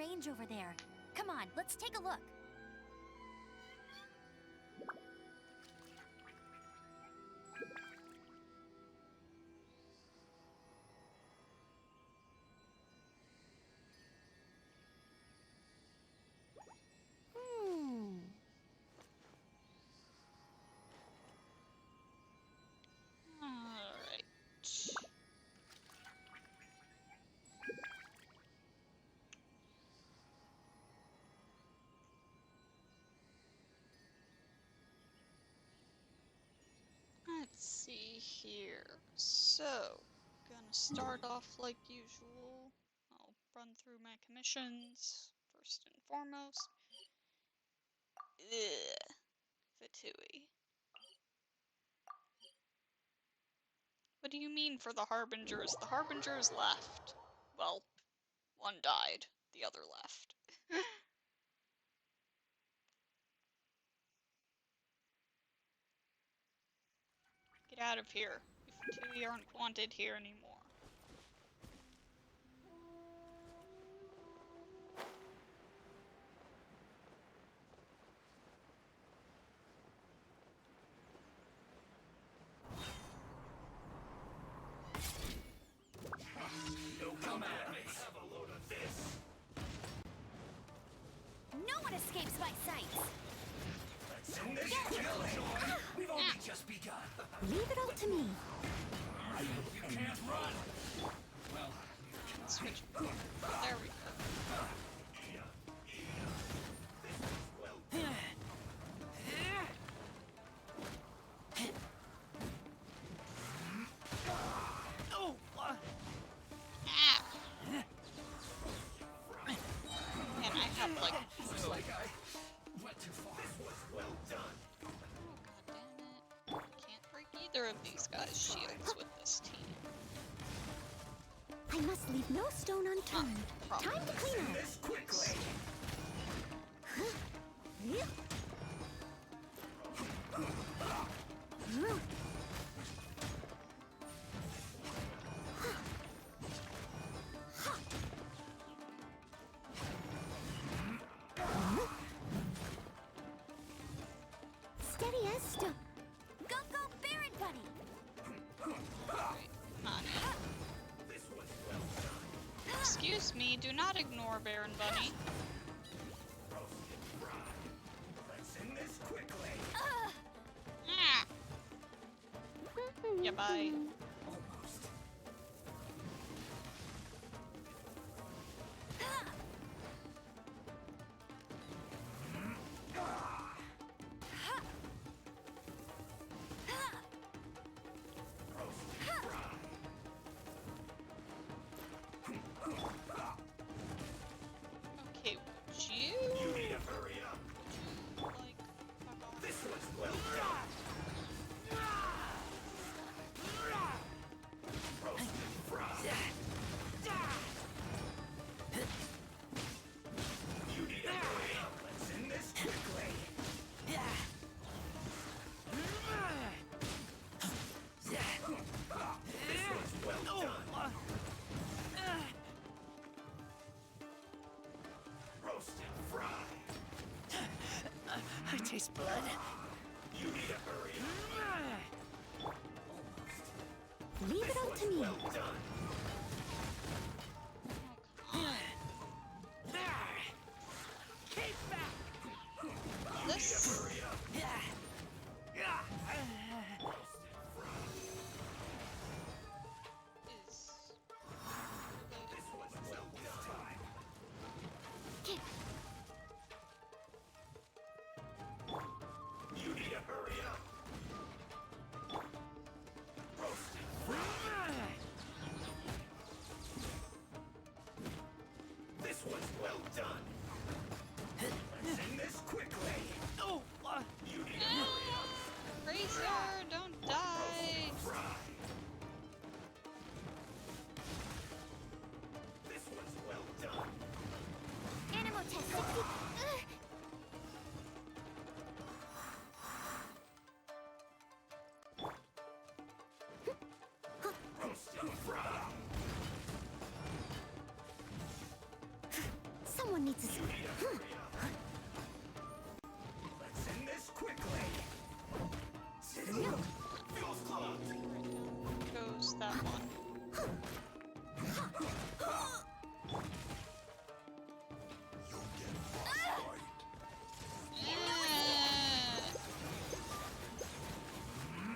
range over there. Come on, let's take a look. Alright. Let's see here. So, gonna start off like usual. I'll run through my commissions first and foremost. Ugh. Fatui. What do you mean for the Harbingers? The Harbingers left. Well, one died, the other left. Get out of here. If Fatui aren't wanted here anymore. Come at me. Have a load of this. No one escapes my sight. Let's end this quickly. We've only just begun. Leave it all to me. You can't run. Well, Switch. There we go. Man, I have like. looks like I went too far. This was well done. Oh, god damn it. Can't break either of these guys' shields with this team. I must leave no stone unturned. Time to clean up. This quickly. Steady as stone. Go, go, Baron Bunny! This was well done. Excuse me, do not ignore Baron Bunny. Roasted fried. Let's end this quickly. Ah. Yeah, bye. Almost. Okay, would you? You need to hurry up. Like, fuck off. This was well done. Roasted fried. You need to hurry up. Let's end this quickly. This was well done. Roasted fried. I taste blood. You need to hurry up. Leave it all to me. Well done. Keep back! This Hurry up. Roasted fried. is. This was well done. You need to hurry up. Roasted fried. This was well done. Let's end this quickly. Oh, You need to hurry up. Razor, don't die! Fried. This was well done. Animal test 60. Roasted fried. Someone Someone needs to. Let's end this quickly. Feels close. Goes that one.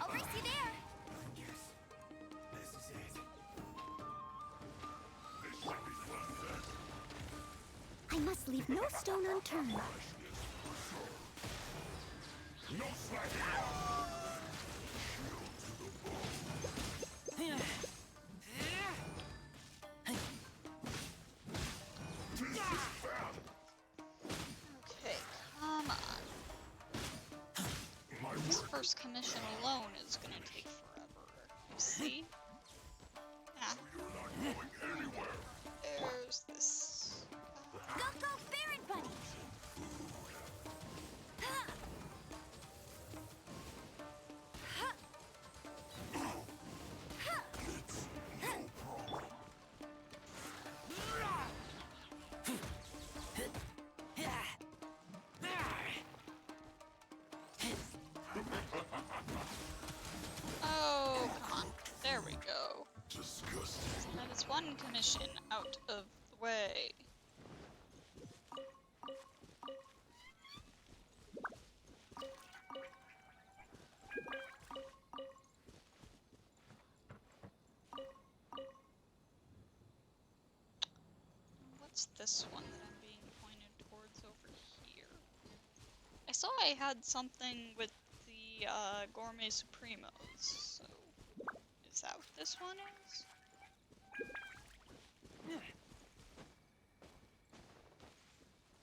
I'll race you there. Yes. This is it. I must leave no stone unturned. No slacking. Okay, come on. This first commission alone is gonna take forever. You see? Ah. There's this. Go, go, Baron Bunny! Oh, come on. There we go. Disgusting. That is one commission out of the way. What's this one that I'm being pointed towards over here? I saw I had something with the Gourmet Supremos, so is that what this one is? Did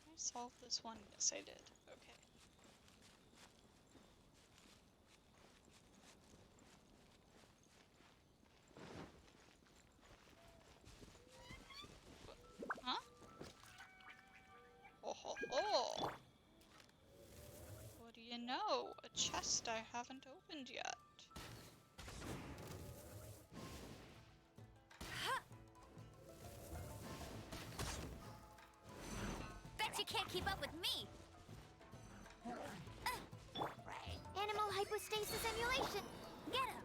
I solve this one? Yes, I did. Okay. Huh? Oh ho ho! What do you know? A chest I haven't opened yet. Bet you can't keep up with me! Animal hypostasis emulation! Get him!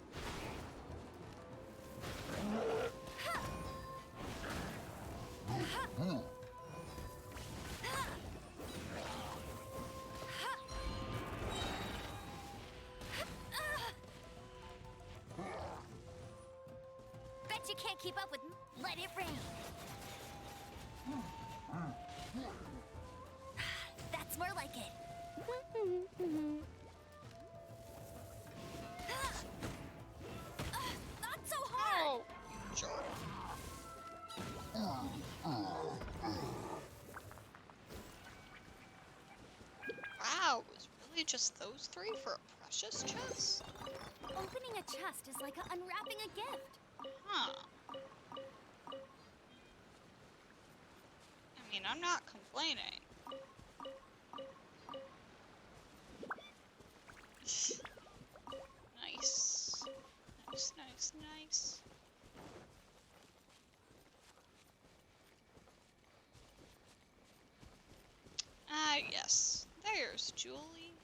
Bet you can't keep up with me. Let it rain! That's more like it. Not so hard! Oh, you jerk. Wow, it was really just those three for a precious chest? Opening a chest is like unwrapping a gift. Huh. I mean, I'm not complaining. Nice. Nice, nice, nice. Ah, yes. There's Julie.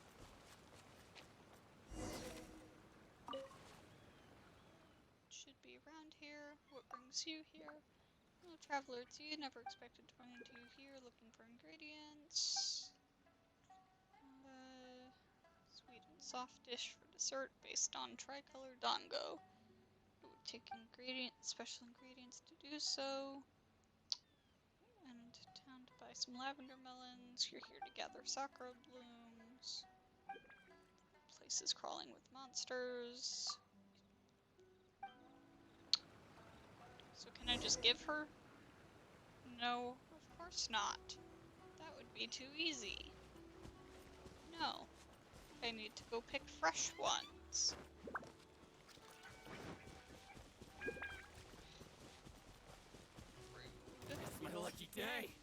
Should be around here. What brings you here? Hello, traveler. It's you. Never expected to run into you here looking for ingredients. Sweet and soft dish for dessert based on tricolor dango. It would take special ingredients to do so. And town to buy some lavender melons. You're here to gather sakura blooms. Place is crawling with monsters. So can I just give her? No, of course not. That would be too easy. No. I need to go pick fresh ones. Rude. It's my lucky day.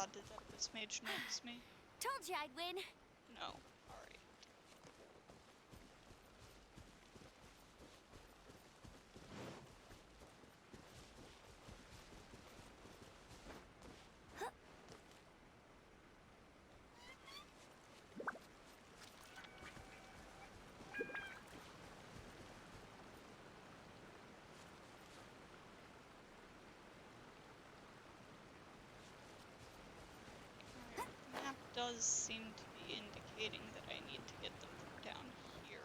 god, did that Abyss Mage notice me? Told you I'd win. No. Alright. The map does seem to be indicating that I need to get them from down here.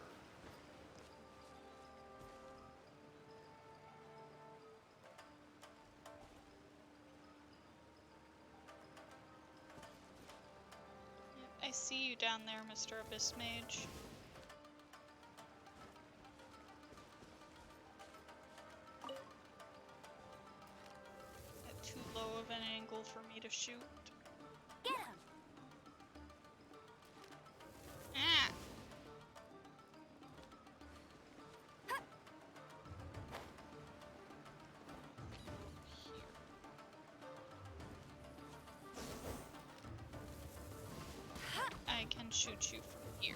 Yep, I see you down there, Mr. Abyss Mage. At too low of an angle for me to shoot. Get him. Ah! I can shoot you from here.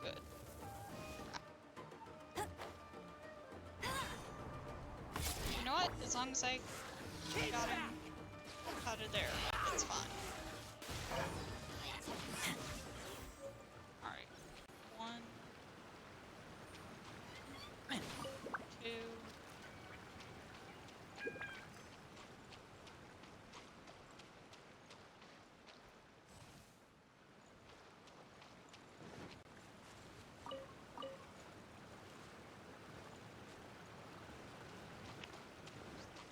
Good. You know what? As long as I got him out of there, that's fine. Alright. 1, 2.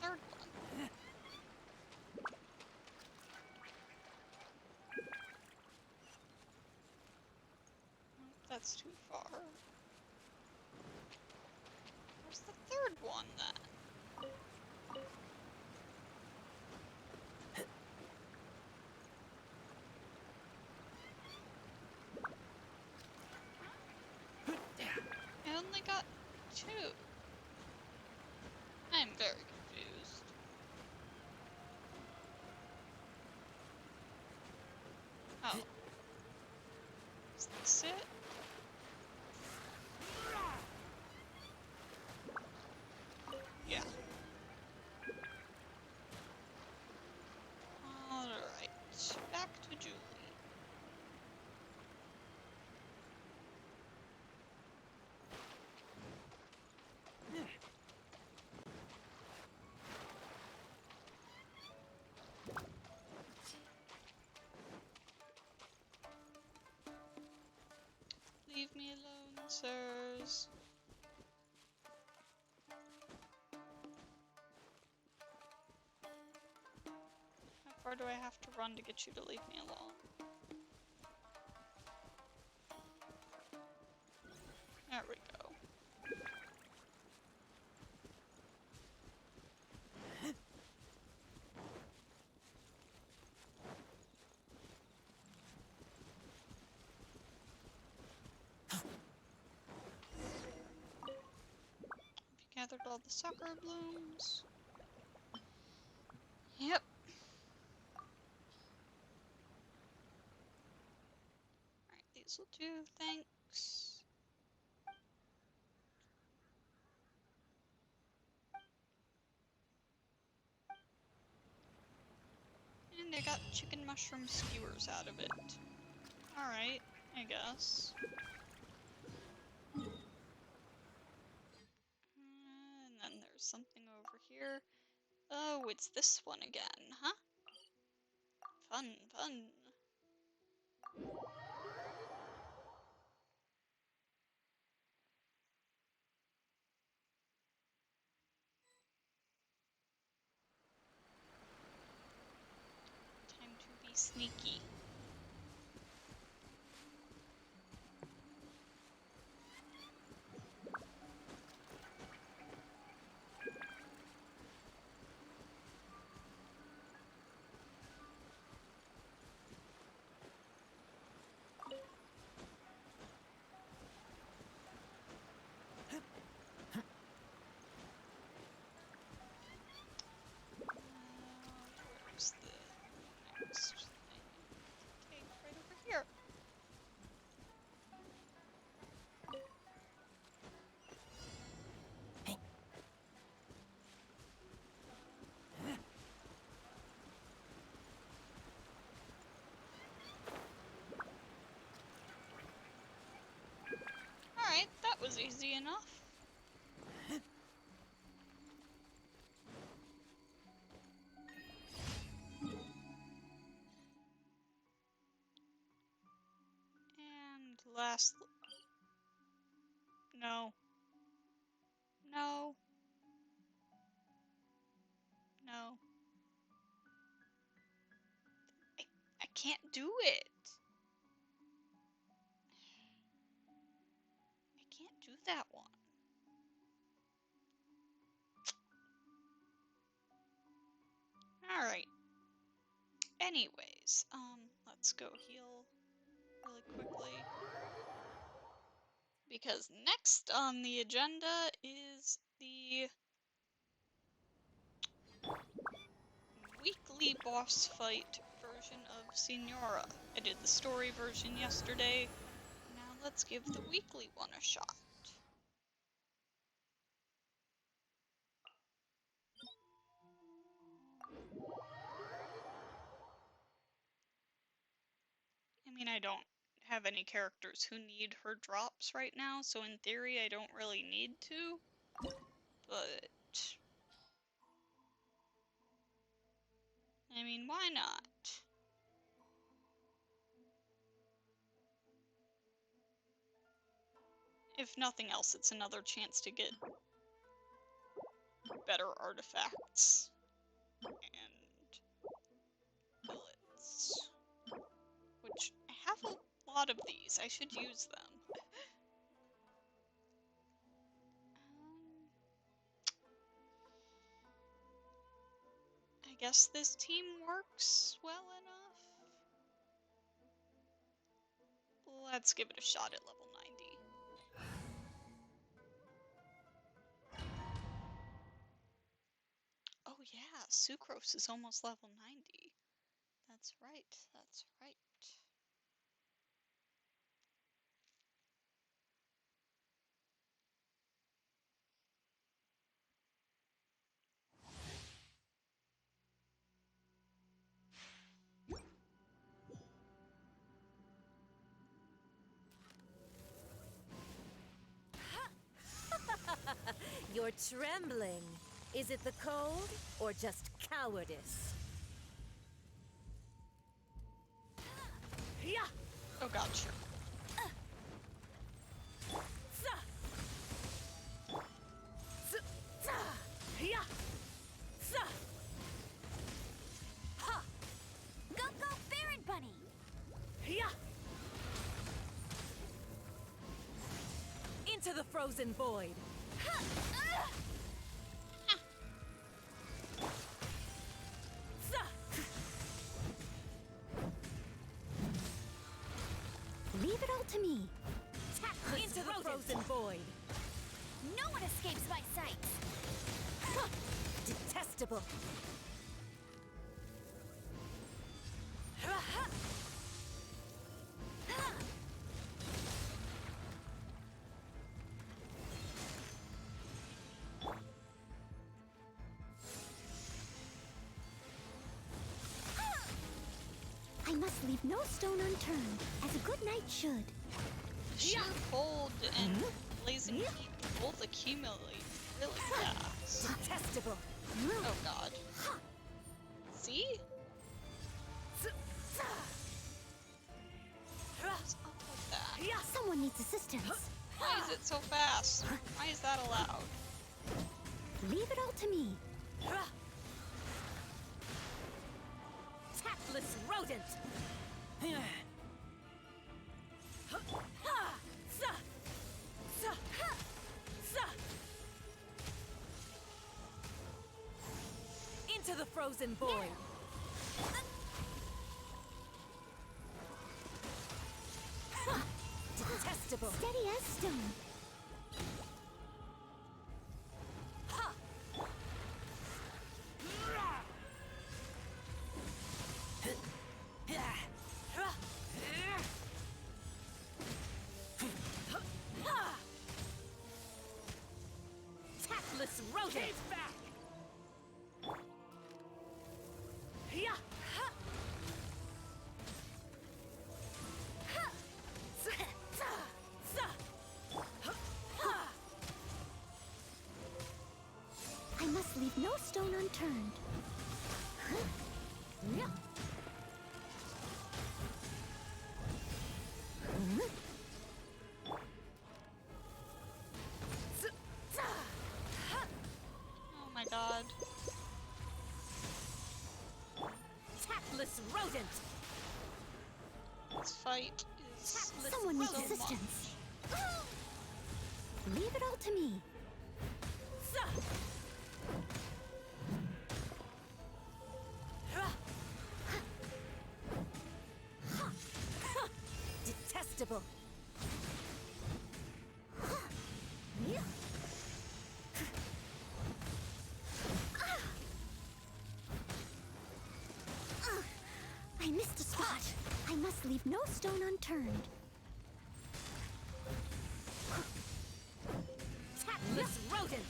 Third one. That's too far. Where's the third one then? I only got 2. I'm very confused. Oh. Is this it? Yeah. Alright. Back to Julie. Leave me alone, sirs. How far do I have to run to get you to leave me alone? There we go. Gathered all the sucker blooms. Yep. Alright, these will do, thanks. And I got chicken mushroom skewers out of it. Alright, I guess. And then there's something over here. Oh, it's this one again, huh? Fun, fun. Time to be sneaky. Where's the was easy enough. And last... No. No. No. I can't do it. I can't do that one. Alright. Anyways, let's go heal really quickly. Because next on the agenda is the weekly boss fight version of Signora. I did the story version yesterday. Now let's give the weekly one a shot. I mean, I don't have any characters who need her drops right now, so in theory I don't really need to. But... I mean, why not? If nothing else, it's another chance to get better artifacts and billets. Which, I have a lot of these. I should use them. I guess this team works well enough. Let's give it a shot at level 90. Oh yeah, Sucrose is almost level 90. That's right, that's right. You're trembling. Is it the cold or just cowardice? Oh god, sure. Go, go, Baron Bunny! Into the frozen void. Leave it all to me. Into the frozen void. No one escapes my sight. Detestable. I must leave no stone unturned, as a good knight should. Sheer cold and blazing heat both accumulate really fast. Detestable. Oh god. See? What's up with that? Someone needs assistance. Why is it so fast? Why is that allowed? Leave it all to me. Tactless rodent. Into the frozen void. Detestable. Steady as stone. Tactless rodent. unturned. Oh my god. Tactless rodent! This fight is Someone needs so assistance. much. Leave it all to me. Detestable! I missed a spot. I must leave no stone unturned. Tactless rodent!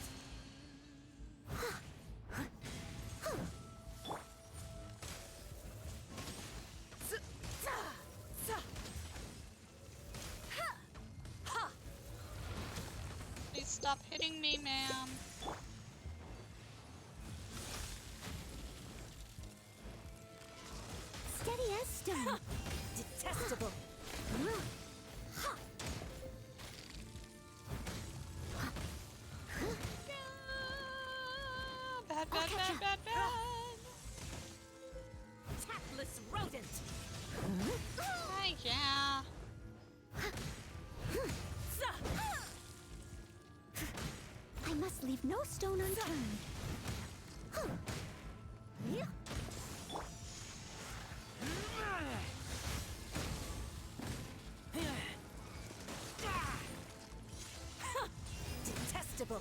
Please stop hitting me, ma'am. Steady as stone. Detestable! Bad, bad, bad, bad, bad. Tactless rodent! Hi, yeah. I must leave no stone unturned. Detestable!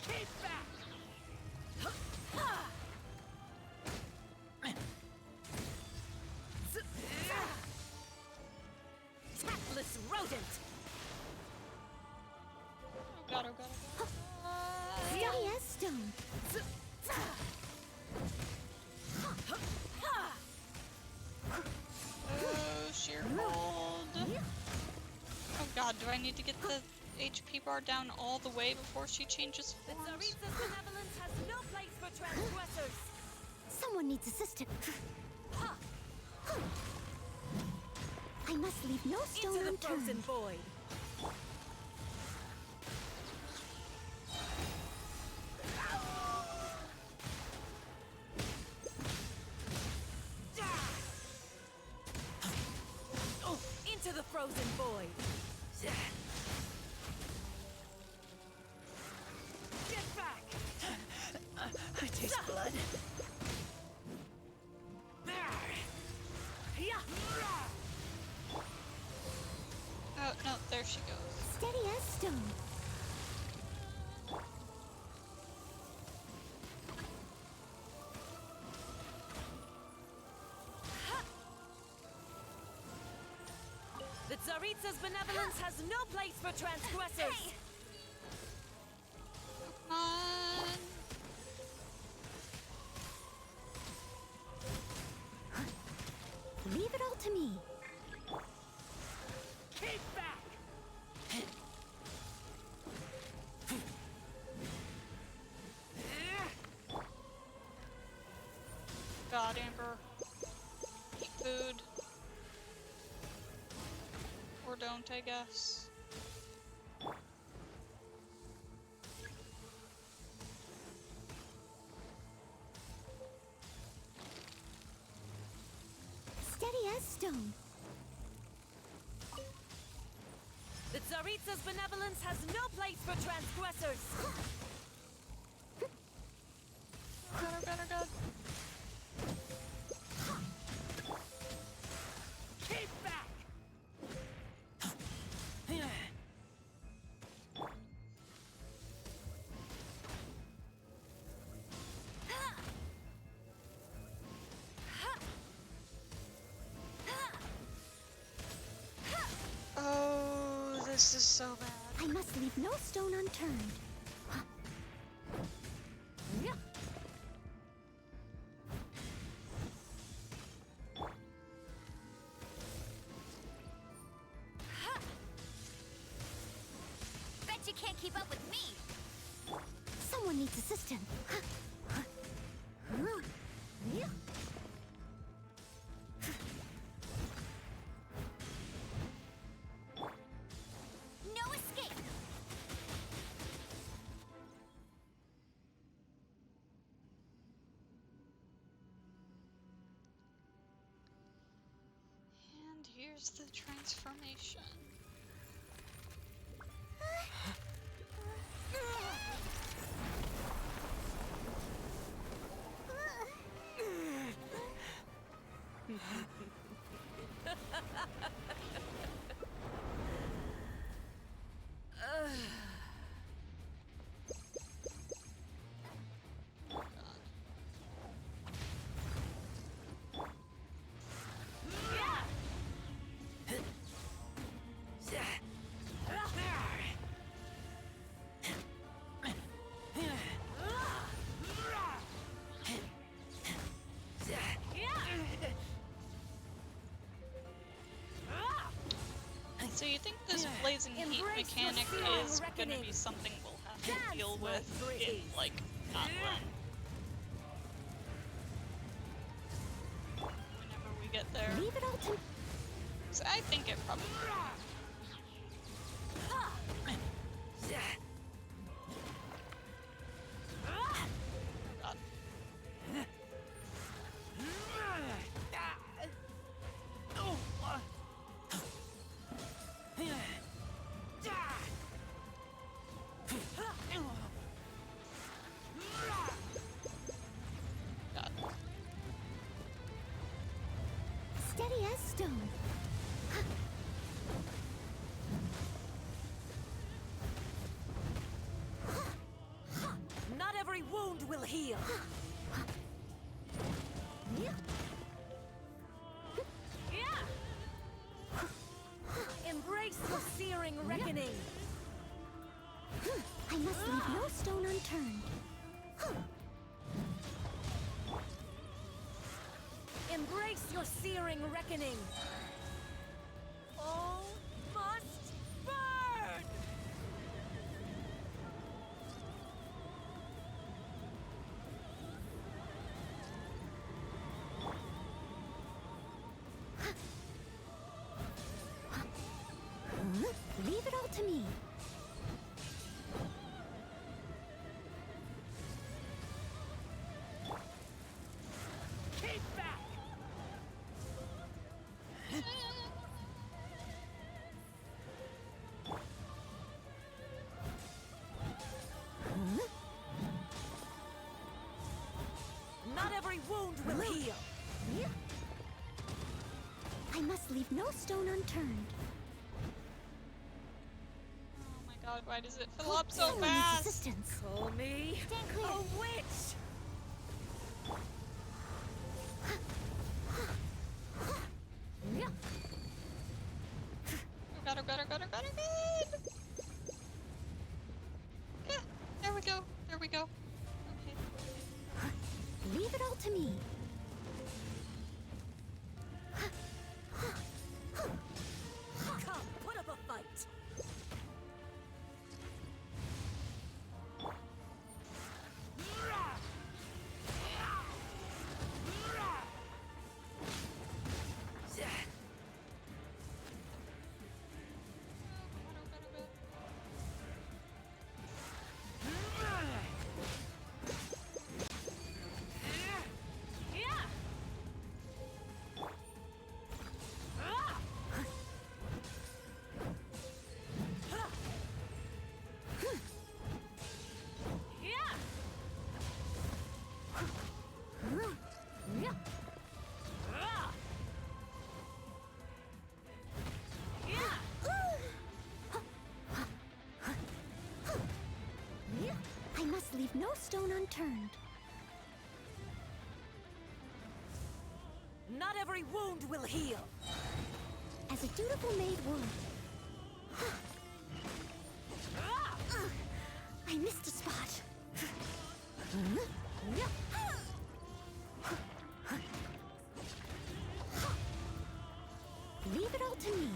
Keep back! Tactless rodent! Oh god, oh god, oh god. Steady as stone. Oh, sheer cold. Oh god, do I need to get the HP bar down all the way before she changes The forms? Tsaritsa's benevolence has no place for transgressors! Someone needs assistance. I must leave no stone Into the frozen unturned. void! Into the frozen void! Get back! I taste blood. Oh, no, there she goes. Steady as stone. The Tsaritsa's benevolence has no place for transgressors! Come on. Leave it all to me. Keep back! God, Amber. Eat food. Or don't, I guess. Steady as stone. The Tsaritsa's benevolence has no place for transgressors! God, oh god. Keep back! Oh, this is so bad. I must leave no stone unturned. Bet you can't keep up with me! Someone needs assistance. No escape. And here's the transformation. So you think this blazing heat Embrace your mechanic searing is gonna reckoning. be something we'll have to Dance, deal my with in, pretties. like, not whenever we get there. Leave it all to... So I think it probably God. God. Steady as stone. Not every wound will heal. Embrace your searing reckoning. I must leave no stone unturned. Embrace your searing reckoning. All must burn! Leave it all to me. Keep back! Not every wound will heal. I must leave no stone unturned. Oh my god, why does it fill up so Someone needs fast? assistance. Call me Stand clear. a witch. Oh god, oh god, oh god, oh god, oh god! Yeah, there we go, there we go. Okay. Leave it all to me. Come, put up a fight. I must leave no stone unturned. Not every wound will heal. As a dutiful maid would. I missed a spot. Leave it all to me.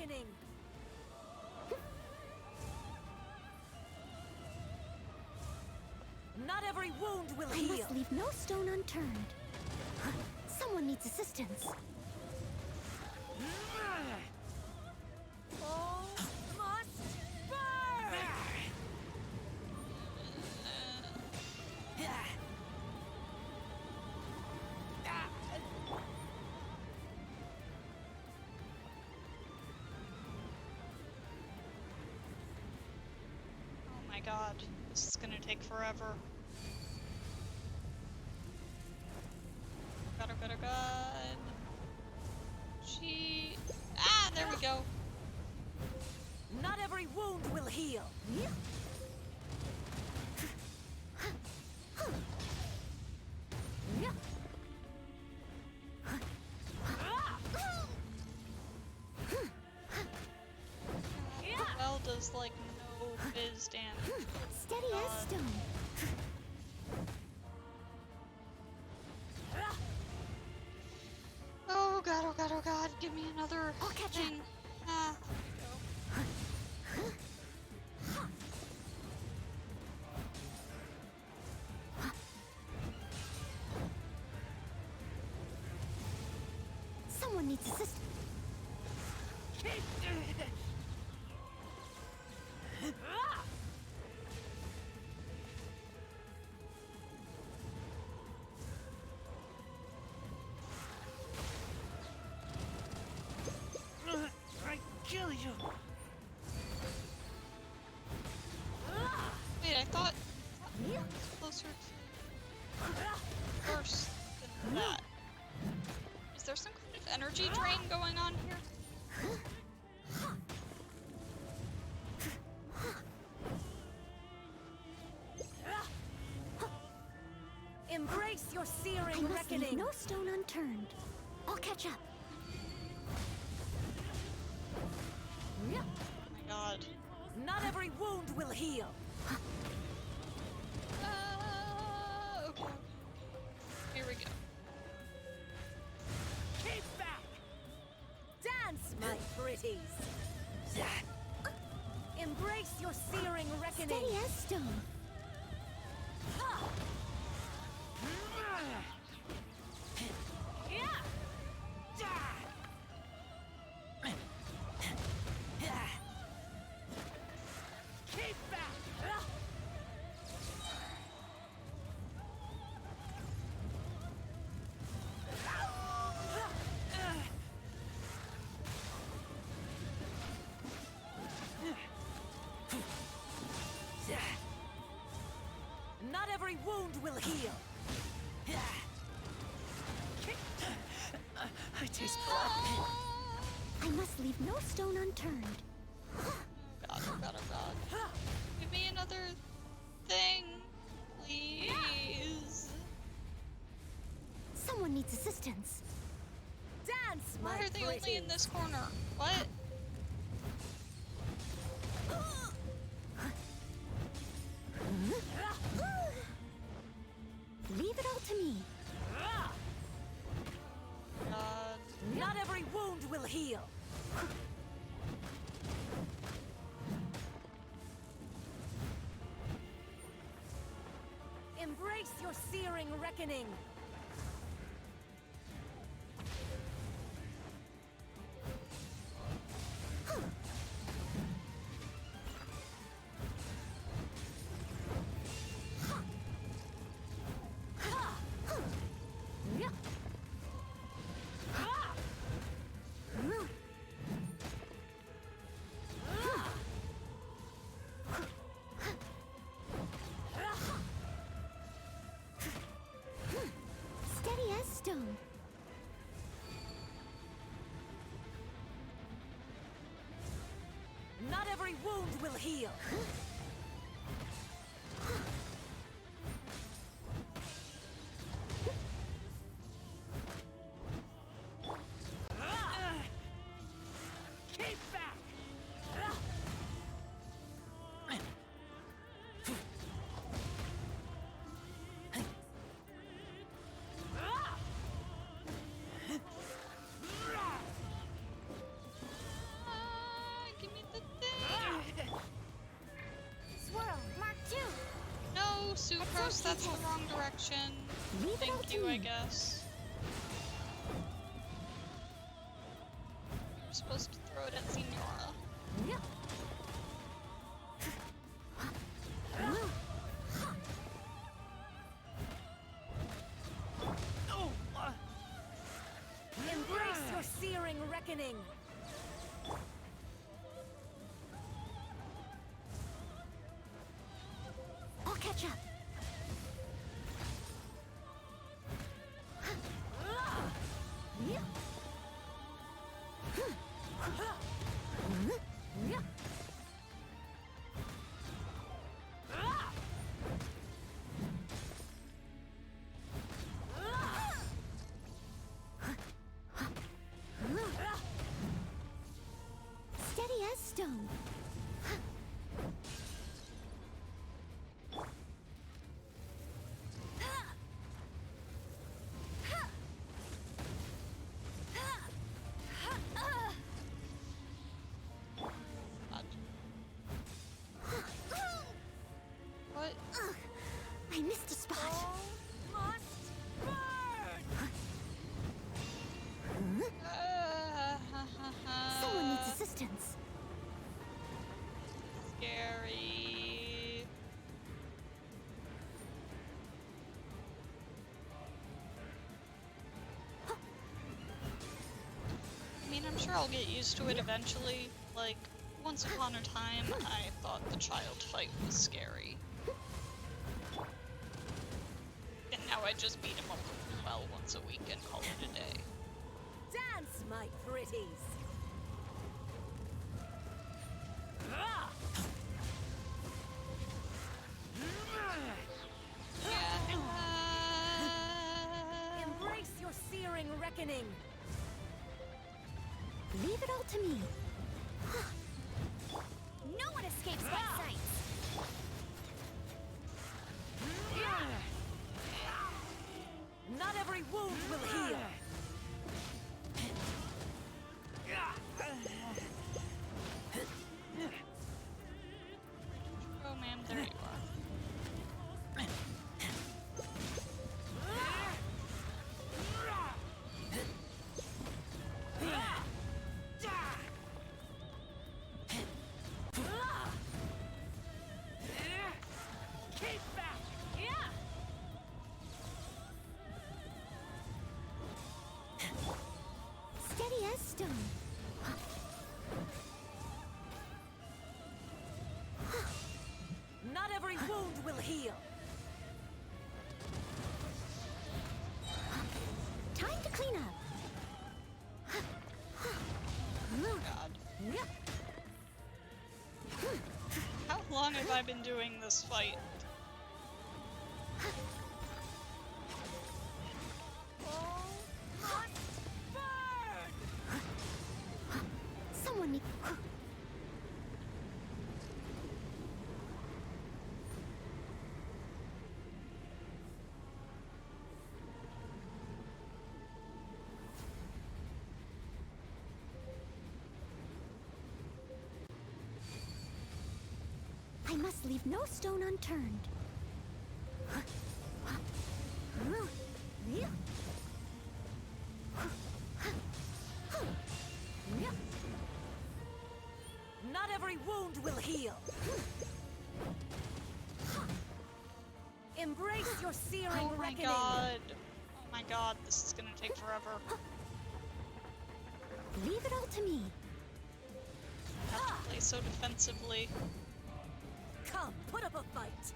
reckoning. Not every wound will I heal. must leave no stone unturned. Someone needs assistance. All must burn! Oh my god, this is gonna take forever. God, oh god, oh god. Ah, there we go. Not every wound will heal. The well does like no fizz damage. Steady as stone. Oh god, oh god, oh god, give me another I'll catch thing. Ah, Someone needs assistance. I kill you. wait, I thought it was closer to worse than that. Is there some kind of energy drain going on here? Embrace your I searing must leave reckoning. no stone unturned. I'll catch up. Oh my god. Not every wound will heal. Okay. Here we go. Keep back. Dance, my pretties. Embrace your searing reckoning. Steady as stone. Keep back. Not every wound will heal. I taste blood. I must leave no stone unturned. Oh god, oh god, oh god. Give me another thing, please. Someone needs assistance. Dance, my Why are they only in pretties. this corner? What? Leave it all to me. God. Not every wound will heal. Embrace your searing reckoning. Steady as stone. Not every wound will heal. Keep back. suppose that's the wrong direction. Leave it all Thank to you, I me. guess. You're supposed to throw it at Signora. Yeah. Oh, Embrace your searing reckoning. I'll catch up. Yeah. Yeah. Steady as stone. God. What? Ugh, I missed a spot. Must burn. Someone needs assistance. Scary. I mean, I'm sure I'll get used to it eventually. Like, once upon a time, I thought the child fight was scary. And now I just beat him up with well once a week and call it a day. Dance, my pretties. Embrace your searing reckoning. Leave it all to me. No one escapes my sight. Not every wound will heal. Oh, ma'am, there you are. keep back! Yeah. Steady as stone. Not every wound will heal. Time to clean up. God. Yeah. How long have I been doing this fight? Someone need. I must leave no stone unturned. Not every wound will heal. Embrace your searing Oh my reckoning. god. Oh my god, this is gonna take forever. Leave it all to me. I have to play so defensively. Come, put up a fight.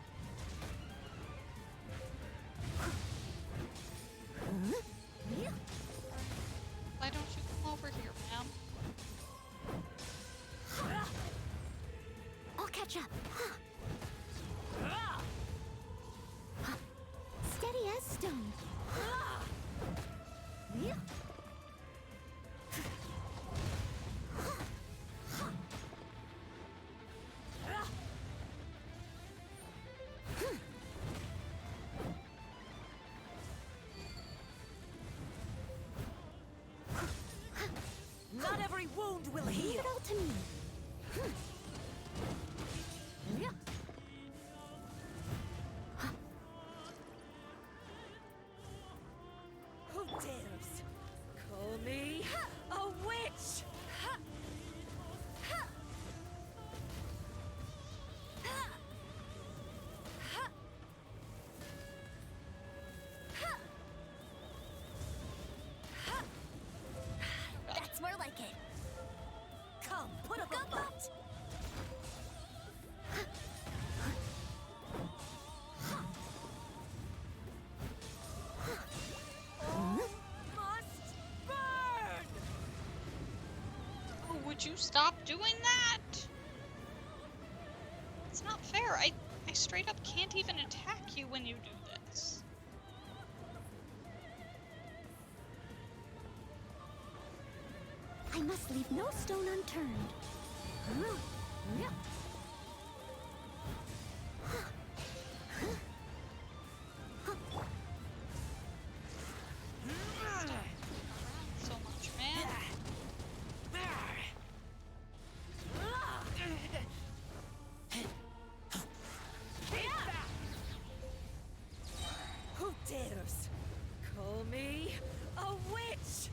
Why don't you come over here, ma'am? I'll catch up. Steady as stone. Not every wound will Leave heal. it all to me. Would you stop doing that? It's not fair. I straight up can't even attack you when you do this. I must leave no stone unturned. So much, man. Who dares call me a witch?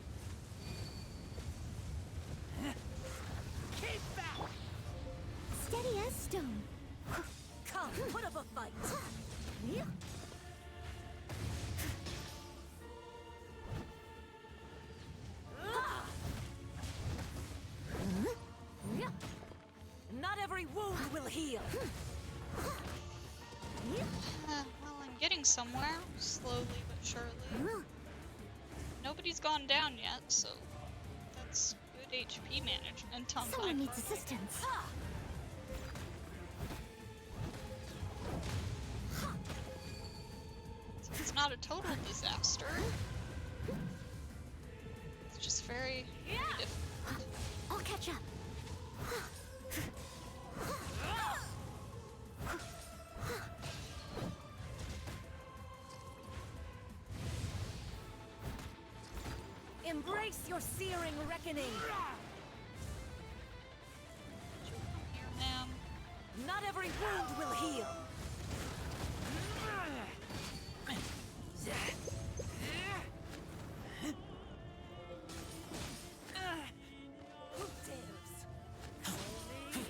Keep back! Steady as stone. Come, put up a fight. Not every wound will heal. Well, I'm getting somewhere, slowly but surely. Nobody's gone down yet, so that's good HP management on my Someone needs part. assistance. It's not a total disaster. It's just very, very difficult. I'll catch up. Embrace your searing reckoning. Would you come here, ma'am? Not every wound will heal. Who dares call me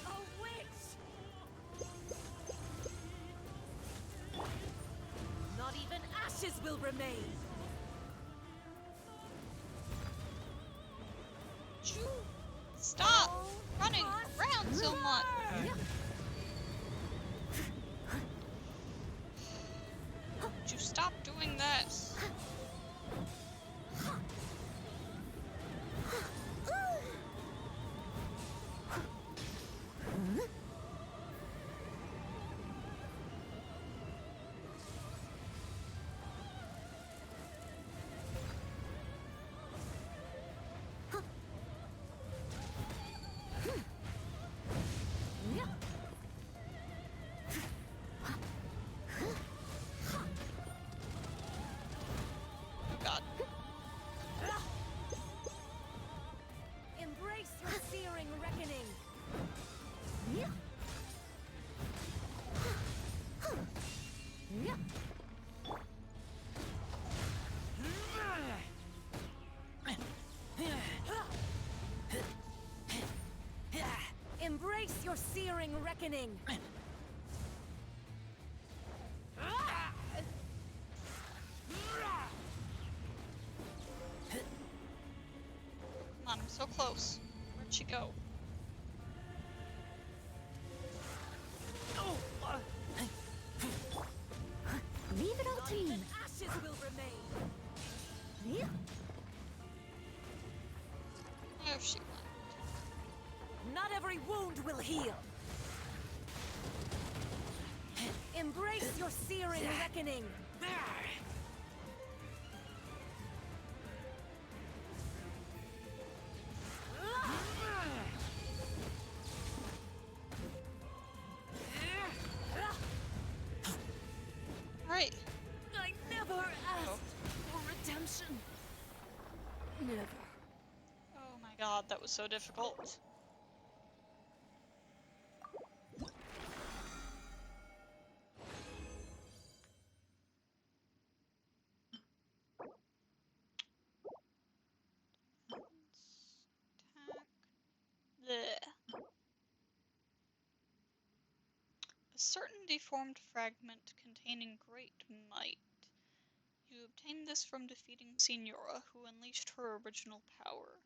a witch? Not even ashes will remain. Would you stop running around so much? Would you stop doing this? Oh God. Embrace your searing reckoning. Embrace your searing reckoning. Come on, I'm so close. Where'd she go? Leave it all Not to me. even ashes will remain. There she went. Not every wound will heal. Embrace your searing reckoning. Alright. I never asked for redemption. Never. Oh my God, that was so difficult. Blech. A certain deformed fragment containing great might. You obtained this from defeating Signora, who unleashed her original power.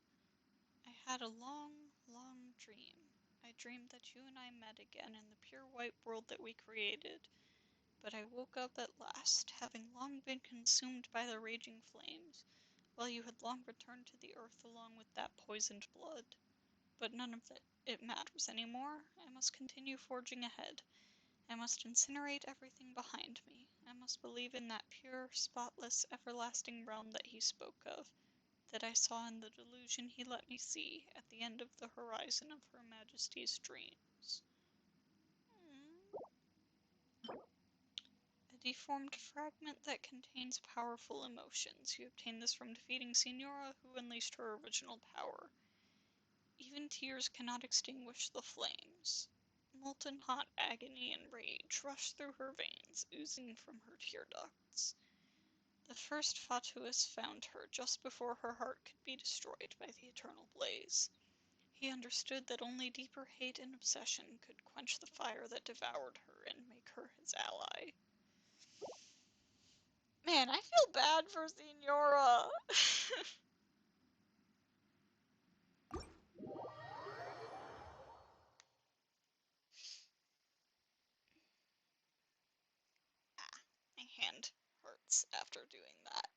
I had a long, long dream. I dreamed that you and I met again in the pure white world that we created. But I woke up at last, having long been consumed by the raging flames, while you had long returned to the earth along with that poisoned blood. But none of it matters anymore. I must continue forging ahead. I must incinerate everything behind me. I must believe in that pure, spotless, everlasting realm that he spoke of, that I saw in the delusion he let me see at the end of the horizon of Her Majesty's dreams. A deformed fragment that contains powerful emotions. You obtain this from defeating Signora, who unleashed her original power. Even tears cannot extinguish the flames. Molten hot agony and rage rush through her veins, oozing from her tear ducts. The first fatuus found her just before her heart could be destroyed by the eternal blaze. He understood that only deeper hate and obsession could quench the fire that devoured her and make her his ally. Man, I feel bad for Signora. My hand hurts after doing that.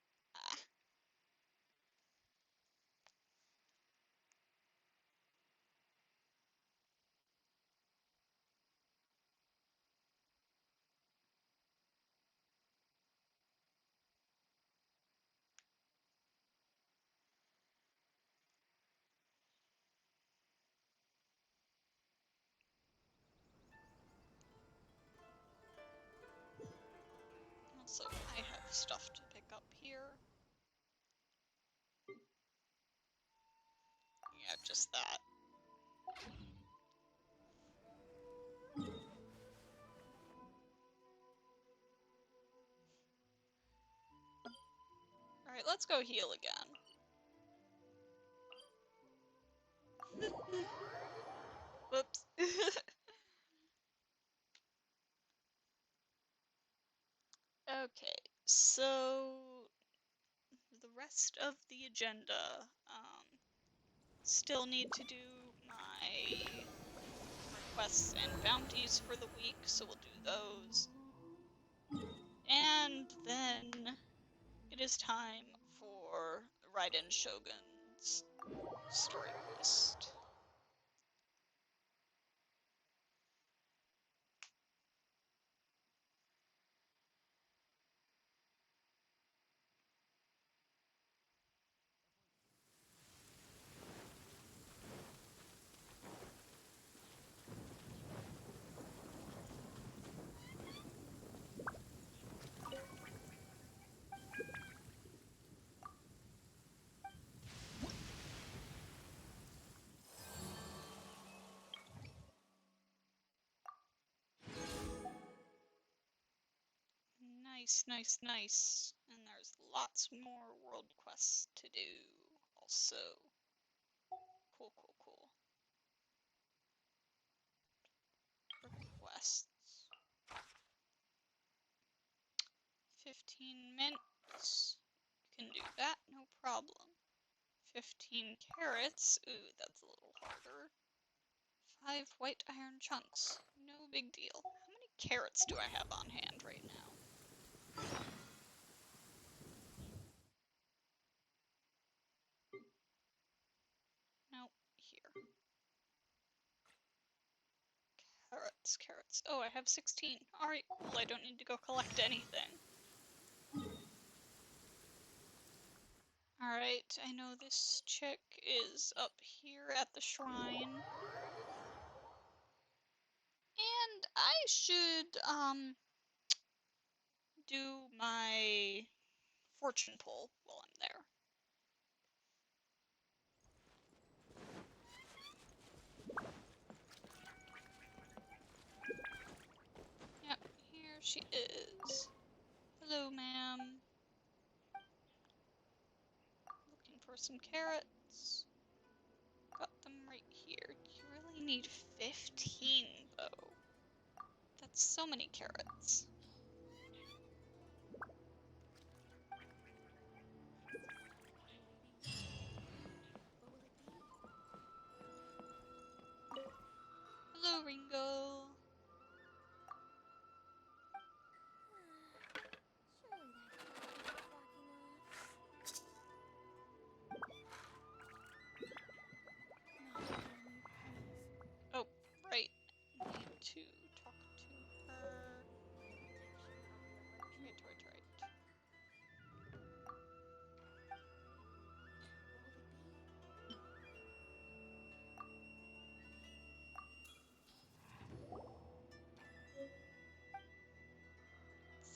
Also, I have stuff to pick up here. Yeah, just that. Alright, let's go heal again. Whoops. Okay, so the rest of the agenda, still need to do my quests and bounties for the week, so we'll do those. And then it is time for Raiden Shogun's story quest. Nice, nice, nice. And there's lots more world quests to do also. Cool, cool, cool. Requests. 15 minutes. Can do that, no problem. 15 carrots. Ooh, that's a little harder. 5 white iron chunks. No big deal. How many carrots do I have on hand right now? Nope, here. Carrots, carrots. Oh, I have 16. Alright, cool. I don't need to go collect anything. Alright, I know this chick is up here at the shrine. And I should, do my fortune pull while I'm there. Yep, here she is. Hello, ma'am. Looking for some carrots. Got them right here. You really need 15, though. That's so many carrots. Hello, Ringo. Surely that clock is clocking off.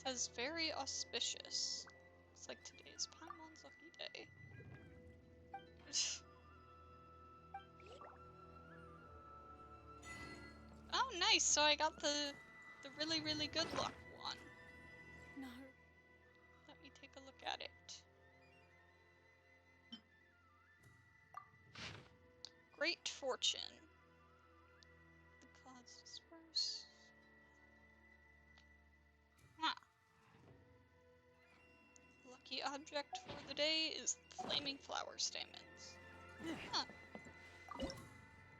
Says very auspicious. Looks like today's Paimon's lucky day. Oh, nice! So I got the really, really good luck one. No. Let me take a look at it. Great fortune. The clouds disperse. Huh. Lucky object for the day is flaming flower stamens. Huh.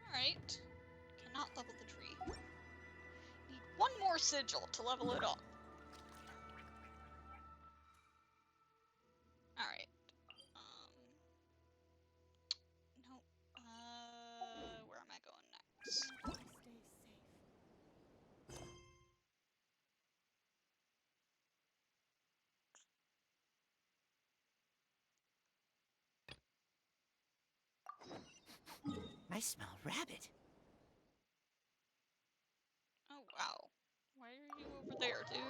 Alright. Cannot level the tree. Need one more sigil to level it up. Alright. Nope. Where am I going next? Stay safe. I smell rabbit. Oh, wow. Why are you over there, dude?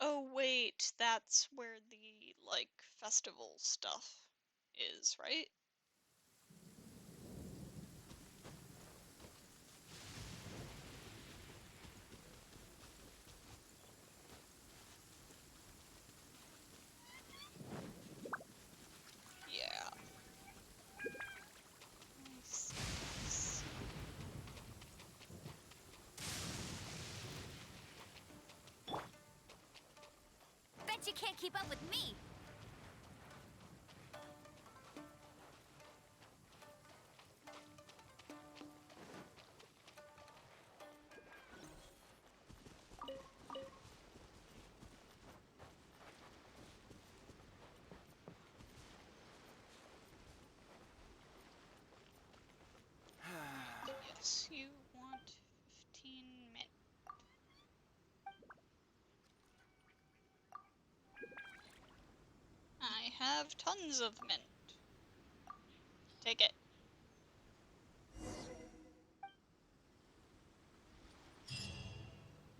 Oh, wait. That's where the, like, festival stuff is, right? Yeah. Nice. Nice. Bet you can't keep up with me. Yes, you want 15 mint. I have tons of mint. Take it.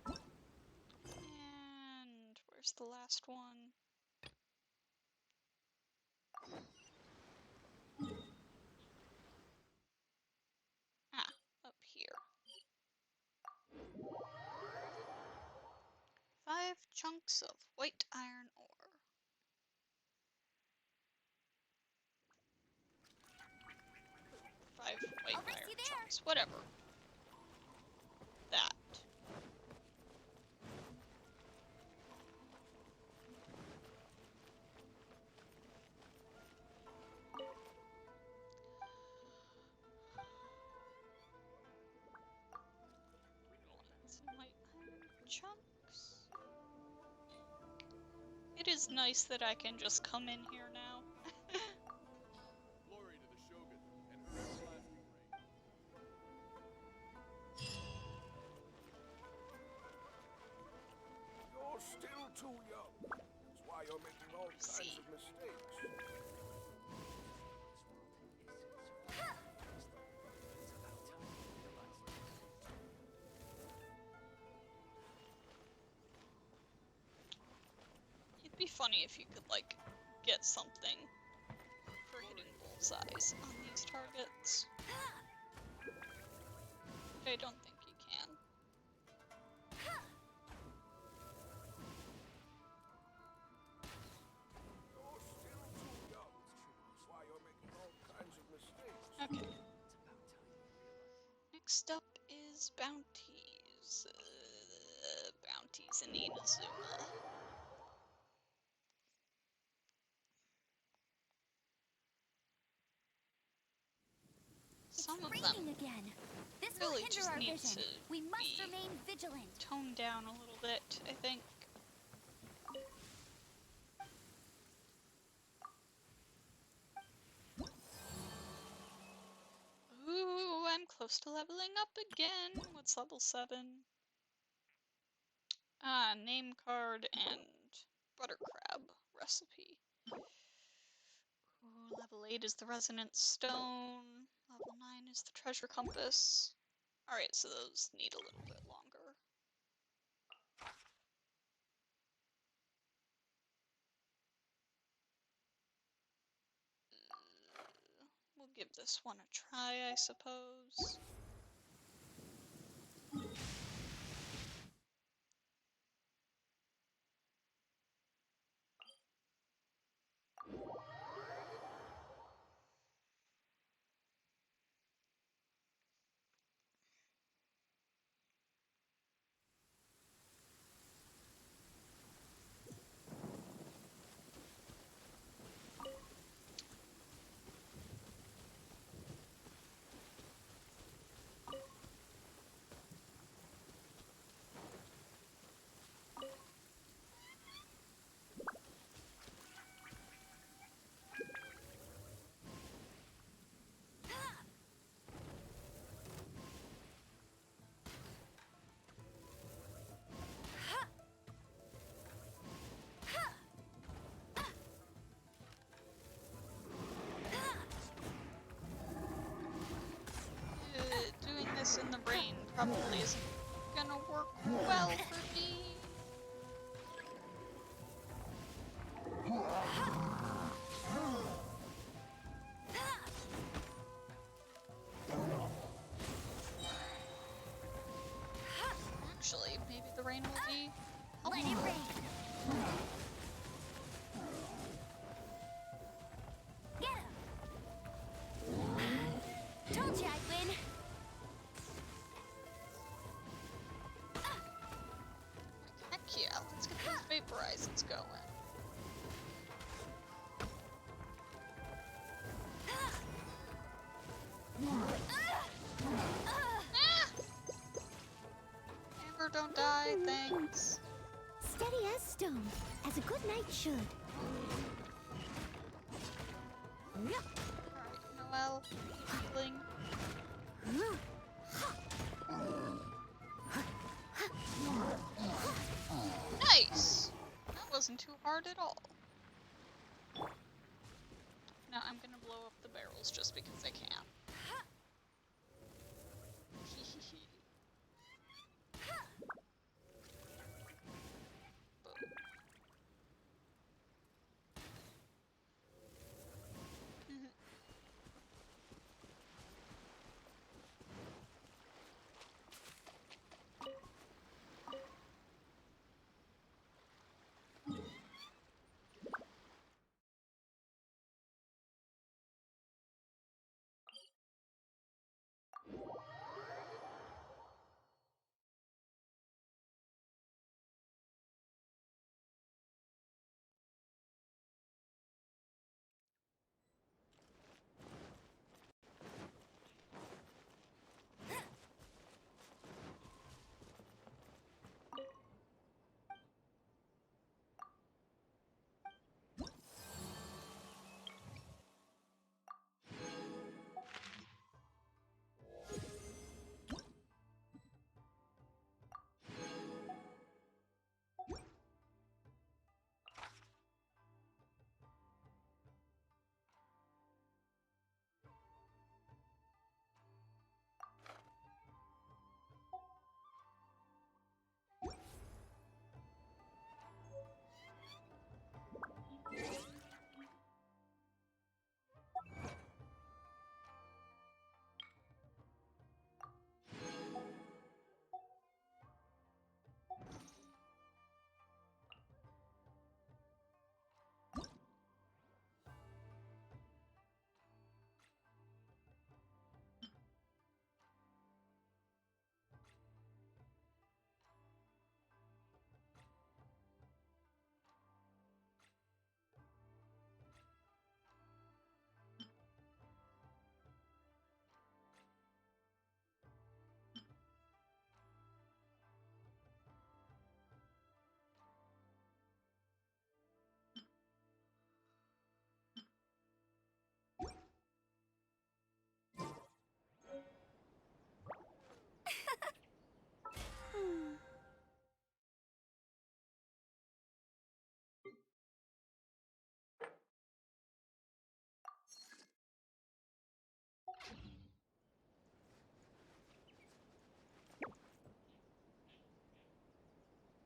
And where's the last one? Ah, up here. 5 chunks of white iron ore. 5 white I'll race iron you there. chunks. Whatever. That. Some white iron chunks. It is nice that I can just come in here now. Glory to the Shogun and her everlasting reign. You're still too young. That's why you're making all kinds of mistakes. It'd be funny if you could, like, get something for hitting bullseyes on these targets. But I don't think you can. You're still too young. That's why you're making all kinds of mistakes. Okay. Next up is bounties. Bounties in Inazuma. Some of It's them raining again. This will really hinder just our need vision. to We must be remain vigilant. toned down a little bit, I think. Ooh, I'm close to leveling up again. What's level 7? Ah, name card and buttercrab recipe. Ooh, level 8 is the resonant stone. Level 9 is the treasure compass. Alright, so those need a little bit longer. give this one a try, I suppose. Doing this in the rain probably isn't gonna work well for me. Actually, maybe the rain will be Let it helpful. rain. Get him. Told you I'd win. Heck yeah, let's get these vaporizers going. Ah! Amber, don't die, thanks. Steady as stone, as a good knight should. Alright, Noelle, healing. Nice! That wasn't too hard at all. Now I'm gonna blow up the barrels just because I can.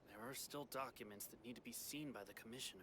There are still documents that need to be seen by the Commissioner.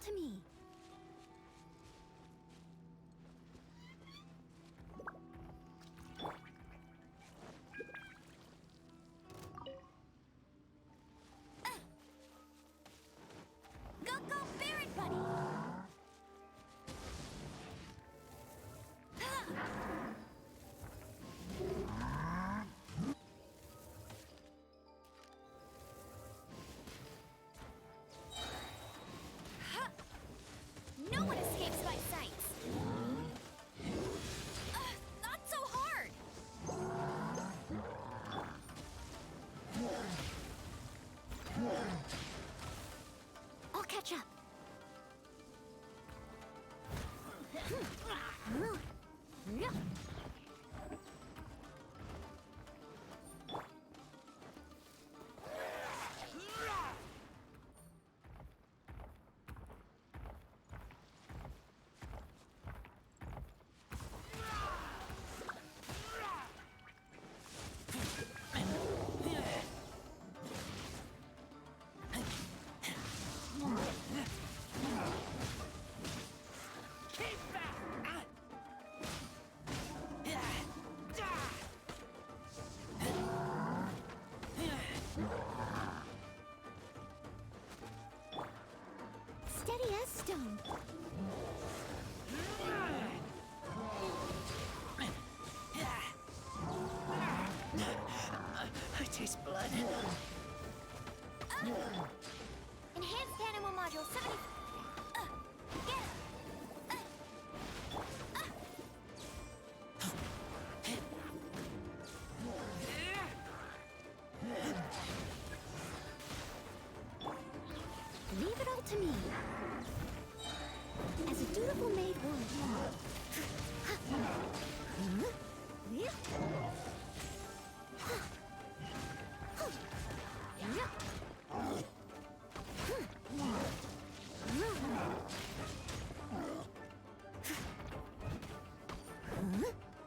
to me. Go, go, Barret Buddy! No one escapes my sights! Not so hard! I'll catch up. Steady as stone. I taste blood. Enhanced animal module 70. Get it. Leave it all to me. As a dutiful maid would.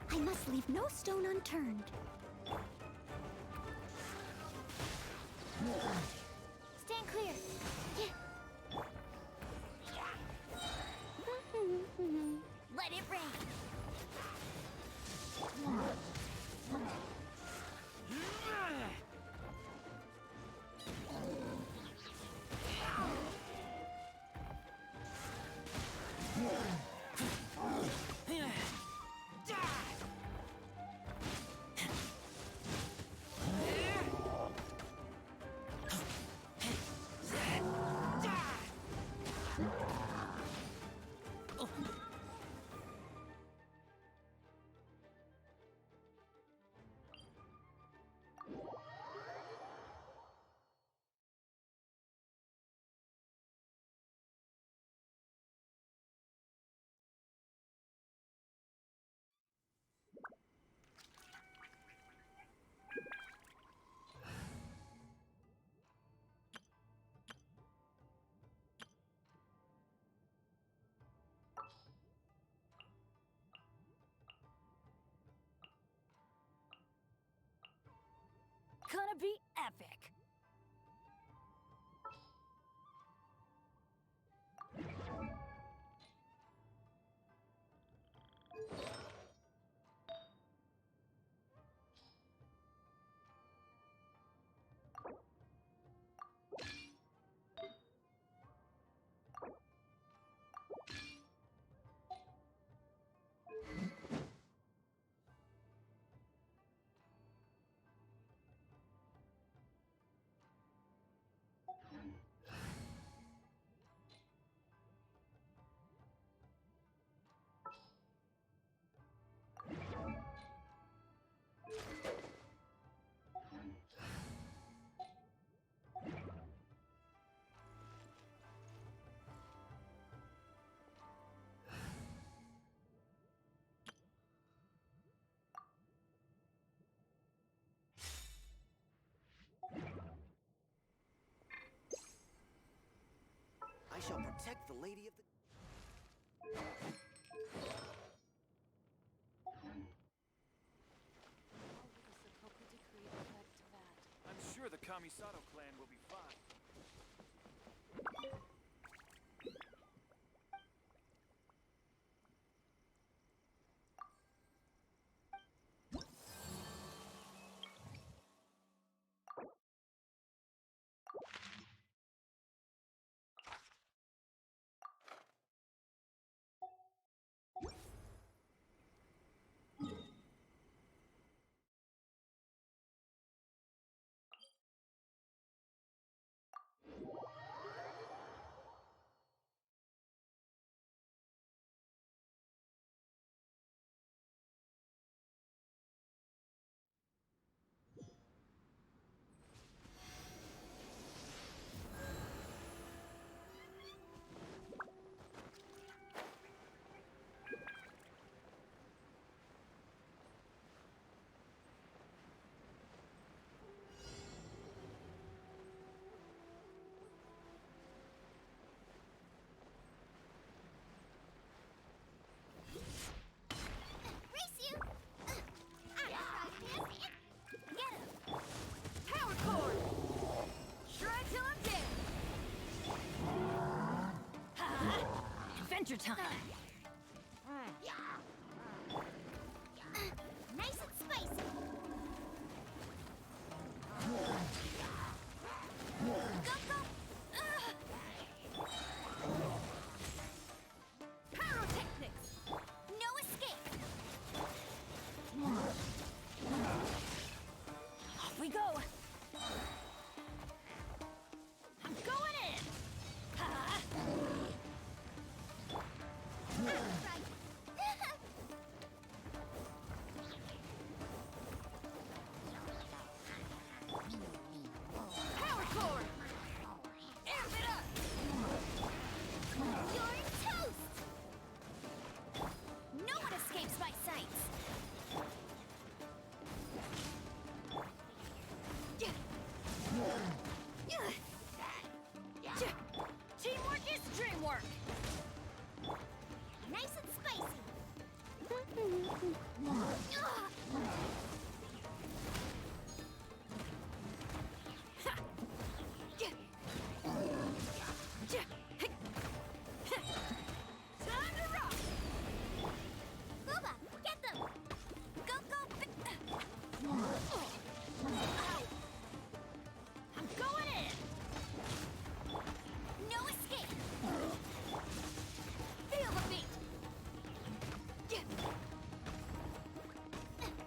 I must leave no stone unturned. Stand clear. Let it rain. Gonna be epic. I shall protect the lady of the... I'm sure the Kamisato clan will be fine. time. Nice and spicy. Go, go. Pyrotechnics. No escape. Off we go. I'm going in. Right. Power core. Amp it up. You're toast. No one escapes my sights. Teamwork is dreamwork. Nice and spicy. Time to rock. Booba, get them. Go, go. I'm going in. No escape. Feel the beat.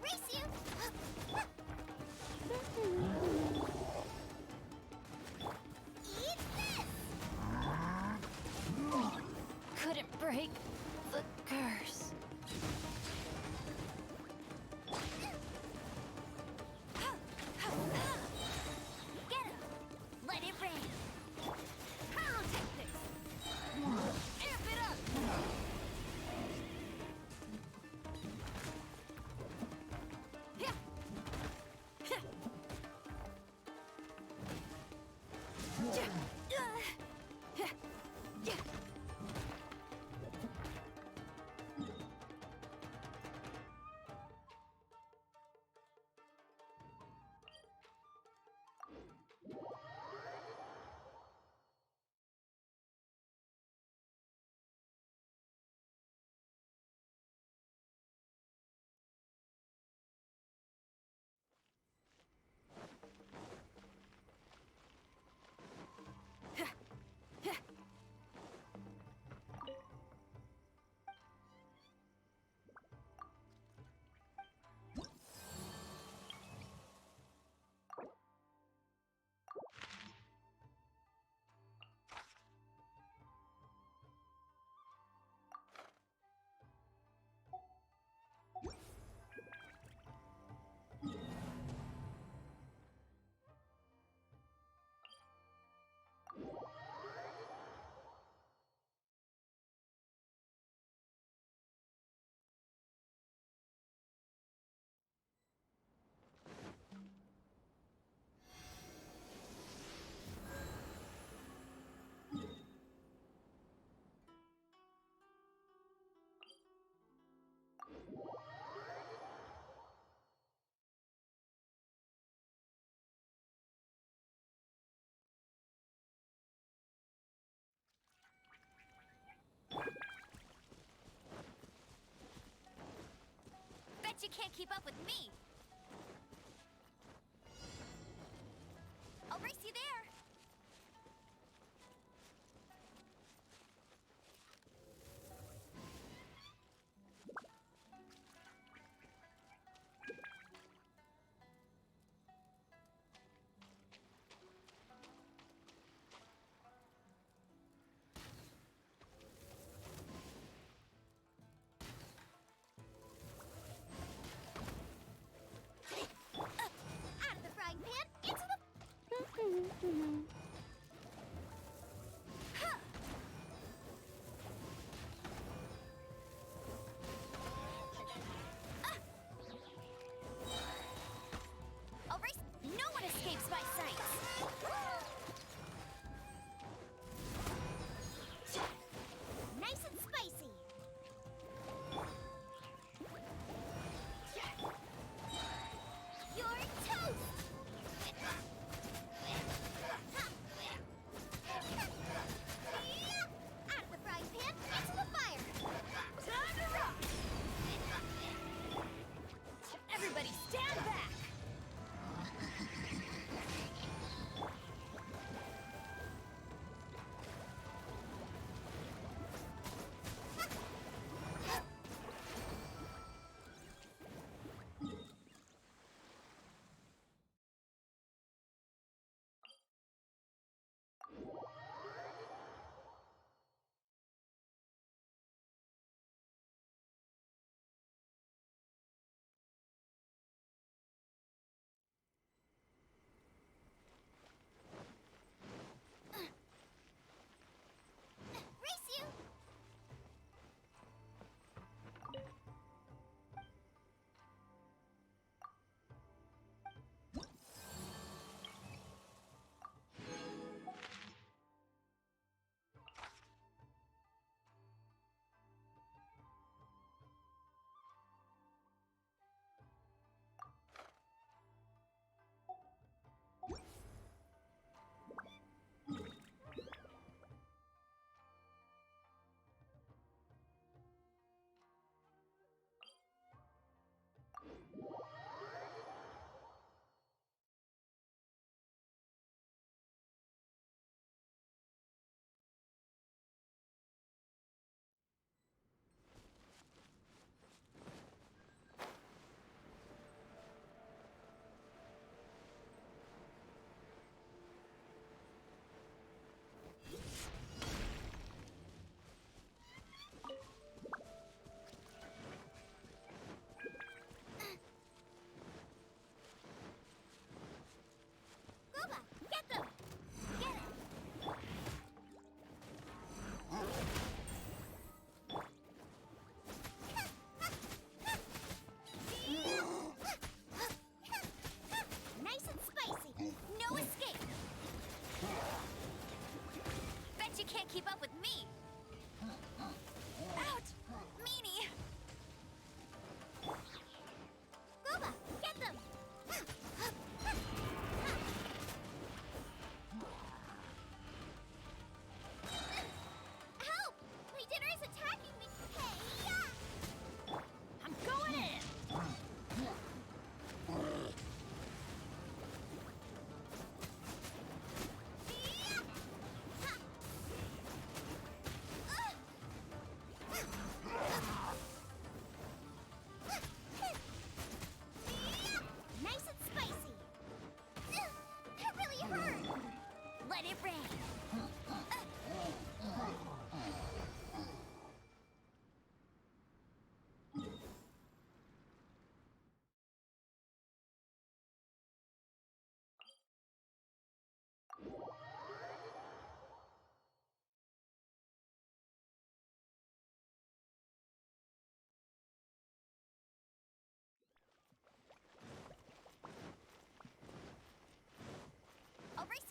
Race you. Eat this. Couldn't break the curse. Get him. Let it rain. Pyrotechnics. Amp it up. Yeah. Yeah. Yeah. Bet you can't keep up with me. I'll race you there.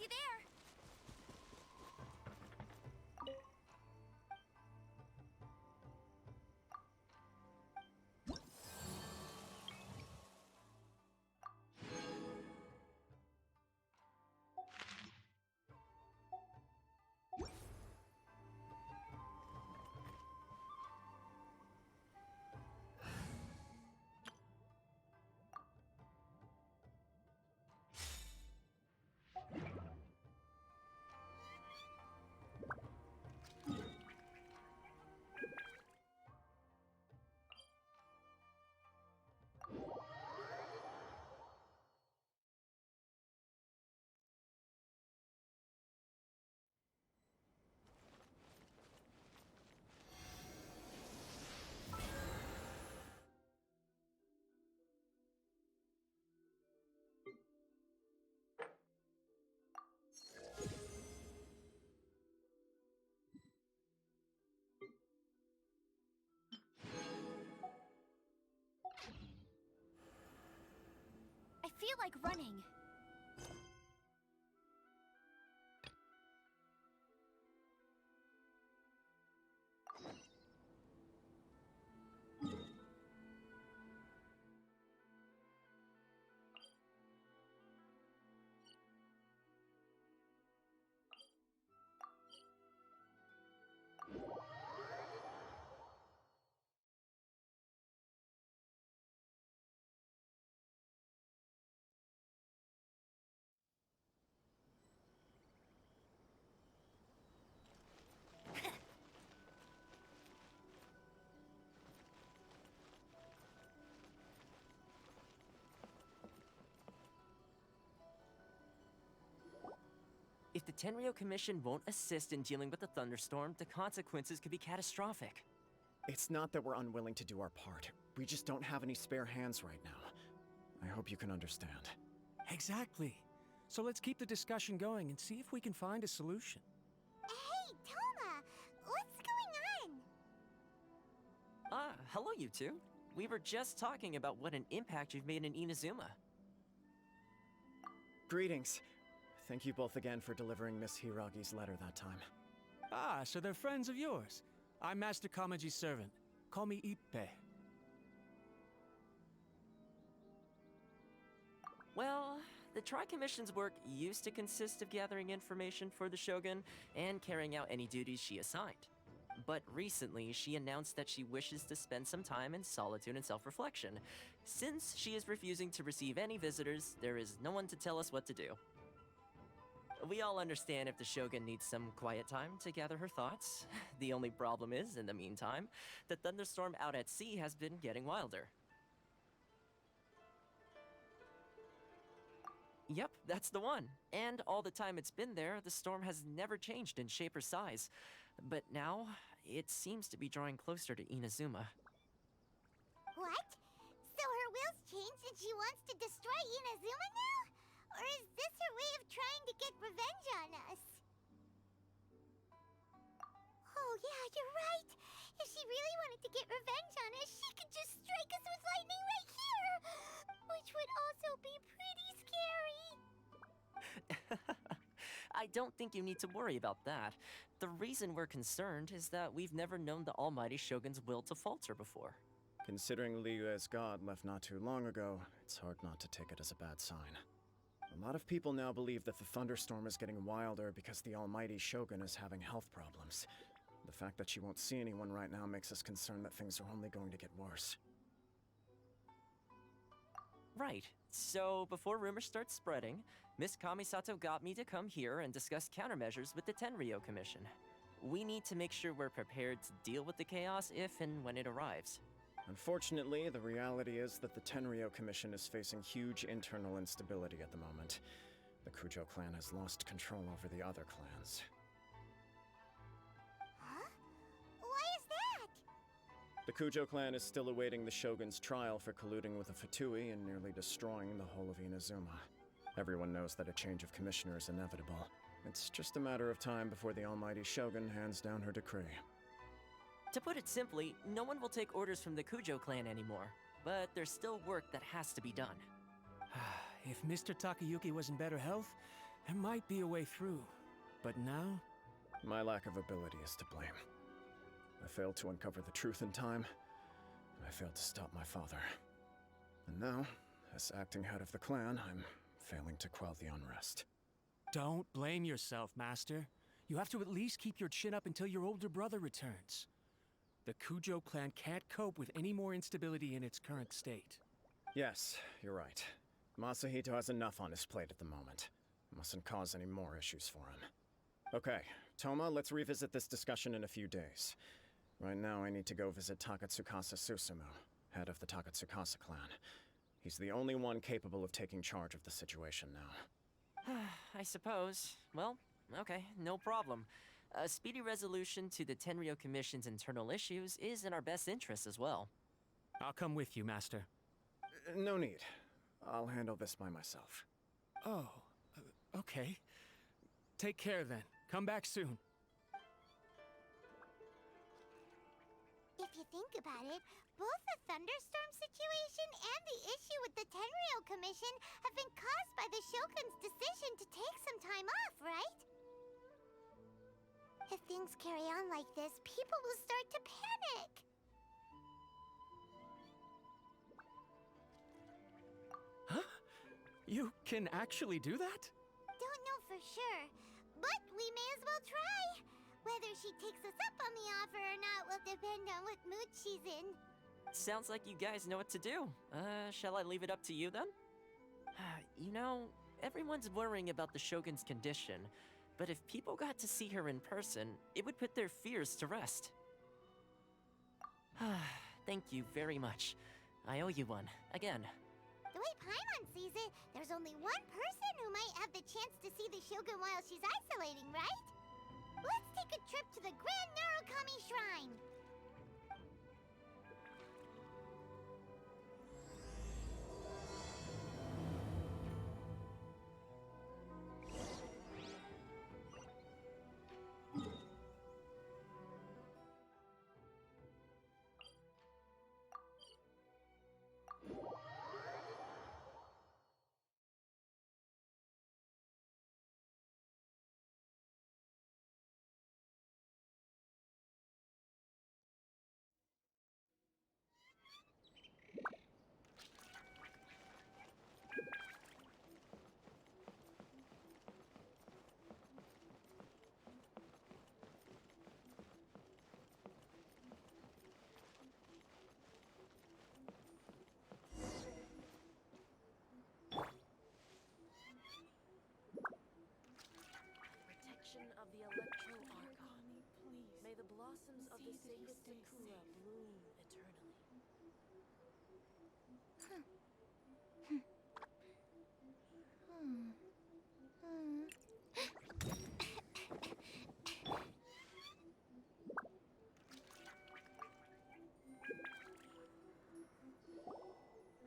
there. I feel like running. If the Tenryo Commission won't assist in dealing with the thunderstorm, the consequences could be catastrophic. It's not that we're unwilling to do our part. We just don't have any spare hands right now. I hope you can understand. Exactly. So let's keep the discussion going and see if we can find a solution. Hey, Toma! What's going on? Hello you two. We were just talking about what an impact you've made in Inazuma. Greetings. Thank you both again for delivering Miss Hiragi's letter that time. Ah, so they're friends of yours. I'm Master Kamaji's servant. Call me Ippe. Well, the Tri-Commission's work used to consist of gathering information for the Shogun and carrying out any duties she assigned. But recently, she announced that she wishes to spend some time in solitude and self-reflection. Since she is refusing to receive any visitors, there is no one to tell us what to do. We all understand if the Shogun needs some quiet time to gather her thoughts. The only problem is, in the meantime, the thunderstorm out at sea has been getting wilder. Yep, that's the one. And all the time it's been there, the storm has never changed in shape or size. But now, it seems to be drawing closer to Inazuma. What? So her will's changed and she wants to destroy Inazuma now? Or is this her way of trying to get revenge on us? Oh yeah, you're right. If she really wanted to get revenge on us, she could just strike us with lightning right here! Which would also be pretty scary. I don't think you need to worry about that. The reason we're concerned is that we've never known the almighty Shogun's will to falter before. Considering Liyue's god left not too long ago, it's hard not to take it as a bad sign. A lot of people now believe that the thunderstorm is getting wilder because the almighty Shogun is having health problems. The fact that she won't see anyone right now makes us concerned that things are only going to get worse. Right. So, before rumors start spreading, Miss Kamisato got me to come here and discuss countermeasures with the Tenryo Commission. We need to make sure we're prepared to deal with the chaos if and when it arrives. Unfortunately, the reality is that the Tenryo Commission is facing huge internal instability at the moment. The Cujo clan has lost control over the other clans. Huh? Why is that? The Cujo clan is still awaiting the Shogun's trial for colluding with the Fatui and nearly destroying the whole of Inazuma. Everyone knows that a change of commissioner is inevitable. It's just a matter of time before the almighty Shogun hands down her decree. To put it simply, no one will take orders from the Cujo clan anymore. But there's still work that has to be done. If Mr. Takayuki was in better health, There might be a way through, but now... My lack of ability is to blame. I failed to uncover the truth in time, and I failed to stop my father. And now, as acting head of the clan, I'm failing to quell the unrest. Don't blame yourself, Master. You have to at least keep your chin up until your older brother returns. The Cujo clan can't cope with any more instability in its current state. Yes, you're right. Masahito has enough on his plate at the moment. Mustn't cause any more issues for him. Okay, Toma, let's revisit this discussion in a few days. Right now, I need to go visit Takatsukasa Susumu, head of the Takatsukasa clan. He's the only one capable of taking charge of the situation now. I suppose. Well, okay, no problem. A speedy resolution to the Tenryo Commission's internal issues is in our best interest as well. I'll come with you, Master. No need. I'll handle this by myself. Oh, okay. Take care then. Come back soon. If you think about it, both the thunderstorm situation and the issue with the Tenryo Commission have been caused by the Shogun's decision to take some time off, right? If things carry on like this, people will start to panic. Huh? You can actually do that? Don't know for sure, but we may as well try. Whether she takes us up on the offer or not will depend on what mood she's in. Sounds like you guys know what to do. Shall I leave it up to you then? You know, everyone's worrying about the Shogun's condition, but if people got to see her in person, it would put their fears to rest. Thank you very much. I owe you one, again. The way Paimon sees it, there's only one person who might have the chance to see the Shogun while she's isolating, right? Let's take a trip to the Grand Narukami Shrine! Protection of the Electro Archon. May the blossoms of the sacred Sakura bloom eternally.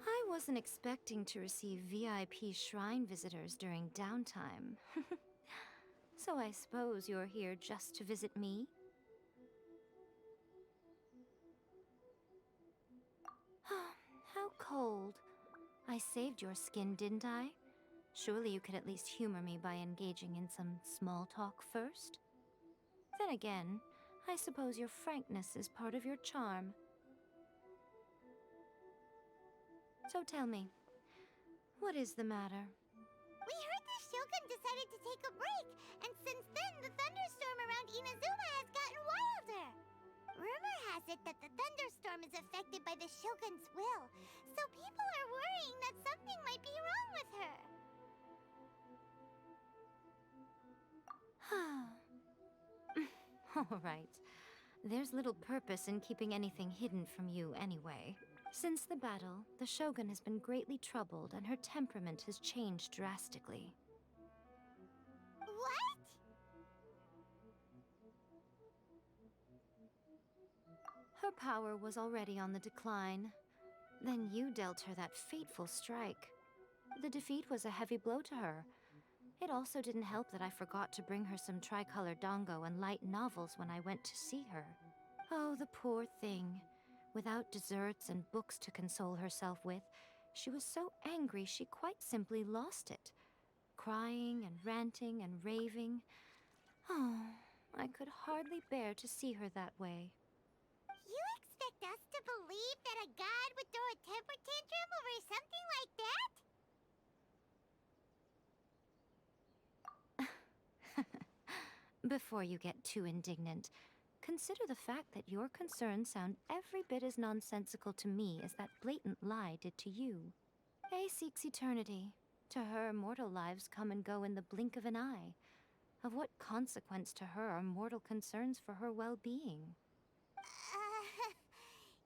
I wasn't expecting to receive VIP shrine visitors during downtime. So I suppose you're here just to visit me? How cold. I saved your skin, didn't I? Surely you could at least humor me by engaging in some small talk first? Then again, I suppose your frankness is part of your charm. So tell me, what is the matter? We heard the Shogun decided to take a break, and since then the thunderstorm around Inazuma has gotten wilder. Rumor has it that the thunderstorm is affected by the Shogun's will, so people are worrying that something might be wrong with her. All right. There's little purpose in keeping anything hidden from you anyway. Since the battle, the Shogun has been greatly troubled and her temperament has changed drastically. What? Her power was already on the decline. Then you dealt her that fateful strike. The defeat was a heavy blow to her. It also didn't help that I forgot to bring her some tricolor dango and light novels when I went to see her. Oh, the poor thing. Without desserts and books to console herself with, she was so angry she quite simply lost it. crying and ranting and raving. Oh, I could hardly bear to see her that way. You expect us to believe that a god would throw a temper tantrum over something like that? Before you get too indignant, consider the fact that your concerns sound every bit as nonsensical to me as that blatant lie did to you. A seeks eternity. To her, mortal lives come and go in the blink of an eye. Of what consequence to her are mortal concerns for her well-being?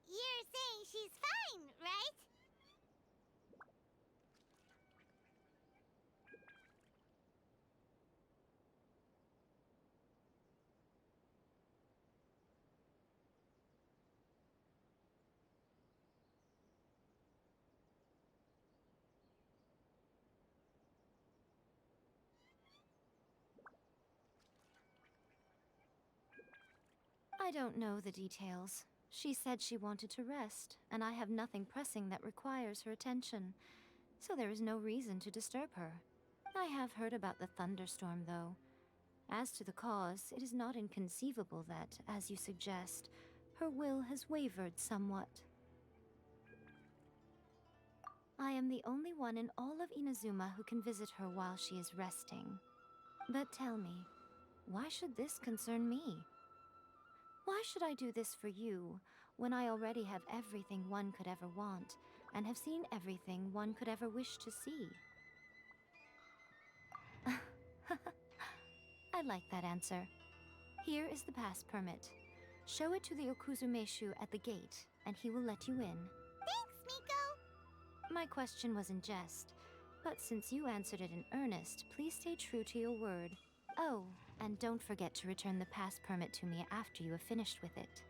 You're saying she's fine, right? I don't know the details. She said she wanted to rest, and I have nothing pressing that requires her attention, so there is no reason to disturb her. I have heard about the thunderstorm, though. As to the cause, it is not inconceivable that, as you suggest, her will has wavered somewhat. I am the only one in all of Inazuma who can visit her while she is resting. But tell me, why should this concern me? Why should I do this for you, when I already have everything one could ever want, and have seen everything one could ever wish to see? I like that answer. Here is the pass permit. Show it to the Okuzumeshu at the gate, and he will let you in. Thanks, Miko! My question was in jest, but since you answered it in earnest, please stay true to your word. Oh, and don't forget to return the pass permit to me after you have finished with it.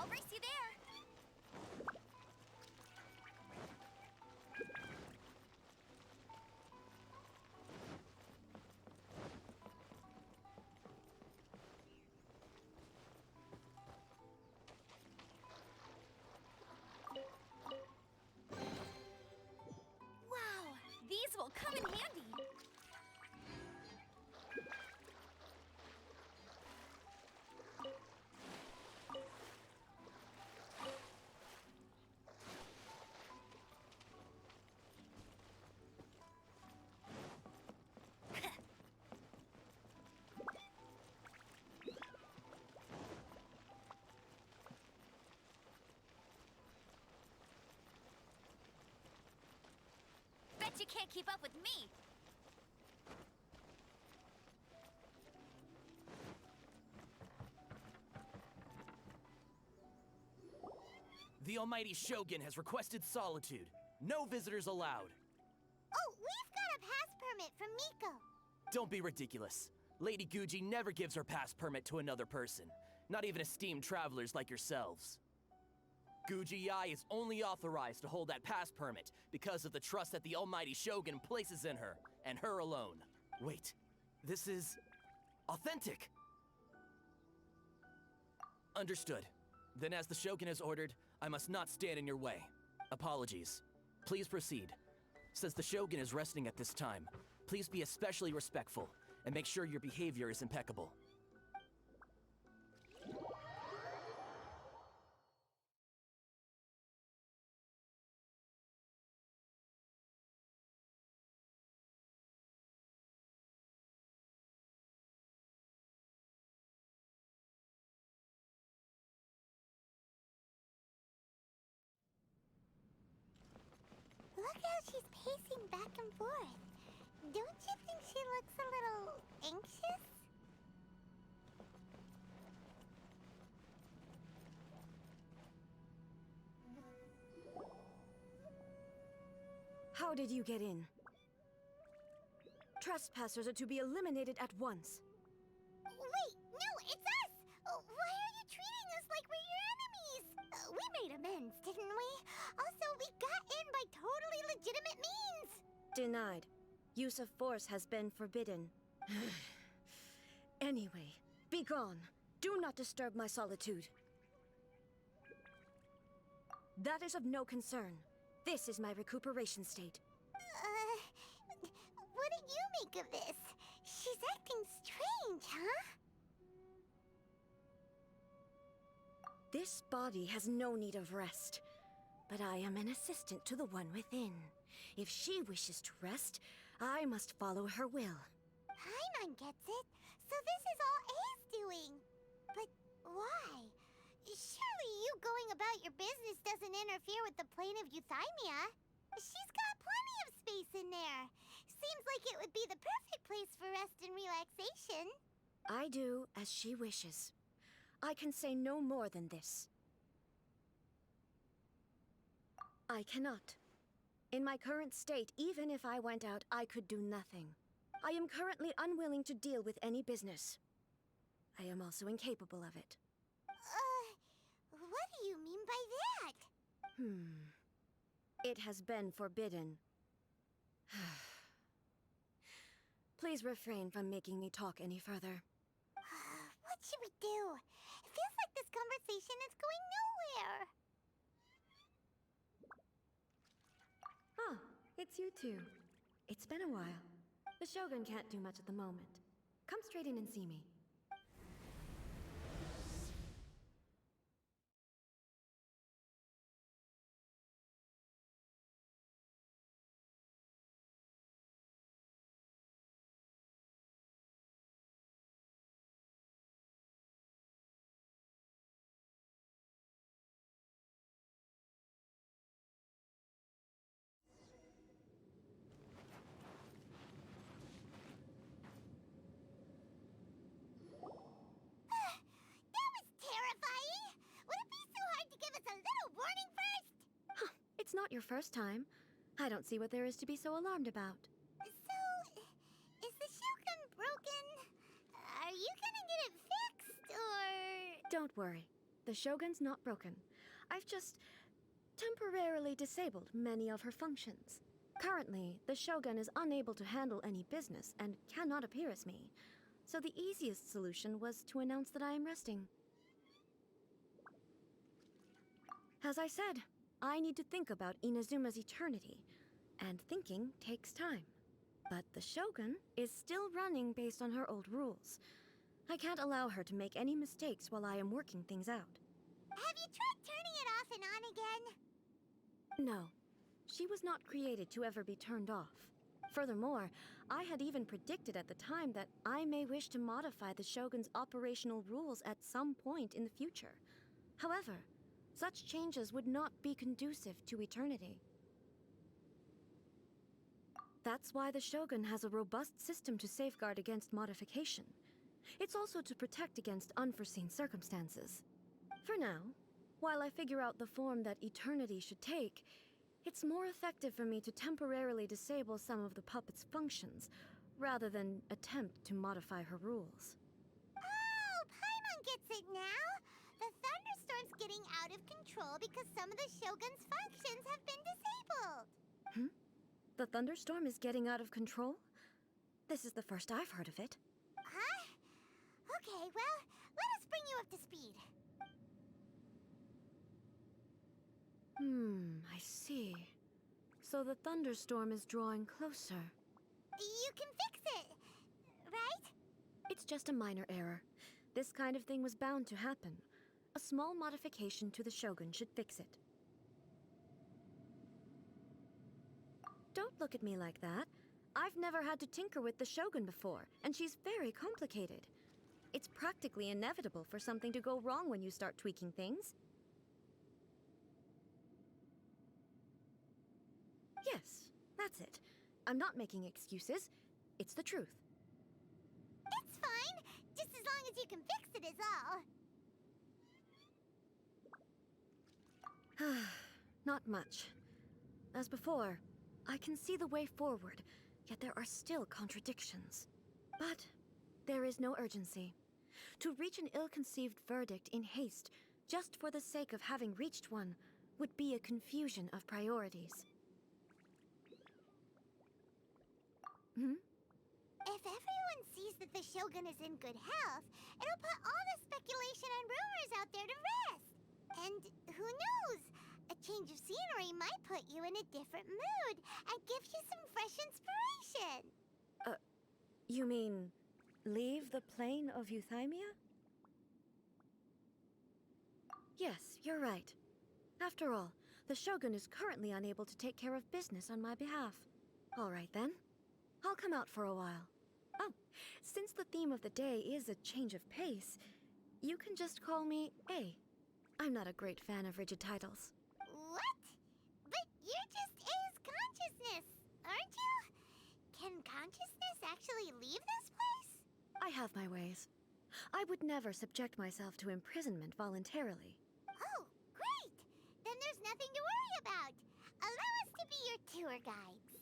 I'll race you there! Wow, these will come in handy! Bet you can't keep up with me! The almighty Shogun has requested solitude. No visitors allowed. Oh, we've got a pass permit from Miko! Don't be ridiculous. Lady Guji never gives her pass permit to another person, not even esteemed travelers like yourselves. Guji Yai is only authorized to hold that pass permit because of the trust that the almighty Shogun places in her, and her alone. Wait, this is authentic. Understood. Then as the Shogun has ordered, I must not stand in your way. Apologies. Please proceed. Since the Shogun is resting at this time, please be especially respectful, and make sure your behavior is impeccable. Look how she's pacing back and forth. Don't you think she looks a little anxious? How did you get in? trespassers are to be eliminated at once. Wait, no, it's us! Why are you treating us like we're your enemies? We made amends, didn't we? Also, we got in by totally legitimate means! Denied. Use of force has been forbidden. Anyway, be gone. Do not disturb my solitude. That is of no concern. This is my recuperation state. What do you make of this? She's acting strange, huh? This body has no need of rest, but I am an assistant to the one within. If she wishes to rest, I must follow her will. Paimon gets it. So this is all A's doing. But why? Surely you going about your business doesn't interfere with the plane of euthymia. She's got plenty of space in there. Seems like it would be the perfect place for rest and relaxation. I do as she wishes. I can say no more than this. I cannot. In my current state, even if I went out, I could do nothing. I am currently unwilling to deal with any business. I am also incapable of it. What do you mean by that? It has been forbidden. Please refrain from making me talk any further. What should we do? It feels like this conversation is going nowhere. Ah, it's you two. It's been a while. The Shogun can't do much at the moment. Come straight in and see me. That was terrifying! Would it be so hard to give us a little warning first? It's not your first time. I don't see what there is to be so alarmed about. So, is the Shogun broken? Are you gonna get it fixed, or...? Don't worry. The Shogun's not broken. I've just temporarily disabled many of her functions. Currently, the Shogun is unable to handle any business and cannot appear as me. So the easiest solution was to announce that I am resting. As I said, I need to think about Inazuma's eternity, and thinking takes time. But the Shogun is still running based on her old rules. I can't allow her to make any mistakes while I am working things out. Have you tried turning it off and on again? No, she was not created to ever be turned off. Furthermore, I had even predicted at the time that I may wish to modify the Shogun's operational rules at some point in the future. However, such changes would not be conducive to eternity. That's why the Shogun has a robust system to safeguard against modification. It's also to protect against unforeseen circumstances. For now, while I figure out the form that eternity should take, it's more effective for me to temporarily disable some of the puppet's functions, rather than attempt to modify her rules. Oh, Paimon gets it now! The thunderstorm's getting out of control because some of the Shogun's functions have been disabled! The thunderstorm is getting out of control? This is the first I've heard of it. Huh? Okay, well, let us bring you up to speed. I see. So the thunderstorm is drawing closer. You can fix it, right? It's just a minor error. This kind of thing was bound to happen. A small modification to the Shogun should fix it. Don't look at me like that. I've never had to tinker with the Shogun before, and she's very complicated. It's practically inevitable for something to go wrong when you start tweaking things. Yes, that's it. I'm not making excuses. It's the truth. It's fine, just as long as you can fix it is all. Not much. As before, I can see the way forward, yet there are still contradictions. But there is no urgency. To reach an ill-conceived verdict in haste, just for the sake of having reached one, would be a confusion of priorities. If everyone sees that the Shogun is in good health, it'll put all the speculation and rumors out there to rest. And who knows? A change of scenery might put you in a different mood and give you some fresh inspiration. You mean, leave the plane of Euthymia? Yes, you're right. After all, the Shogun is currently unable to take care of business on my behalf. All right then. I'll come out for a while. Oh, since the theme of the day is a change of pace, you can just call me A. I'm not a great fan of rigid titles. What? But you're just A's consciousness, aren't you? Can consciousness actually leave this place? I have my ways. I would never subject myself to imprisonment voluntarily. Oh, great! Then there's nothing to worry about. Allow us to be your tour guides.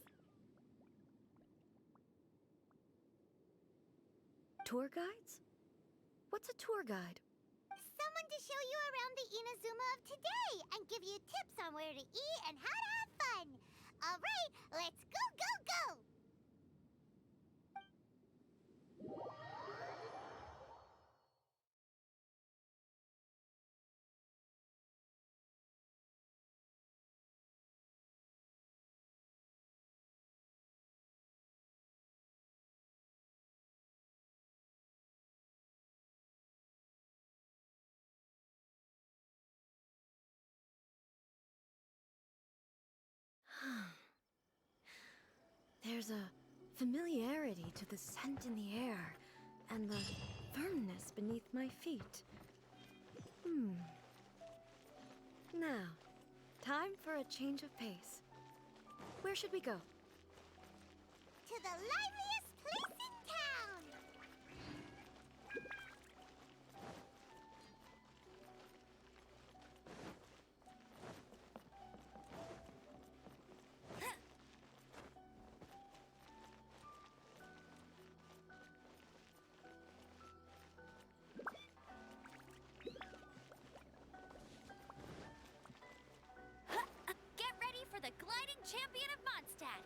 Tour guides? What's a tour guide? Someone to show you around the Inazuma of today and give you tips on where to eat and how to have fun. All right, let's go, go, go! There's a familiarity to the scent in the air and the firmness beneath my feet. Now, time for a change of pace. Where should we go? To the liveliest place in town! Get ready for the gliding champion of Mondstadt!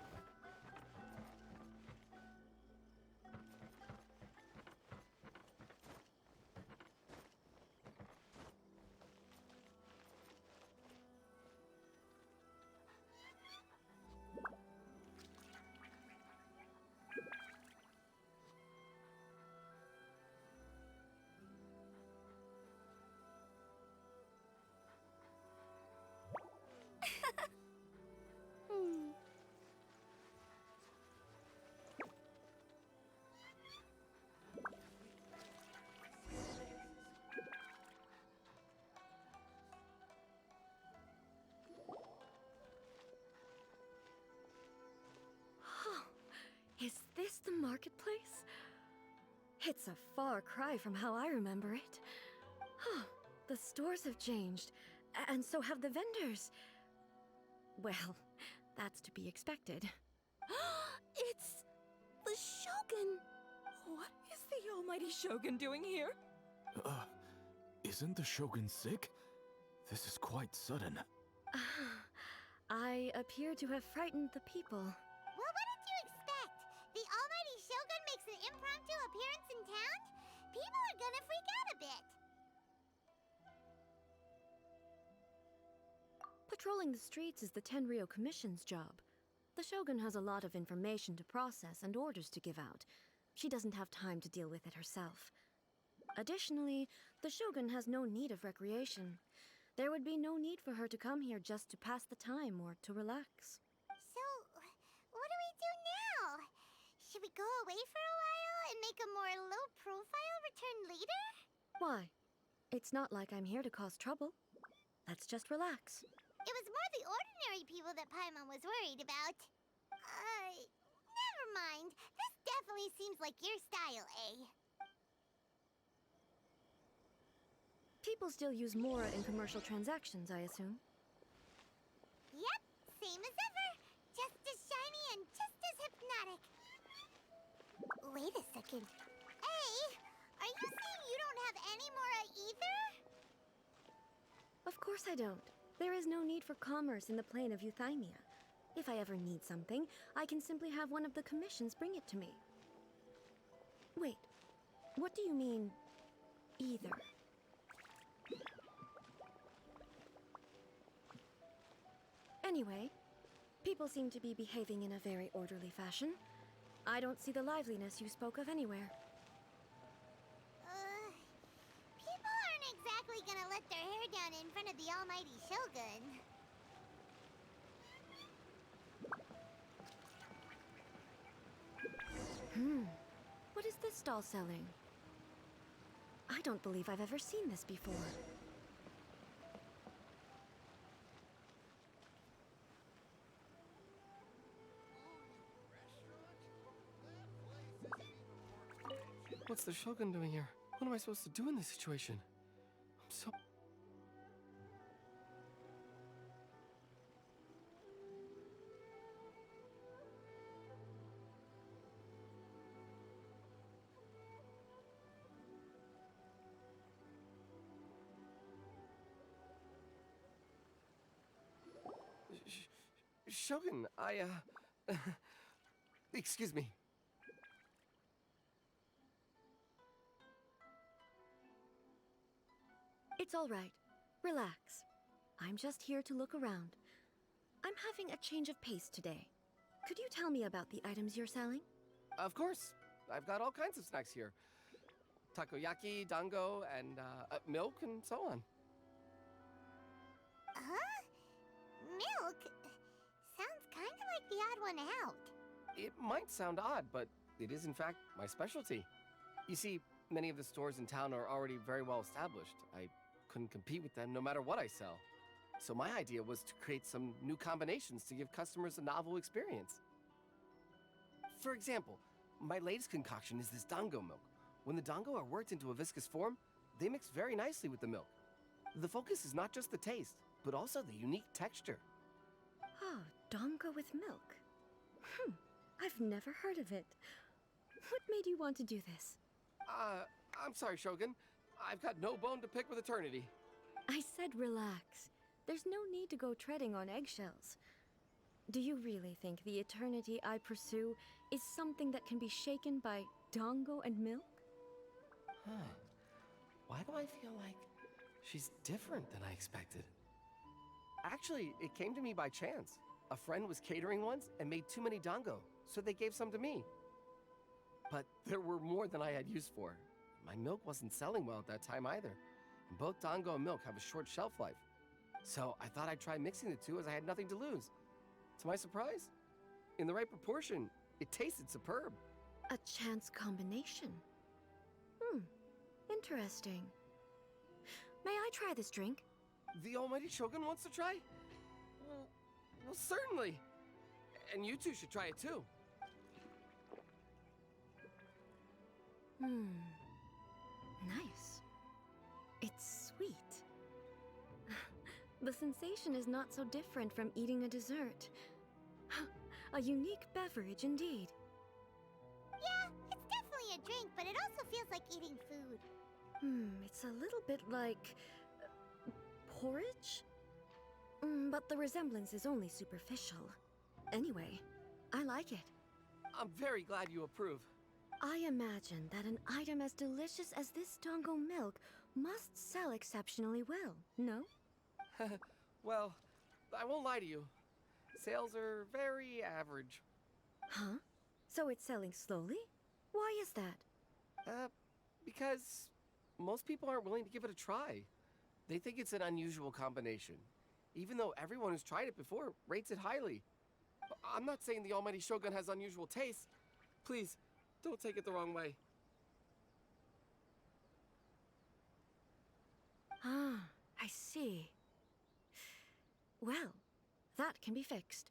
Is this the marketplace? It's a far cry from how I remember it. The stores have changed, and so have the vendors. Well, that's to be expected. It's the Shogun! What is the almighty Shogun doing here? Isn't the Shogun sick? This is quite sudden. I appear to have frightened the people. Well, what did you expect? The almighty Shogun makes an impromptu appearance in town? People are gonna freak out a bit. Patrolling the streets is the Tenryou Commission's job. The Shogun has a lot of information to process and orders to give out. She doesn't have time to deal with it herself. Additionally, the Shogun has no need of recreation. There would be no need for her to come here just to pass the time or to relax. So, what do we do now? Should we go away for a while and make a more low-profile return later? Why? It's not like I'm here to cause trouble. Let's just relax. It was more the ordinary people that Paimon was worried about. Never mind. This definitely seems like your style, eh? People still use Mora in commercial transactions, I assume. Yep, same as ever. Just as shiny and just as hypnotic. I don't. There is no need for commerce in the plane of Euthymia. If I ever need something, I can simply have one of the commissions bring it to me. Wait, what do you mean, either? Anyway, people seem to be behaving in a very orderly fashion. I don't see the liveliness you spoke of anywhere. People aren't exactly gonna let their hair down in front of the almighty Shogun. What is this stall selling? I don't believe I've ever seen this before. What's the Shogun doing here? What am I supposed to do in this situation? I'm so... Shogun, excuse me. It's all right. Relax. I'm just here to look around. I'm having a change of pace today. Could you tell me about the items you're selling? Of course. I've got all kinds of snacks here. Takoyaki, dango, and milk, and so on. Huh? Milk? Sounds kind of like the odd one out. It might sound odd, but it is in fact my specialty. You see, many of the stores in town are already very well established. I couldn't compete with them no matter what I sell. So my idea was to create some new combinations to give customers a novel experience. For example, my latest concoction is this dango milk. When the dango are worked into a viscous form, they mix very nicely with the milk. The focus is not just the taste, but also the unique texture. Oh, dango with milk. I've never heard of it. What made you want to do this? I'm sorry, Shogun. I've got no bone to pick with eternity. I said relax. There's no need to go treading on eggshells. Do you really think the eternity I pursue is something that can be shaken by dango and milk? Huh. Why do I feel like she's different than I expected? Actually, it came to me by chance. A friend was catering once and made too many dango, so they gave some to me. But there were more than I had use for. My milk wasn't selling well at that time either. And both dango and milk have a short shelf life. So I thought I'd try mixing the two as I had nothing to lose. To my surprise, in the right proportion, it tasted superb. A chance combination. Interesting. May I try this drink? The almighty Shogun wants to try? Well, certainly. And you two should try it too. Nice. It's sweet. The sensation is not so different from eating a dessert. A unique beverage indeed. Yeah, it's definitely a drink, but it also feels like eating food. It's a little bit like... porridge? But the resemblance is only superficial. Anyway, I like it. I'm very glad you approve. I imagine that an item as delicious as this dango milk must sell exceptionally well, no? Well, I won't lie to you. Sales are very average. Huh? So it's selling slowly? Why is that? Because most people aren't willing to give it a try. They think it's an unusual combination, even though everyone who's tried it before rates it highly. I'm not saying the almighty Shogun has unusual taste. Please, don't take it the wrong way. Ah, I see. Well, that can be fixed.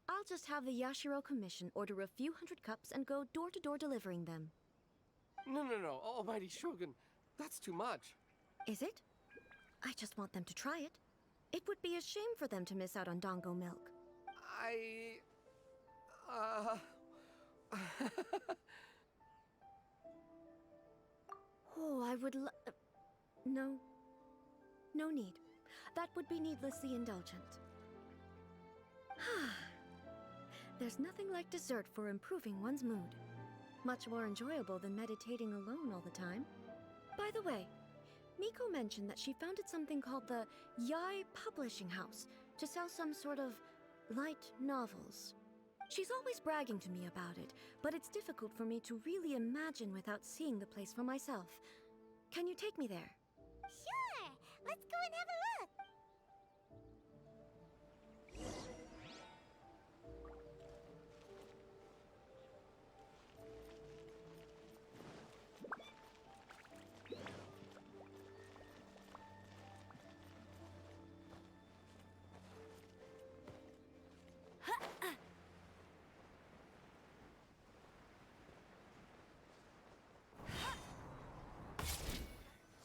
I'll just have the Yashiro Commission order a few hundred cups and go door-to-door delivering them. No, almighty Shogun, that's too much. Is it? I just want them to try it. It would be a shame for them to miss out on dango milk. Oh, I would No need. That would be needlessly indulgent. There's nothing like dessert for improving one's mood. Much more enjoyable than meditating alone all the time. By the way, Miko mentioned that she founded something called the Yai Publishing House to sell some sort of light novels. She's always bragging to me about it, but it's difficult for me to really imagine without seeing the place for myself. Can you take me there? Sure! Let's go and have a look!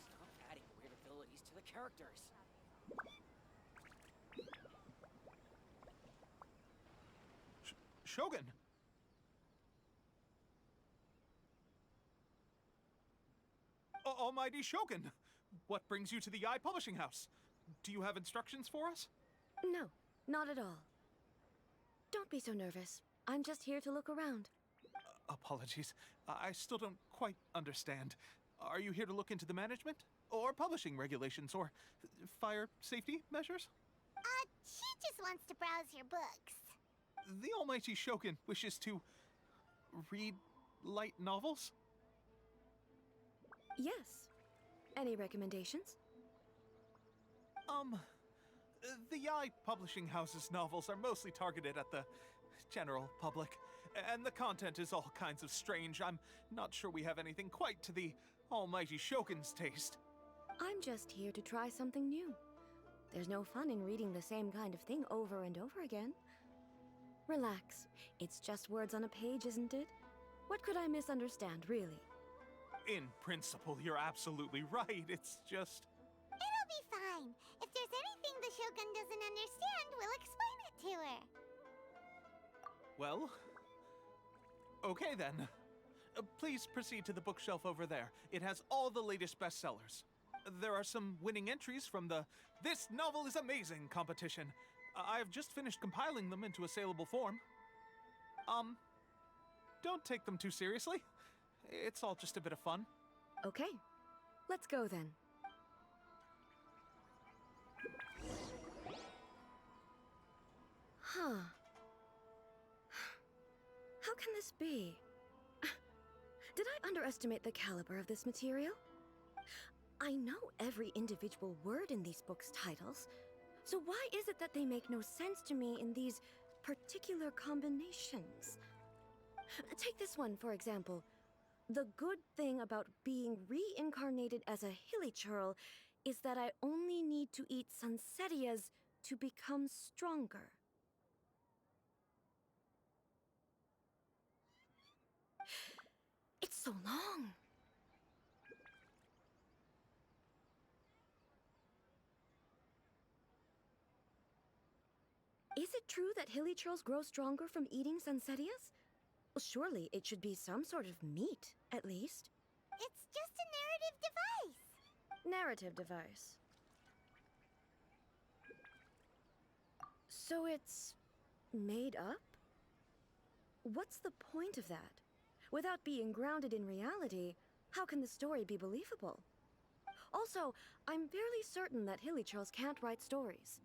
Stop adding weird abilities to the characters. Shogun! Almighty Shogun! What brings you to the Eye Publishing House? Do you have instructions for us? No, not at all. Don't be so nervous. I'm just here to look around. Apologies. I still don't quite understand. Are you here to look into the management? Or publishing regulations? Or fire safety measures? She just wants to browse your books. The Almighty Shogun wishes to read light novels? Yes. Any recommendations? The Yai Publishing House's novels are mostly targeted at the general public, and the content is all kinds of strange. I'm not sure we have anything quite to the Almighty Shogun's taste. I'm just here to try something new. There's no fun in reading the same kind of thing over and over again. Relax. It's just words on a page, isn't it? What could I misunderstand, really? In principle, you're absolutely right. It's just... It'll be fine. If there's anything the Shogun doesn't understand, we'll explain it to her. Well... okay then. Please proceed to the bookshelf over there. It has all the latest bestsellers. There are some winning entries from the This Novel is Amazing competition. I've just finished compiling them into a saleable form. Don't take them too seriously. It's all just a bit of fun. Okay. Let's go then. Huh. How can this be? Did I underestimate the caliber of this material? I know every individual word in these books' titles, so why is it that they make no sense to me in these particular combinations? Take this one, for example. The good thing about being reincarnated as a hilly churl is that I only need to eat sunsettias to become stronger. It's so long. Is it true that hilly churls grow stronger from eating sunsettias? Well, surely it should be some sort of meat, at least. It's just a narrative device. Narrative device. So it's made up? What's the point of that? Without being grounded in reality, how can the story be believable? Also, I'm fairly certain that hilly churls can't write stories.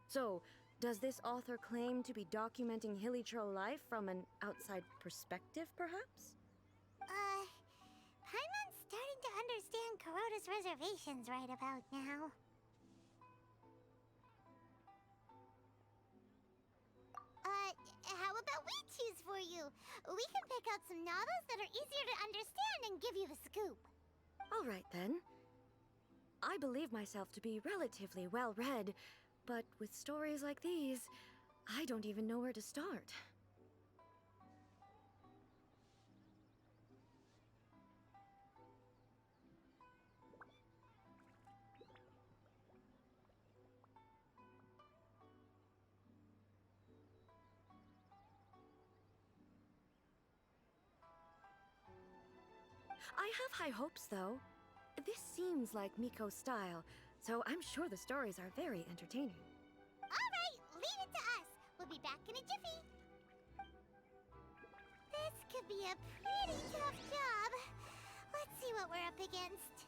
So, does this author claim to be documenting hilly churl life from an outside perspective, perhaps? Paimon's starting to understand Kuroda's reservations right about now. How about we choose for you? We can pick out some novels that are easier to understand and give you the scoop. All right, then. I believe myself to be relatively well-read, but with stories like these, I don't even know where to start. I have high hopes, though. This seems like Miko's style, so I'm sure the stories are very entertaining. Alright, leave it to us. We'll be back in a jiffy. This could be a pretty tough job. Let's see what we're up against.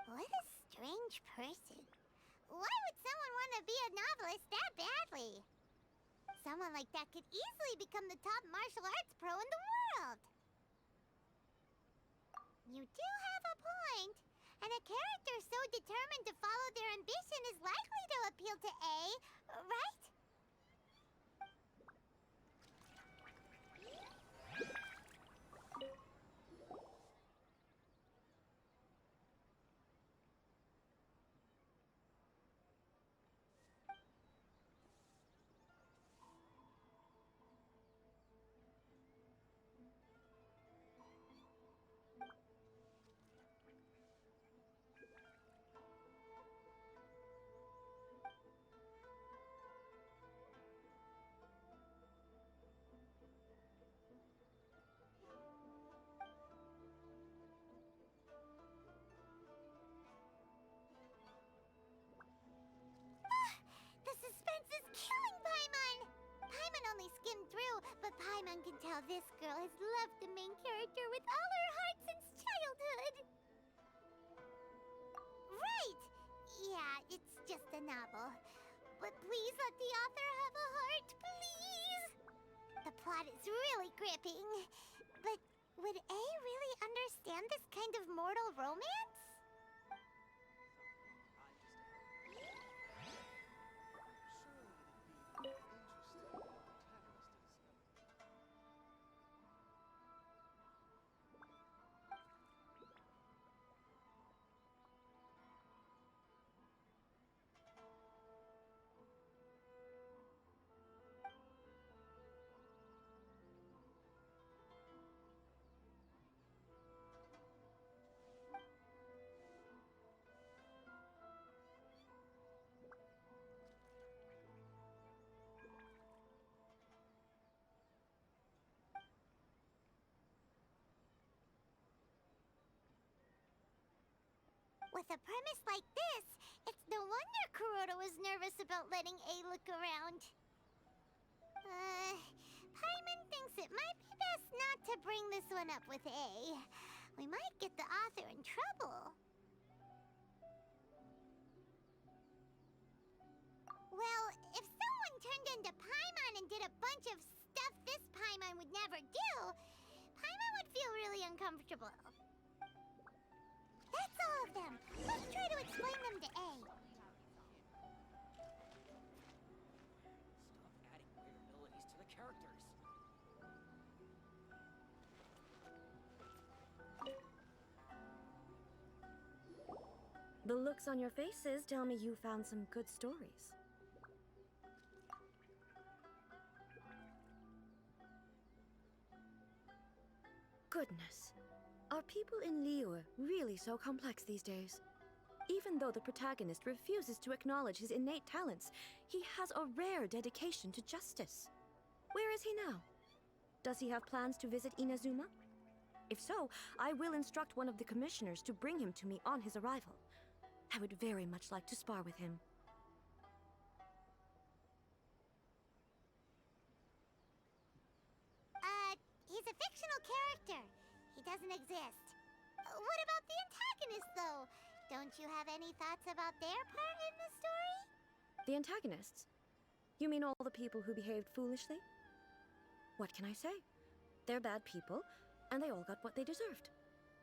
What a strange person. Why would someone want to be a novelist that badly? Someone like that could easily become the top martial arts pro in the world. You do have a point. And a character so determined to follow their ambition is likely to appeal to A, right? The suspense is killing Paimon! Paimon only skimmed through, but Paimon can tell this girl has loved the main character with all her heart since childhood. Right! Yeah, it's just a novel. But please let the author have a heart, please! The plot is really gripping. But would A really understand this kind of mortal romance? With a premise like this, it's no wonder Kuroda was nervous about letting A look around. Paimon thinks it might be best not to bring this one up with A. We might get the author in trouble. Well, if someone turned into Paimon and did a bunch of stuff this Paimon would never do, Paimon would feel really uncomfortable. That's all of them. Let's try to explain them to A. Stop adding weird abilities to the characters. The looks on your faces tell me you found some good stories. Goodness. Are people in Liyue really so complex these days? Even though the protagonist refuses to acknowledge his innate talents, he has a rare dedication to justice. Where is he now? Does he have plans to visit Inazuma? If so, I will instruct one of the commissioners to bring him to me on his arrival. I would very much like to spar with him. He's a fictional character. He doesn't exist. What about the antagonists, though? Don't you have any thoughts about their part in the story? The antagonists? You mean all the people who behaved foolishly? What can I say? They're bad people, and they all got what they deserved.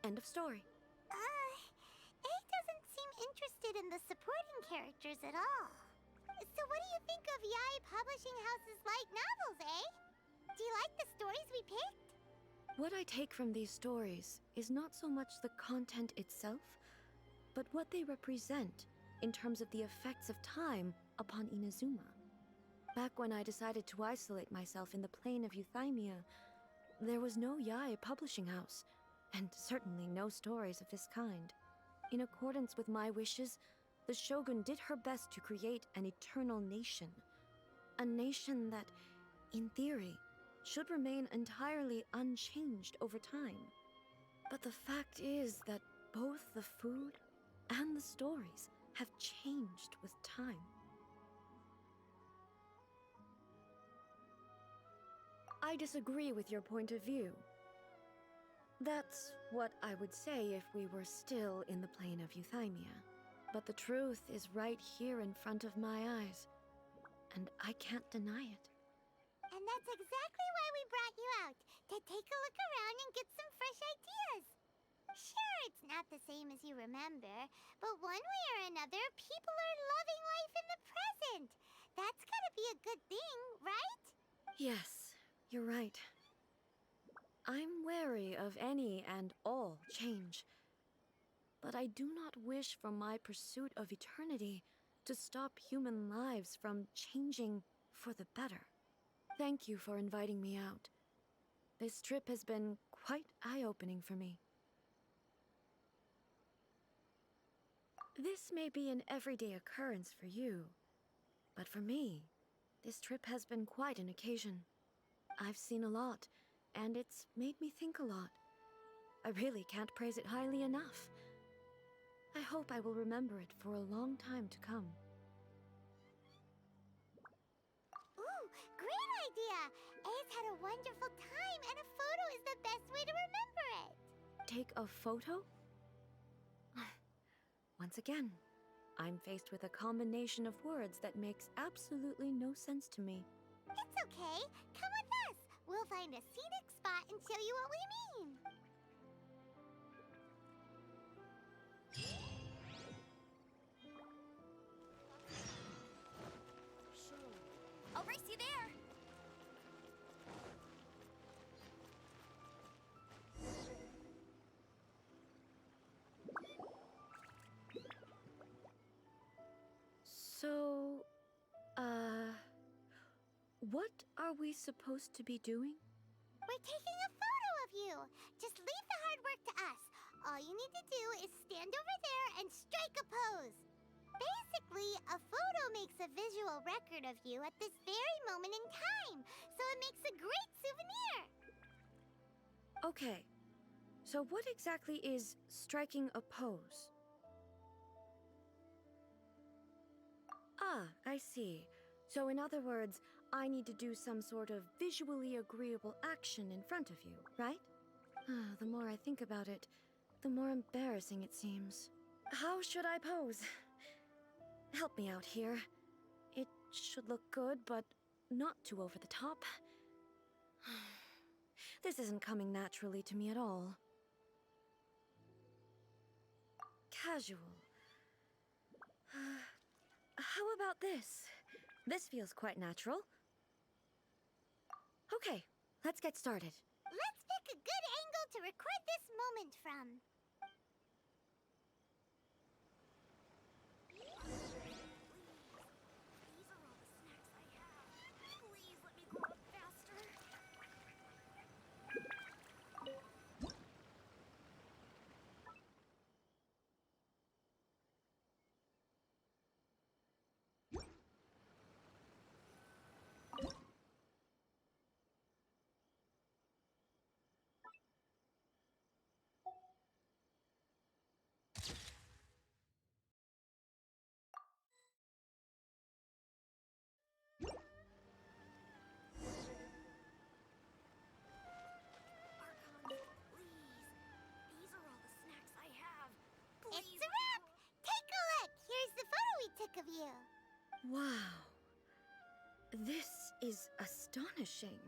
End of story. A doesn't seem interested in the supporting characters at all. So what do you think of Yae Publishing House's light novels, eh? Do you like the stories we picked? What I take from these stories is not so much the content itself, but what they represent in terms of the effects of time upon Inazuma. Back when I decided to isolate myself in the plane of euthymia, there was no Yae Publishing House, and certainly no stories of this kind. In accordance with my wishes, the Shogun did her best to create an eternal nation. A nation that, in theory, should remain entirely unchanged over time. But the fact is that both the food and the stories have changed with time. I disagree with your point of view. That's what I would say if we were still in the plane of euthymia. But the truth is right here in front of my eyes, and I can't deny it. And that's exactly why we brought you out, to take a look around and get some fresh ideas. Sure, it's not the same as you remember, but one way or another, people are loving life in the present. That's gotta be a good thing, right? Yes, you're right. I'm wary of any and all change. But I do not wish for my pursuit of eternity to stop human lives from changing for the better. Thank you for inviting me out. This trip has been quite eye-opening for me. This may be an everyday occurrence for you, but for me, this trip has been quite an occasion. I've seen a lot, and it's made me think a lot. I really can't praise it highly enough. I hope I will remember it for a long time to come. Ooh, great idea! A's had a wonderful time, and a photo is the best way to remember it. Take a photo? Once again, I'm faced with a combination of words that makes absolutely no sense to me. It's okay. Come with us. We'll find a scenic spot and show you what we mean. I'll race you there! So, what are we supposed to be doing? We're taking a photo of you. Just leave the hard work to us. All you need to do is stand over there and strike a pose. Basically, a photo makes a visual record of you at this very moment in time, so it makes a great souvenir. Okay, so what exactly is striking a pose? Ah, I see. So in other words, I need to do some sort of visually agreeable action in front of you, right? The more I think about it, the more embarrassing it seems. How should I pose? Help me out here. It should look good, but not too over the top. This isn't coming naturally to me at all. Casual. How about this? This feels quite natural. Okay, let's get started. Let's pick a good angle to record this moment from. It's a wrap! Take a look! Here's the photo we took of you. Wow. This is astonishing.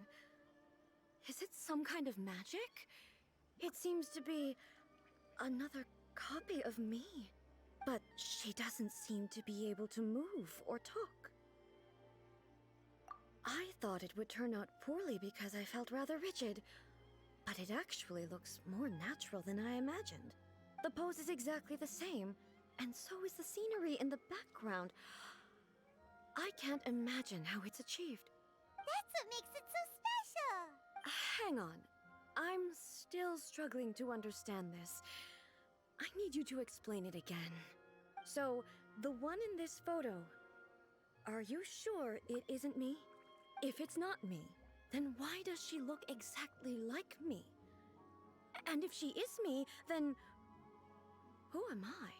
Is it some kind of magic? It seems to be another copy of me. But she doesn't seem to be able to move or talk. I thought it would turn out poorly because I felt rather rigid, but it actually looks more natural than I imagined. The pose is exactly the same, and so is the scenery in the background. I can't imagine how it's achieved. That's what makes it so special! Hang on. I'm still struggling to understand this. I need you to explain it again. So, the one in this photo, are you sure it isn't me? If it's not me, then why does she look exactly like me? And if she is me, then who am I?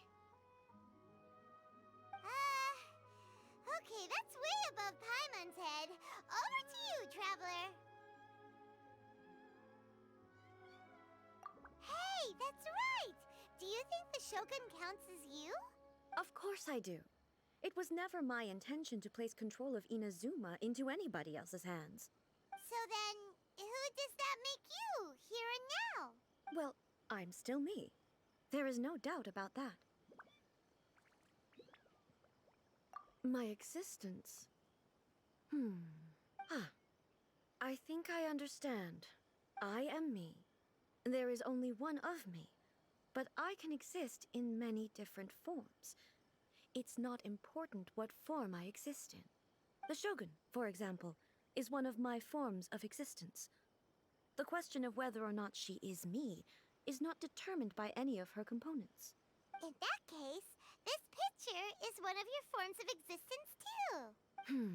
Okay, that's way above Paimon's head. Over to you, Traveler. Hey, that's right! Do you think the Shogun counts as you? Of course I do. It was never my intention to place control of Inazuma into anybody else's hands. So then, who does that make you, here and now? Well, I'm still me. There is no doubt about that. My existence. I think I understand. I am me. There is only one of me, but I can exist in many different forms. It's not important what form I exist in. The Shogun, for example, is one of my forms of existence. The question of whether or not she is me is not determined by any of her components. In that case, this picture is one of your forms of existence too.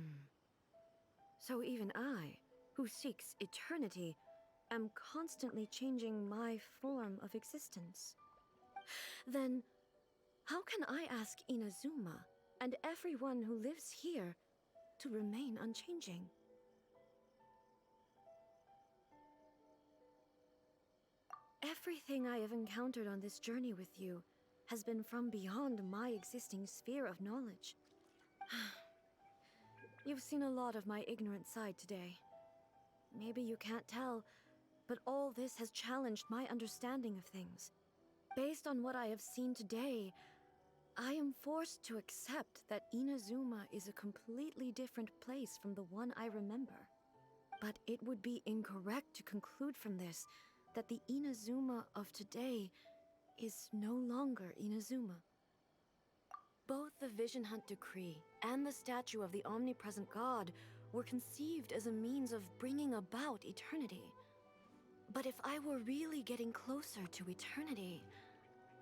So even I, who seeks eternity, am constantly changing my form of existence. Then, how can I ask Inazuma and everyone who lives here to remain unchanging? Everything I have encountered on this journey with you has been from beyond my existing sphere of knowledge. You've seen a lot of my ignorant side today. Maybe you can't tell, but all this has challenged my understanding of things. Based on what I have seen today, I am forced to accept that Inazuma is a completely different place from the one I remember. But it would be incorrect to conclude from this that the Inazuma of today is no longer Inazuma. Both the Vision Hunt Decree and the statue of the omnipresent god were conceived as a means of bringing about eternity. But if I were really getting closer to eternity,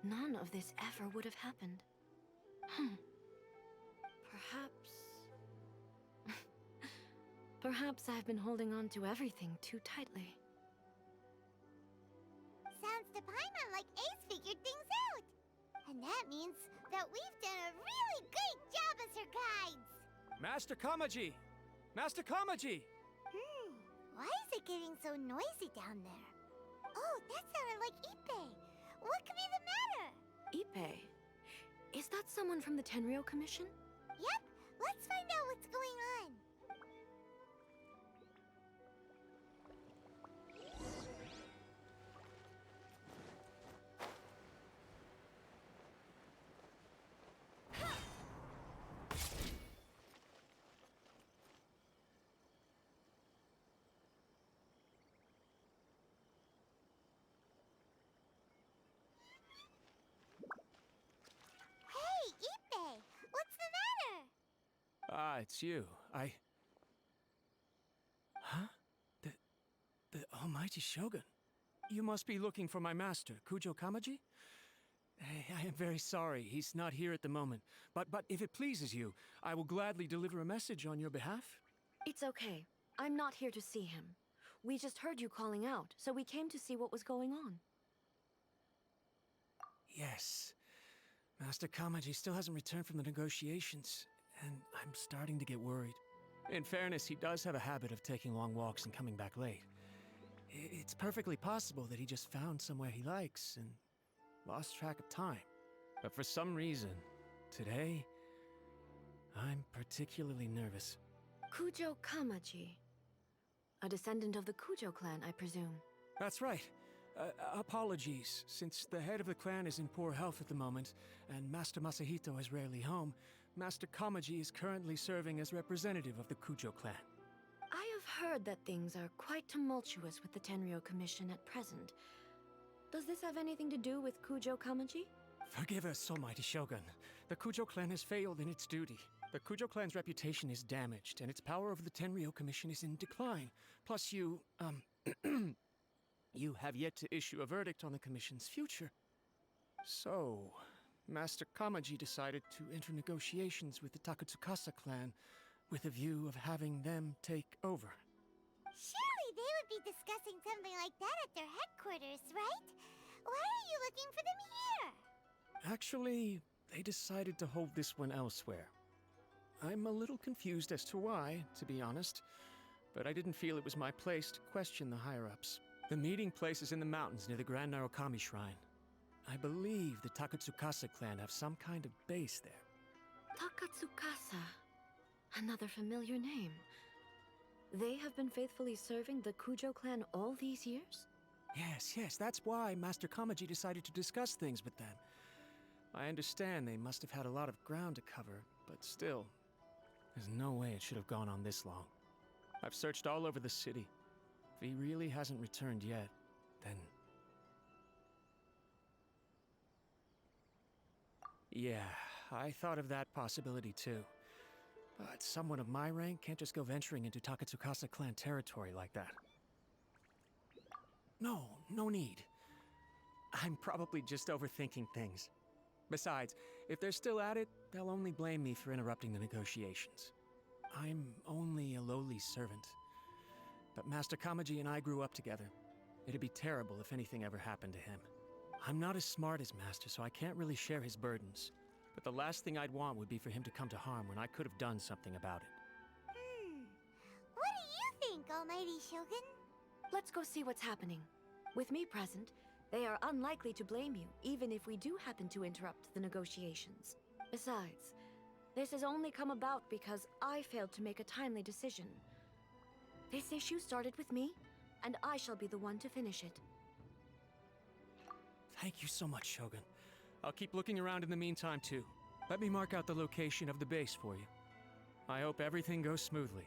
none of this ever would have happened. Perhaps I've been holding on to everything too tightly. Sounds to Paimon like Ace figured things out. And that means that we've done a really great job as her guides. Master Kamaji! Master Kamaji! Why is it getting so noisy down there? Oh, that sounded like Ippei. What could be the matter? Ippei? Is that someone from the Tenryou Commission? Yep, let's find out what's going on. Hey, Ippei, what's the matter? Ah, it's you. Huh? The Almighty Shogun. You must be looking for my master, Cujo Kamaji? I am very sorry, he's not here at the moment. But if it pleases you, I will gladly deliver a message on your behalf. It's okay. I'm not here to see him. We just heard you calling out, so we came to see what was going on. Yes. Master Kamaji still hasn't returned from the negotiations, and I'm starting to get worried. In fairness, he does have a habit of taking long walks and coming back late. It's perfectly possible that he just found somewhere he likes and lost track of time. But for some reason, today, I'm particularly nervous. Cujo Kamaji. A descendant of the Cujo clan, I presume. That's right. Apologies. Since the head of the clan is in poor health at the moment, and Master Masahito is rarely home, Master Kamaji is currently serving as representative of the Cujo clan. I have heard that things are quite tumultuous with the Tenryo Commission at present. Does this have anything to do with Cujo Kamaji? Forgive us, Almighty Shogun. The Cujo clan has failed in its duty. The Cujo clan's reputation is damaged, and its power over the Tenryo Commission is in decline. Plus you, you have yet to issue a verdict on the Commission's future. So, Master Kamaji decided to enter negotiations with the Takatsukasa clan with a view of having them take over. Surely they would be discussing something like that at their headquarters, right? Why are you looking for them here? Actually, they decided to hold this one elsewhere. I'm a little confused as to why, to be honest, but I didn't feel it was my place to question the higher-ups. The meeting place is in the mountains near the Grand Narukami Shrine. I believe the Takatsukasa clan have some kind of base there. Takatsukasa. Another familiar name. They have been faithfully serving the Cujo clan all these years? Yes, that's why Master Kamaji decided to discuss things with them. I understand they must have had a lot of ground to cover, but still, there's no way it should have gone on this long. I've searched all over the city. If he really hasn't returned yet, then... Yeah, I thought of that possibility too. But someone of my rank can't just go venturing into Takatsukasa clan territory like that. No need. I'm probably just overthinking things. Besides, if they're still at it, they'll only blame me for interrupting the negotiations. I'm only a lowly servant. But Master Kamaji and I grew up together. It'd be terrible if anything ever happened to him. I'm not as smart as Master, so I can't really share his burdens. But the last thing I'd want would be for him to come to harm when I could have done something about it. What do you think, Almighty Shogun? Let's go see what's happening. With me present, they are unlikely to blame you, even if we do happen to interrupt the negotiations. Besides, this has only come about because I failed to make a timely decision. This issue started with me, and I shall be the one to finish it. Thank you so much, Shogun. I'll keep looking around in the meantime, too. Let me mark out the location of the base for you. I hope everything goes smoothly.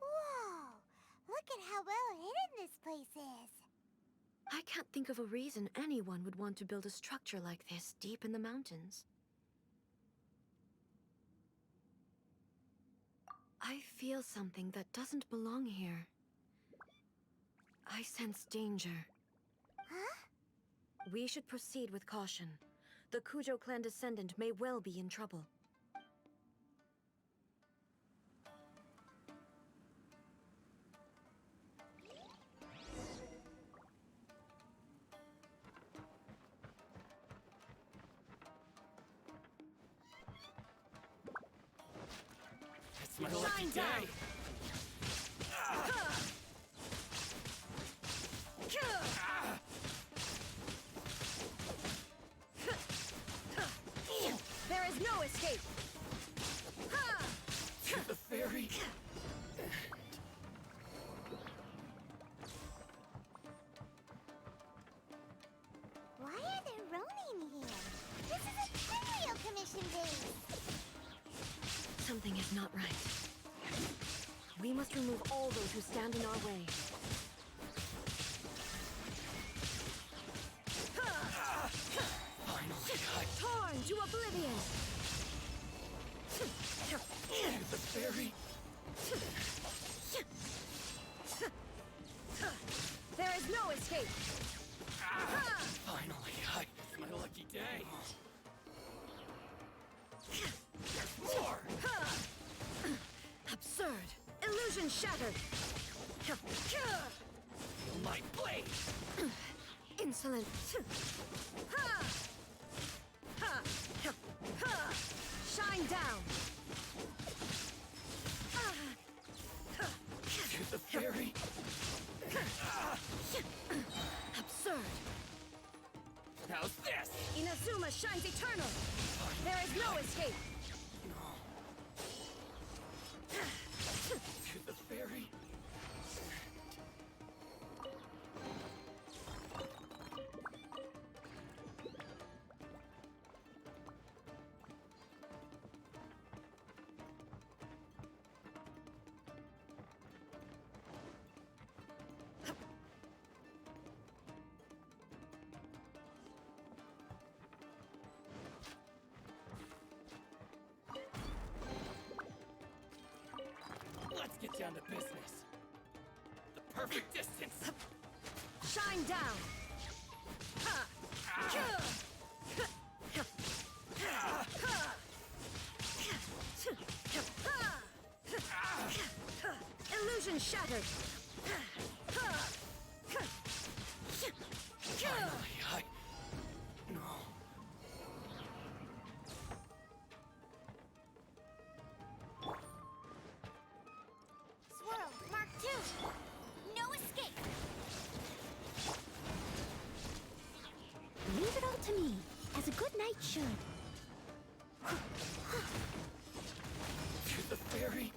Whoa! Look at how well hidden this place is. I can't think of a reason anyone would want to build a structure like this deep in the mountains. I feel something that doesn't belong here. I sense danger. Huh? We should proceed with caution. The Cujo clan descendant may well be in trouble. It's my lucky day. There is no escape! To the ferry. Why are there Ronin here? This is a Tenryou Commission base! Something is not right. We must remove all those who stand in our way. Finally, Torn to oblivion! to the ferry. There is no escape! Finally, it's my lucky day. There's more. Absurd! Illusion shattered! My blade. Insolent! Shine down! To the ferry. Absurd! How's this? Inazuma shines eternal! There is no escape! To the ferry. Let's get down to business. The perfect distance. Shine down! Illusion shattered! Finally, no. Swirl, Mark 2! No escape! Leave it all to me, as a good knight should. To the ferry.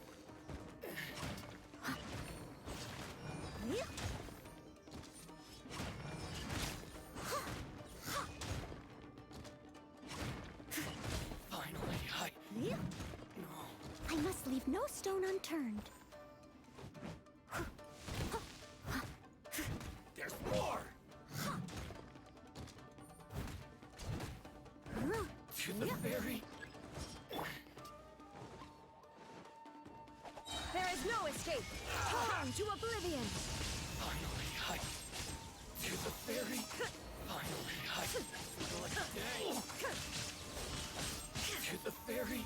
Finally, no. I must leave no stone unturned. There's more. To the ferry. There is no escape! Torn to oblivion! Finally, to the ferry. Finally, like a day. To the ferry.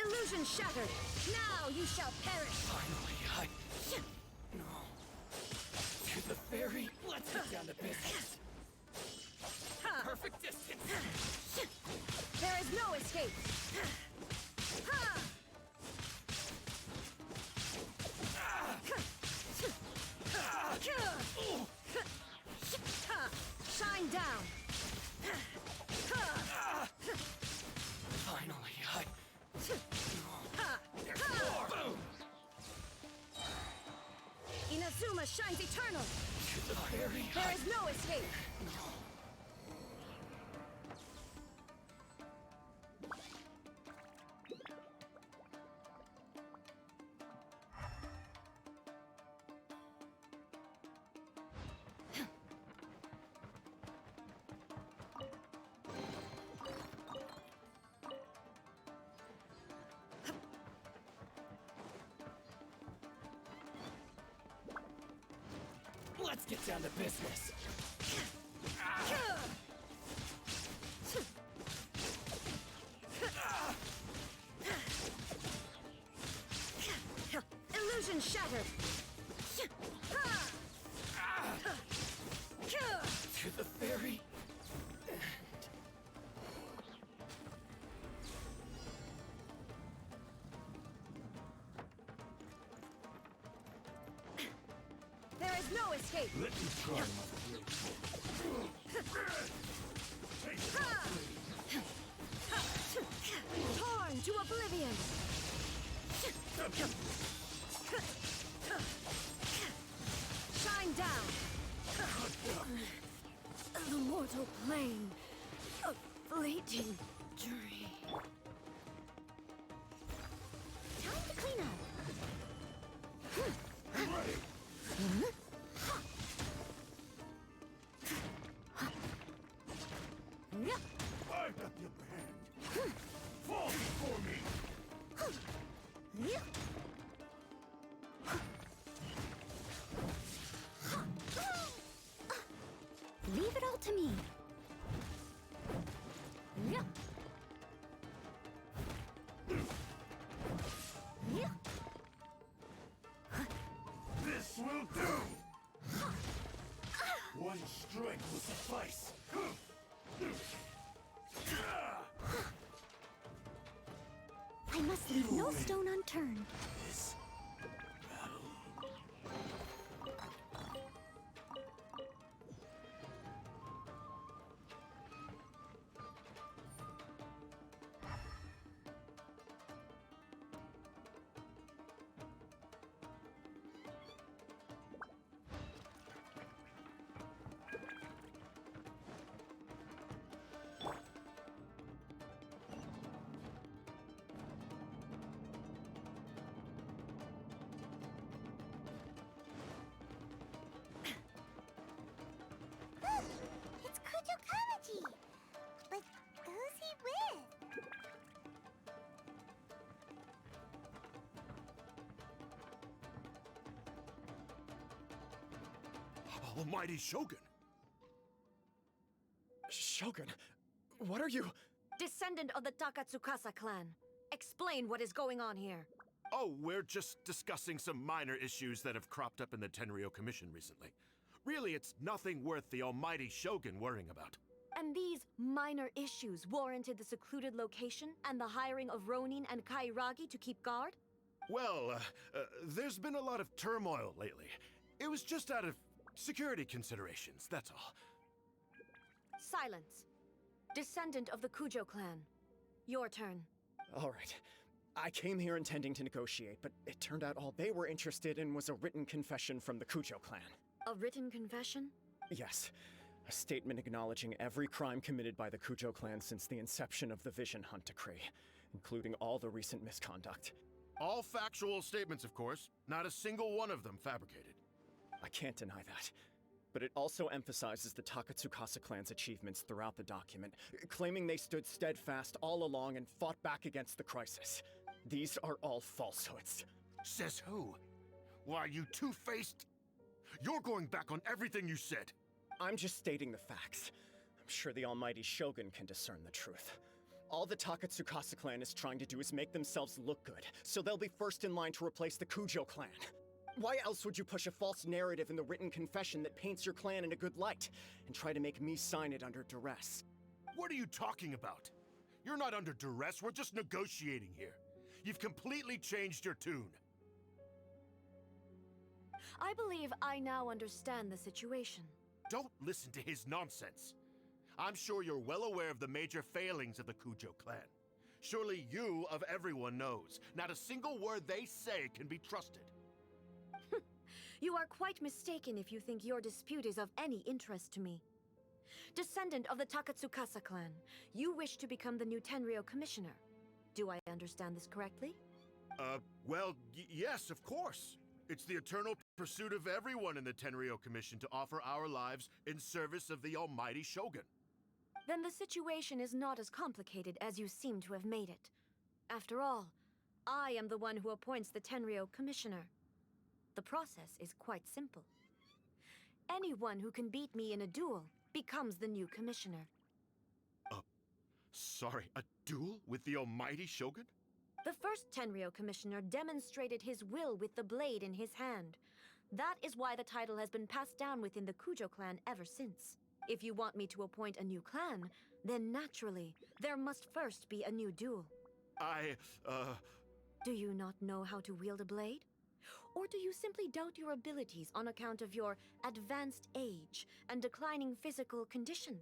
Illusion shattered! Now you shall perish! Finally, no. To the ferry. Let's get down to business. Perfect distance. There is no escape! Shine down! Finally, there's more. Boom. Inazuma shines eternal! To the ferry. There is no escape! Let's get down to business. Illusion shattered! To the very There is no escape! Let me try my Torn to oblivion! Shine down! The mortal plane. A fleeting dream. Time to clean up. I'm ready. I got your hand. Fall before me. Leave it all to me. This will do. One strike will suffice. I must leave no stone unturned. This battle. It's Cujo Kamaji! But who's he with? Almighty Shogun. Shogun, what are you? Descendant of the Takatsukasa clan. Explain what is going on here. Oh, we're just discussing some minor issues that have cropped up in the Tenryo Commission recently. Really, it's nothing worth the almighty Shogun worrying about. And these minor issues warranted the secluded location and the hiring of Ronin and Kairagi to keep guard? Well, there's been a lot of turmoil lately. It was just out of security considerations, that's all. Silence. Descendant of the Cujo clan. Your turn. All right. I came here intending to negotiate, but it turned out all they were interested in was a written confession from the Cujo clan. A written confession? Yes. A statement acknowledging every crime committed by the Cujo clan since the inception of the Vision Hunt Decree, including all the recent misconduct. All factual statements, of course. Not a single one of them fabricated. I can't deny that. But it also emphasizes the Takatsukasa clan's achievements throughout the document, claiming they stood steadfast all along and fought back against the crisis. These are all falsehoods. Says who? Why, you two-faced... You're going back on everything you said. I'm just stating the facts. I'm sure the almighty Shogun can discern the truth. All the Takatsukasa clan is trying to do is make themselves look good, so they'll be first in line to replace the Cujo clan. Why else would you push a false narrative in the written confession that paints your clan in a good light, and try to make me sign it under duress? What are you talking about? You're not under duress, we're just negotiating here. You've completely changed your tune. I believe I now understand the situation. Don't listen to his nonsense. I'm sure you're well aware of the major failings of the Cujo clan. Surely you, of everyone, knows. Not a single word they say can be trusted. You are quite mistaken if you think your dispute is of any interest to me. Descendant of the Takatsukasa clan, you wish to become the new Tenryo commissioner. Do I understand this correctly? Well, yes, of course. It's the eternal pursuit of everyone in the Tenryo Commission to offer our lives in service of the almighty Shogun. Then the situation is not as complicated as you seem to have made it. After all, I am the one who appoints the Tenryo commissioner. The process is quite simple. Anyone who can beat me in a duel becomes the new commissioner. Sorry, a duel with the almighty Shogun? The first Tenryou commissioner demonstrated his will with the blade in his hand. That is why the title has been passed down within the Cujo clan ever since. If you want me to appoint a new clan, then naturally, there must first be a new duel. Do you not know how to wield a blade? Or do you simply doubt your abilities on account of your advanced age and declining physical condition?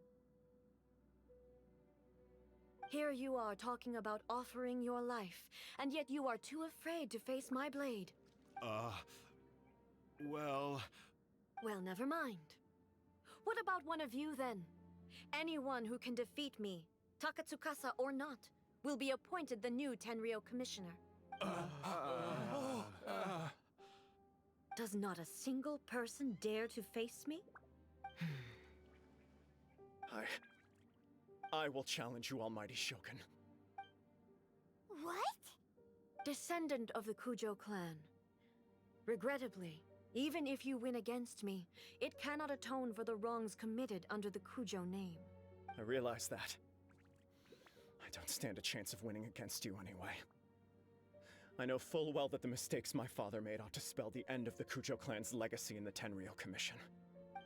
Here you are talking about offering your life, and yet you are too afraid to face my blade. Well, never mind. What about one of you, then? Anyone who can defeat me, Takatsukasa or not, will be appointed the new Tenryou commissioner. Does not a single person dare to face me? I will challenge you, almighty Shogun. What? Descendant of the Cujo clan. Regrettably, even if you win against me, it cannot atone for the wrongs committed under the Cujo name. I realize that. I don't stand a chance of winning against you anyway. I know full well that the mistakes my father made ought to spell the end of the Cujo clan's legacy in the Tenryou Commission.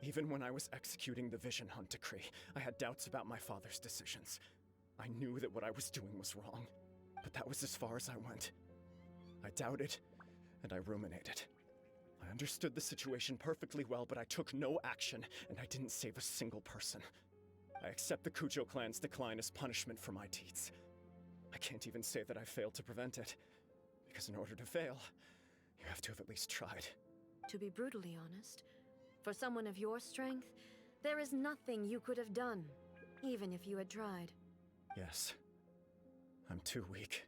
Even when I was executing the Vision Hunt decree, I had doubts about my father's decisions. I knew that what I was doing was wrong, but that was as far as I went. I doubted, and I ruminated. I understood the situation perfectly well, but I took no action, and I didn't save a single person. I accept the Cujo clan's decline as punishment for my deeds. I can't even say that I failed to prevent it, because in order to fail, you have to have at least tried. To be brutally honest, for someone of your strength, there is nothing you could have done, even if you had tried. Yes. I'm too weak.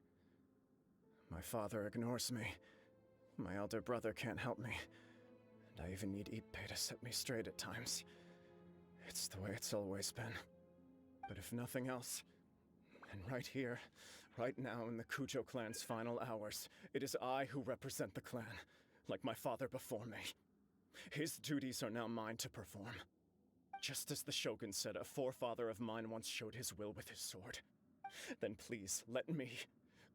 My father ignores me. My elder brother can't help me. And I even need Ippei to set me straight at times. It's the way it's always been. But if nothing else, and right here, right now in the Cujo clan's final hours, it is I who represent the clan, like my father before me. His duties are now mine to perform. Just as the Shogun said a forefather of mine once showed his will with his sword. Then please, let me,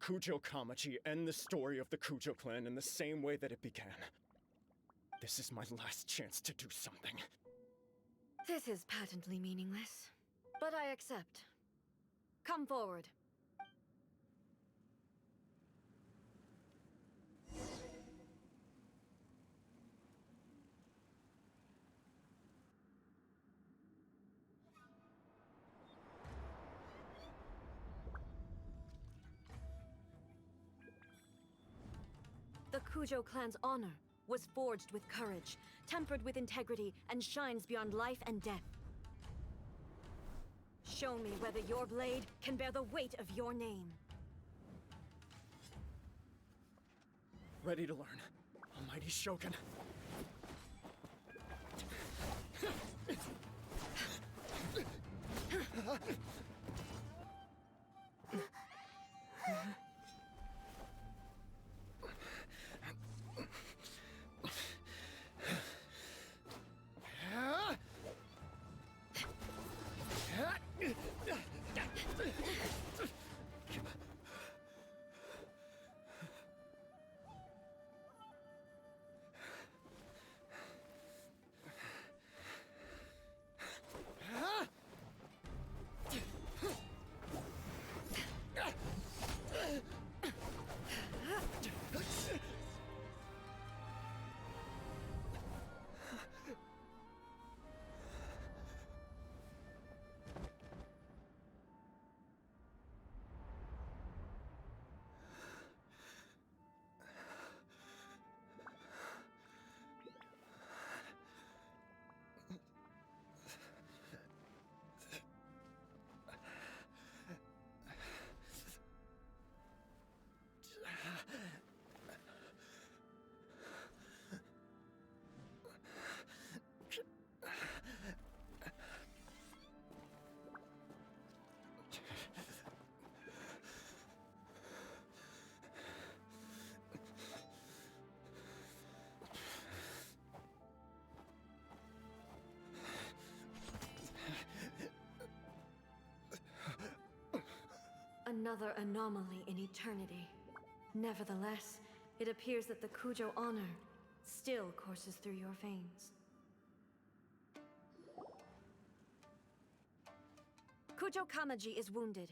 Cujo Kamaji, end the story of the Cujo clan in the same way that it began. This is my last chance to do something. This is patently meaningless, but I accept. Come forward. The Cujo clan's honor was forged with courage, tempered with integrity, and shines beyond life and death. Show me whether your blade can bear the weight of your name. Ready to learn, almighty Shogun. another anomaly in eternity. Nevertheless, it appears that the Cujo honor still courses through your veins. Cujo Kamaji is wounded.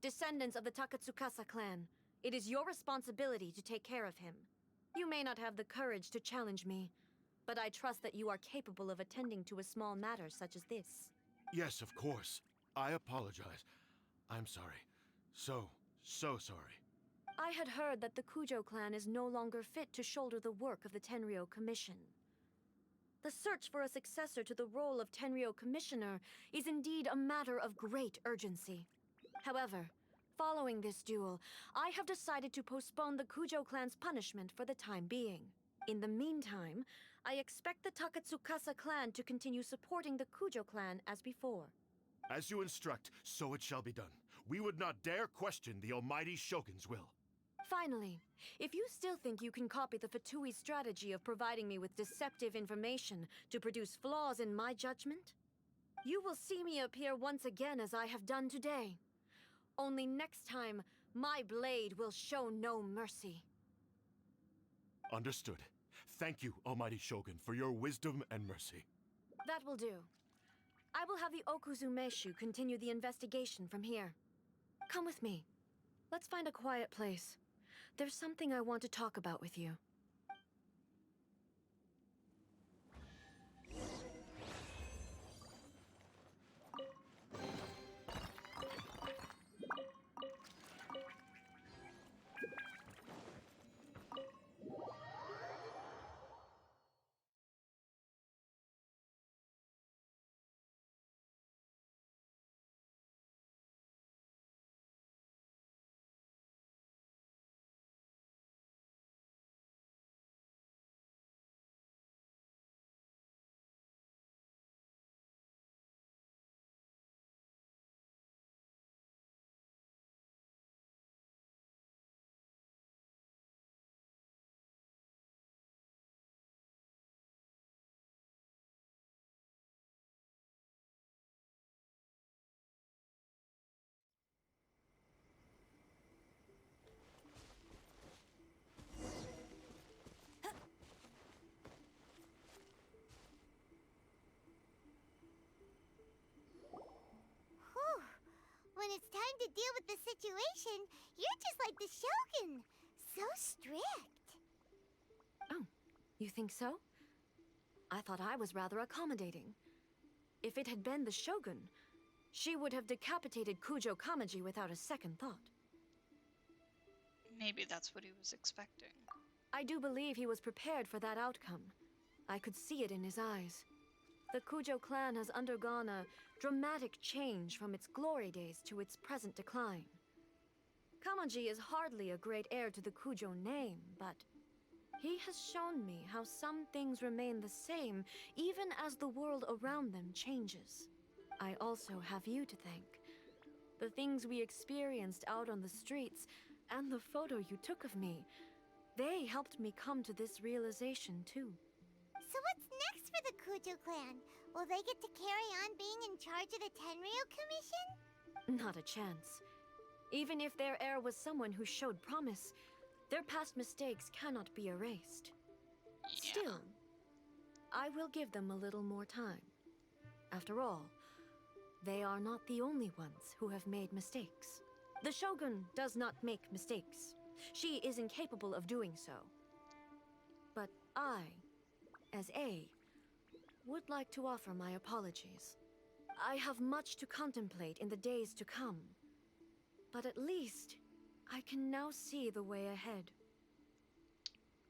Descendants of the Takatsukasa clan, it is your responsibility to take care of him. You may not have the courage to challenge me, but I trust that you are capable of attending to a small matter such as this. Yes, of course. I apologize. I'm sorry. So sorry. I had heard that the Cujo clan is no longer fit to shoulder the work of the Tenryo Commission. The search for a successor to the role of Tenryo Commissioner is indeed a matter of great urgency. However, following this duel, I have decided to postpone the Cujo clan's punishment for the time being. In the meantime, I expect the Takatsukasa clan to continue supporting the Cujo clan as before. As you instruct, so it shall be done. We would not dare question the almighty Shogun's will. Finally, if you still think you can copy the Fatui strategy of providing me with deceptive information to produce flaws in my judgment, you will see me appear once again as I have done today. Only next time, my blade will show no mercy. Understood. Thank you, almighty Shogun, for your wisdom and mercy. That will do. I will have the Okuzumeshu continue the investigation from here. Come with me. Let's find a quiet place. There's something I want to talk about with you. When it's time to deal with the situation, you're just like the Shogun. So strict. Oh, you think so? I thought I was rather accommodating. If it had been the Shogun, she would have decapitated Cujo Kamaji without a second thought. Maybe that's what he was expecting. I do believe he was prepared for that outcome. I could see it in his eyes. The Cujo clan has undergone a dramatic change from its glory days to its present decline. Kamaji is hardly a great heir to the Cujo name, but he has shown me how some things remain the same even as the world around them changes. I also have you to thank. The things we experienced out on the streets and the photo you took of me, they helped me come to this realization too. So what's next for the Cujo clan? Will they get to carry on being in charge of the Tenryo Commission? Not a chance. Even if their heir was someone who showed promise, their past mistakes cannot be erased. Yeah. Still, I will give them a little more time. After all, they are not the only ones who have made mistakes. The Shogun does not make mistakes. She is incapable of doing so. But I, as A, would like to offer my apologies. I have much to contemplate in the days to come, but at least I can now see the way ahead.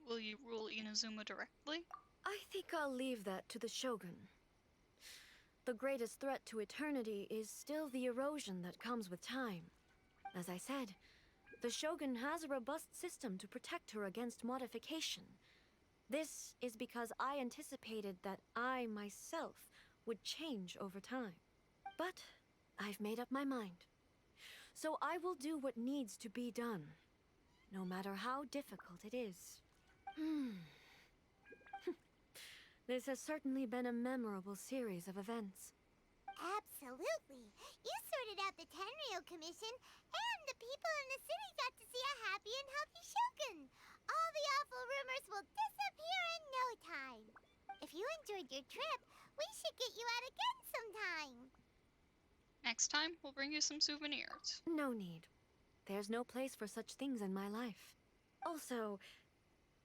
Will you rule Inazuma directly? I think I'll leave that to the Shogun. The greatest threat to eternity is still the erosion that comes with time. As I said, the Shogun has a robust system to protect her against modification. This is because I anticipated that I myself would change over time. But I've made up my mind. So I will do what needs to be done, no matter how difficult it is. This has certainly been a memorable series of events. Absolutely. You sorted out the Tenryo Commission and the people in the city got to see a happy and healthy shogun. All the awful rumors will disappear in no time. If you enjoyed your trip, we should get you out again sometime. Next time, we'll bring you some souvenirs. No need. There's no place for such things in my life. Also,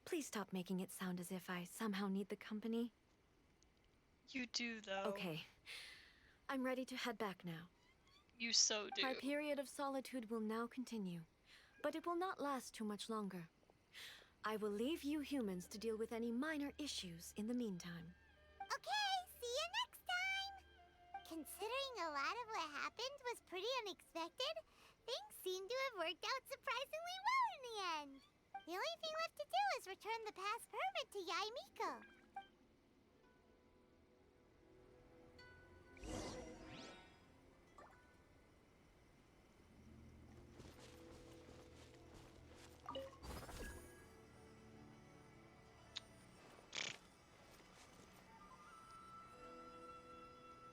please stop making it sound as if I somehow need the company. You do, though. Okay. I'm ready to head back now. You so do. My period of solitude will now continue, but it will not last too much longer. I will leave you humans to deal with any minor issues in the meantime. Okay, see you next time! Considering a lot of what happened was pretty unexpected, things seem to have worked out surprisingly well in the end. The only thing left to do is return the past permit to Yae Miko.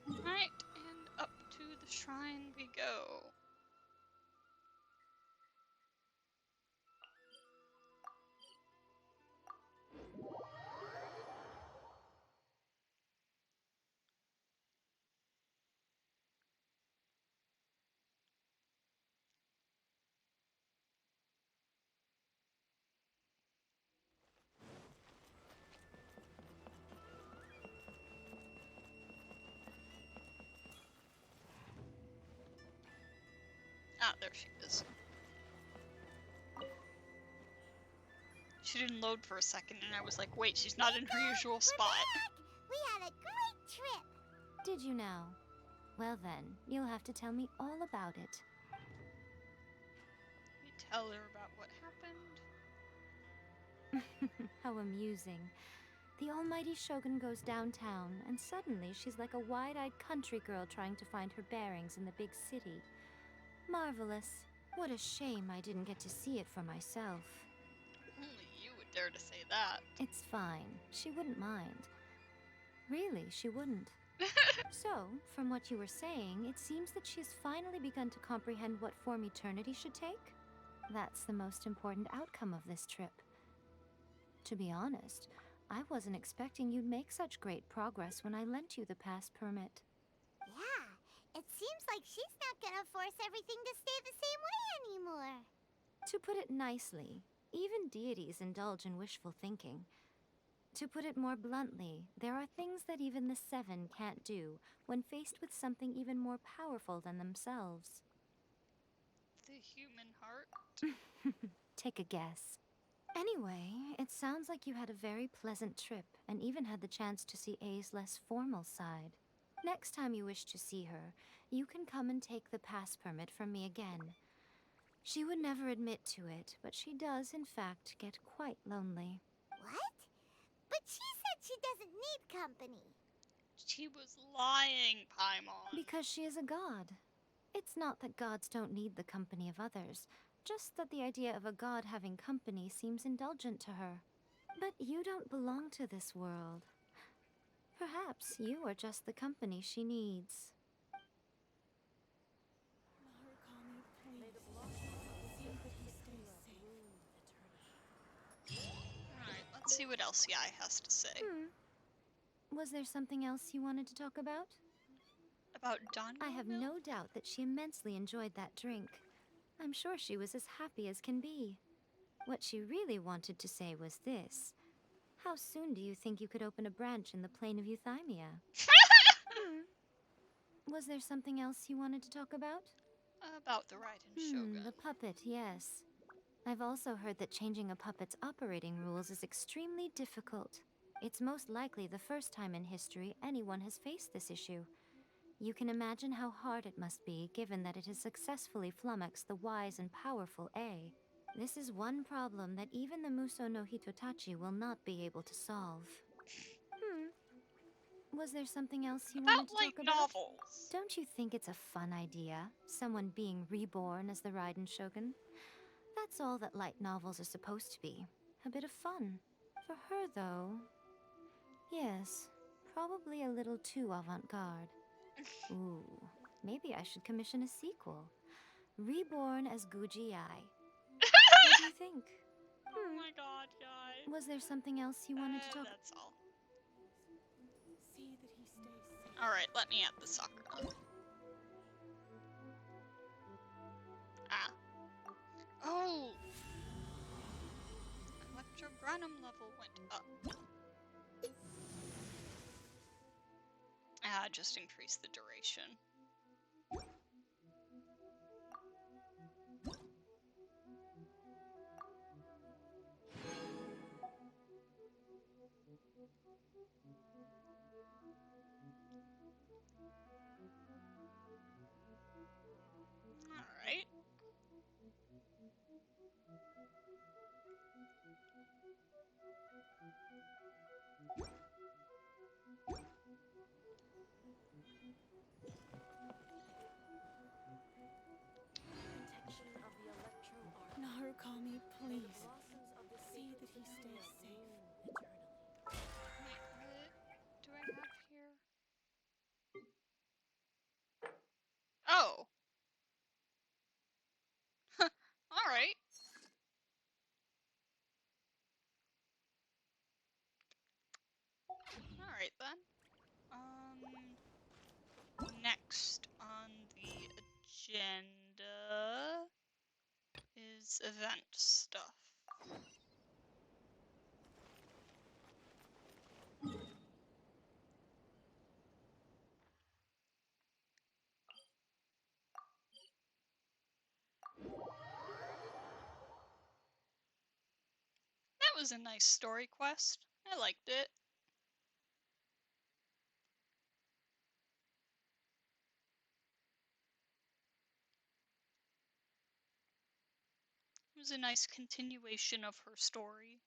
Alright, and up to the shrine we go. Ah, there she is. She didn't load for a second, and I was like, wait, she's not in her usual spot. We had a great trip. Did you now? Well then, you'll have to tell me all about it. You tell her about what happened. How amusing. The almighty Shogun goes downtown, and suddenly she's like a wide-eyed country girl trying to find her bearings in the big city. Marvelous. What a shame I didn't get to see it for myself. Only you would dare to say that. It's fine. She wouldn't mind. Really, she wouldn't. So, from what you were saying, it seems that she has finally begun to comprehend what form eternity should take? That's the most important outcome of this trip. To be honest, I wasn't expecting you'd make such great progress when I lent you the pass permit. Yeah, it seems like she's not gonna force everything to stay the same way anymore. To put it nicely, even deities indulge in wishful thinking. To put it more bluntly, there are things that even the Seven can't do when faced with something even more powerful than themselves. The human heart? Take a guess. Anyway, it sounds like you had a very pleasant trip and even had the chance to see A's less formal side. Next time you wish to see her, you can come and take the pass permit from me again. She would never admit to it, but she does, in fact, get quite lonely. What? But she said she doesn't need company. She was lying, Paimon. Because she is a god. It's not that gods don't need the company of others, just that the idea of a god having company seems indulgent to her. But you don't belong to this world. Perhaps you are just the company she needs. Alright, let's see what else Yae has to say. Was there something else you wanted to talk about? About Dango I have milk? no doubt that she immensely enjoyed that drink. I'm sure she was as happy as can be. What she really wanted to say was this. How soon do you think you could open a branch in the plain of Euthymia? Was there something else you wanted to talk about? About the Raiden Shogun. The puppet, yes. I've also heard that changing a puppet's operating rules is extremely difficult. It's most likely the first time in history anyone has faced this issue. You can imagine how hard it must be, given that it has successfully flummoxed the wise and powerful A. This is one problem that even the Muso no Hitotachi will not be able to solve. Was there something else you wanted to talk about? Novels. Don't you think it's a fun idea? Someone being reborn as the Raiden Shogun? That's all that light novels are supposed to be. A bit of fun. For her, though... Yes, probably a little too avant-garde. Ooh, maybe I should commission a sequel. reborn as Guji Ai. What do you think? Oh my god, guys. Was there something else you wanted to talk about? That's all. See that he stays safe. Alright, let me add the soccer dog. Ah. Oh! Electrogranum level went up. Ah, just increase the duration. Alright. Protection of the Electro Art. Narukami, please. See that he stays safe eternally. Wait, what do I have here? Oh! Alright. Alright then. Next on the agenda is event stuff. That was a nice story quest. I liked it. It was a nice continuation of her story.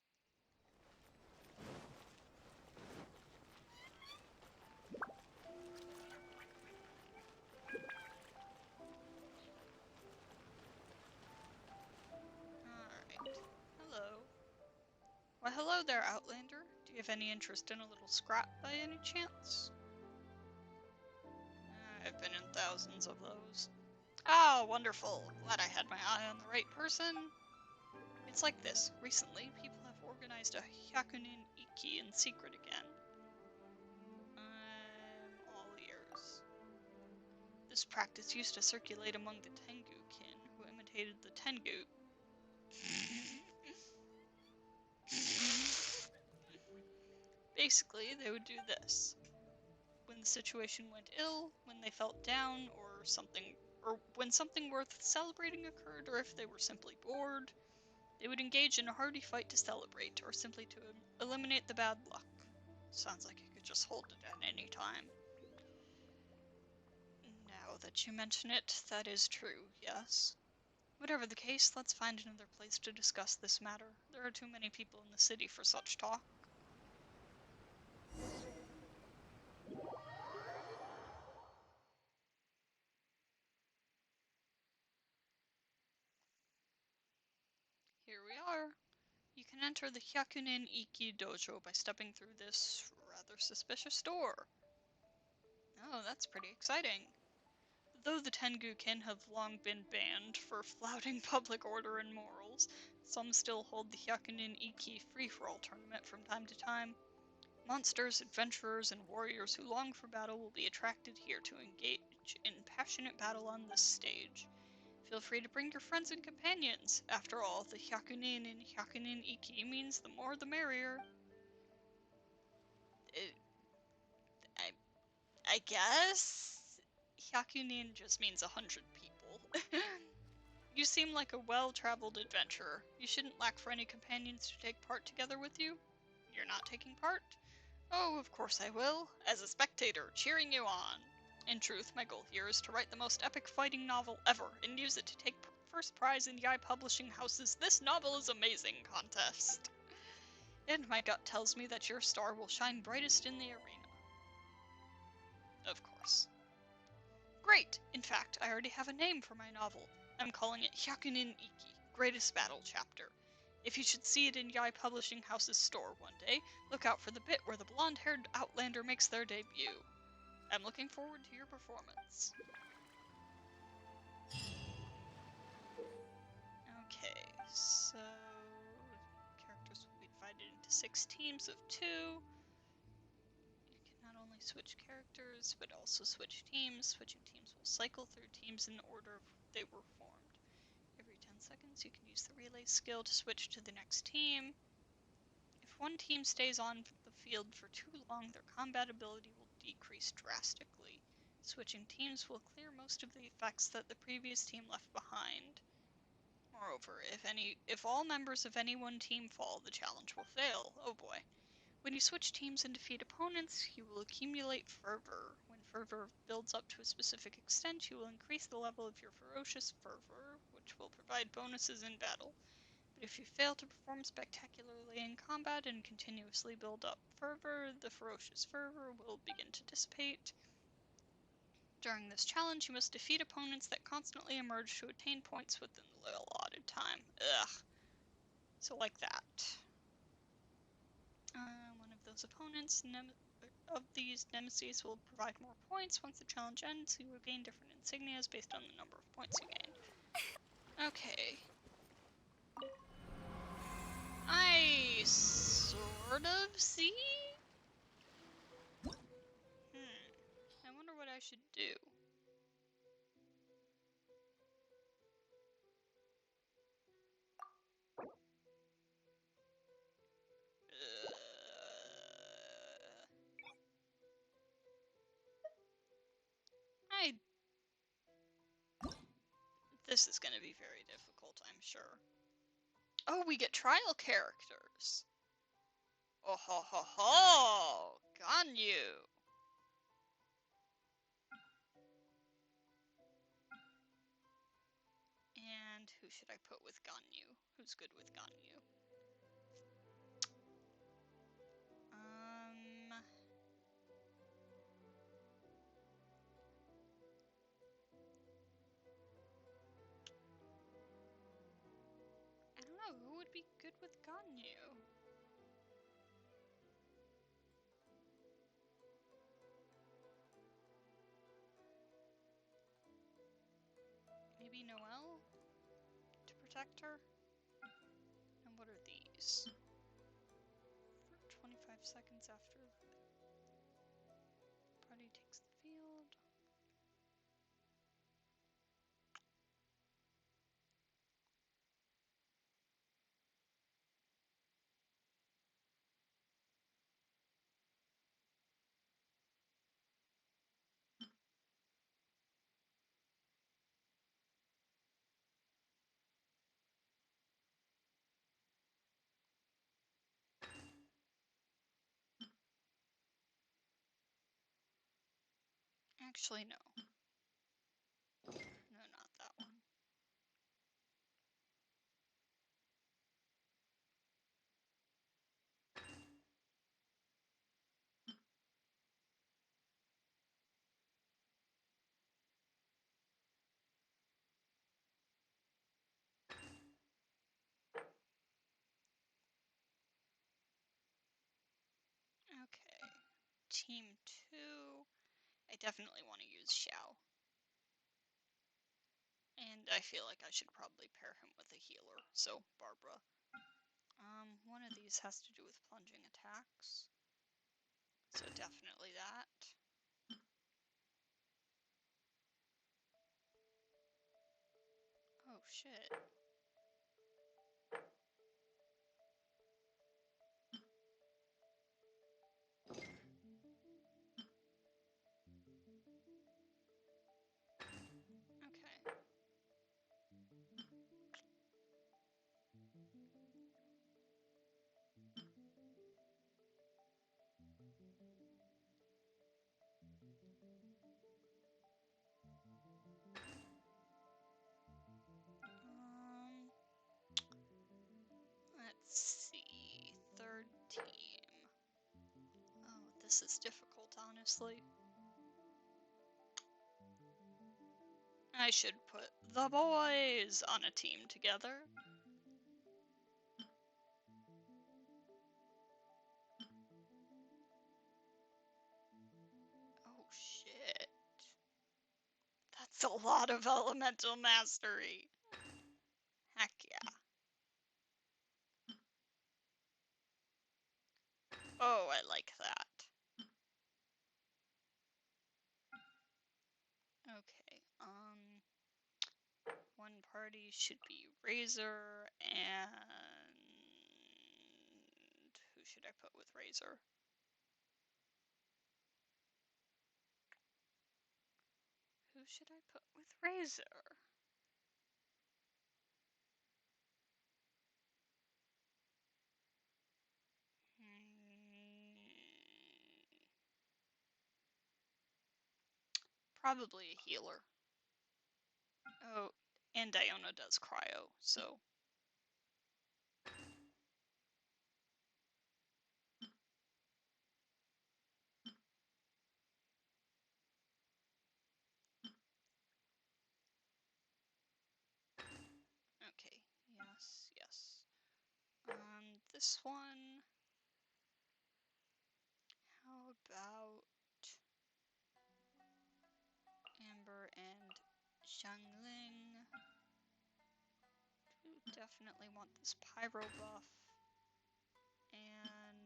Alright. Hello. Why hello there, Outlander. Do you have any interest in a little scrap by any chance? I've been in thousands of those. Oh, wonderful. Glad I had my eye on the right person. It's like this. Recently, people have organized a Hyakunin Iki in secret again. I'm all ears. This practice used to circulate among the Tengu kin, who imitated the Tengu. Basically, they would do this. When the situation went ill, when they felt down, or when something worth celebrating occurred, or if they were simply bored, they would engage in a hearty fight to celebrate, or simply to eliminate the bad luck. Sounds like you could just hold it at any time. Now that you mention it, that is true, yes. Whatever the case, let's find another place to discuss this matter. There are too many people in the city for such talk. Here we are. You can enter the Hyakunin Iki dojo by stepping through this rather suspicious door. Oh, that's pretty exciting. Though the Tengu kin have long been banned for flouting public order and morals, some still hold the Hyakunin Iki free-for-all tournament from time to time. Monsters, adventurers, and warriors who long for battle will be attracted here to engage in passionate battle on this stage. Feel free to bring your friends and companions. After all, the Hyakunin in Hyakunin Iki means the more the merrier. I guess? Hyakunin just means 100 people. You seem like a well-traveled adventurer. You shouldn't lack for any companions to take part together with you. You're not taking part? Oh, of course I will, as a spectator, cheering you on. In truth, my goal here is to write the most epic fighting novel ever, and use it to take first prize in Yai Publishing House's This Novel is Amazing contest. And my gut tells me that your star will shine brightest in the arena. Of course. Great! In fact, I already have a name for my novel. I'm calling it Hyakunin Iki, Greatest Battle Chapter. If you should see it in Yai Publishing House's store one day, look out for the bit where the blonde-haired Outlander makes their debut. I'm looking forward to your performance. 6 teams of 2. You can not only switch characters, but also switch teams. Switching teams will cycle through teams in the order they were formed. Every 10 seconds, you can use the relay skill to switch to the next team. If one team stays on the field for too long, their combat ability will decrease drastically. Switching teams will clear most of the effects that the previous team left behind. Moreover, if all members of any one team fall, the challenge will fail. Oh boy. When you switch teams and defeat opponents, you will accumulate fervor. When fervor builds up to a specific extent, you will increase the level of your ferocious fervor, which will provide bonuses in battle. But if you fail to perform spectacularly in combat and continuously build up fervor, the ferocious fervor will begin to dissipate. During this challenge, you must defeat opponents that constantly emerge to attain points within the allotted time. Ugh. So like that. One of those opponents of these nemesis will provide more points. Once the challenge ends, you will gain different insignias based on the number of points you gain. Okay. I sort of see? I wonder what I should do. This is going to be very difficult, I'm sure. Oh, we get trial characters. Oh ho ho ho! Ganyu! And who should I put with Ganyu? Who's good with Ganyu? I don't know, who would be good with Ganyu? Maybe Noelle? To protect her? And what are these? For 25 seconds after the party takes the field. Actually, no. No, not that one. Okay. Team 2. I definitely want to use Xiao. And I feel like I should probably pair him with a healer, so Barbara. One of these has to do with plunging attacks. So definitely that. Oh shit. Okay. Let's see. Third team. Oh, this is difficult, honestly. I should put the boys on a team together. Oh shit. That's a lot of elemental mastery. Heck yeah. probably should be Razor, and who should I put with Razor? Who should I put with Razor? Probably a healer. Oh, and Diona does cryo, so. Okay, yes, yes. This one. How about Amber and Xiangling? Who definitely want this pyro buff. And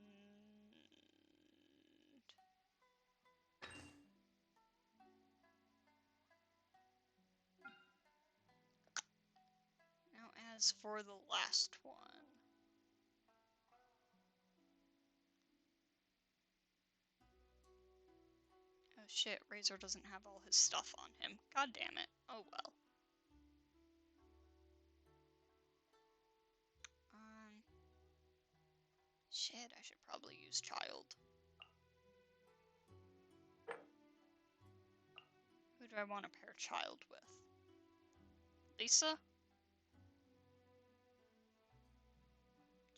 now as for the last one. Oh shit, Razor doesn't have all his stuff on him. God damn it. Oh well. Shit, I should probably use Child. Who do I want to pair Child with? Lisa?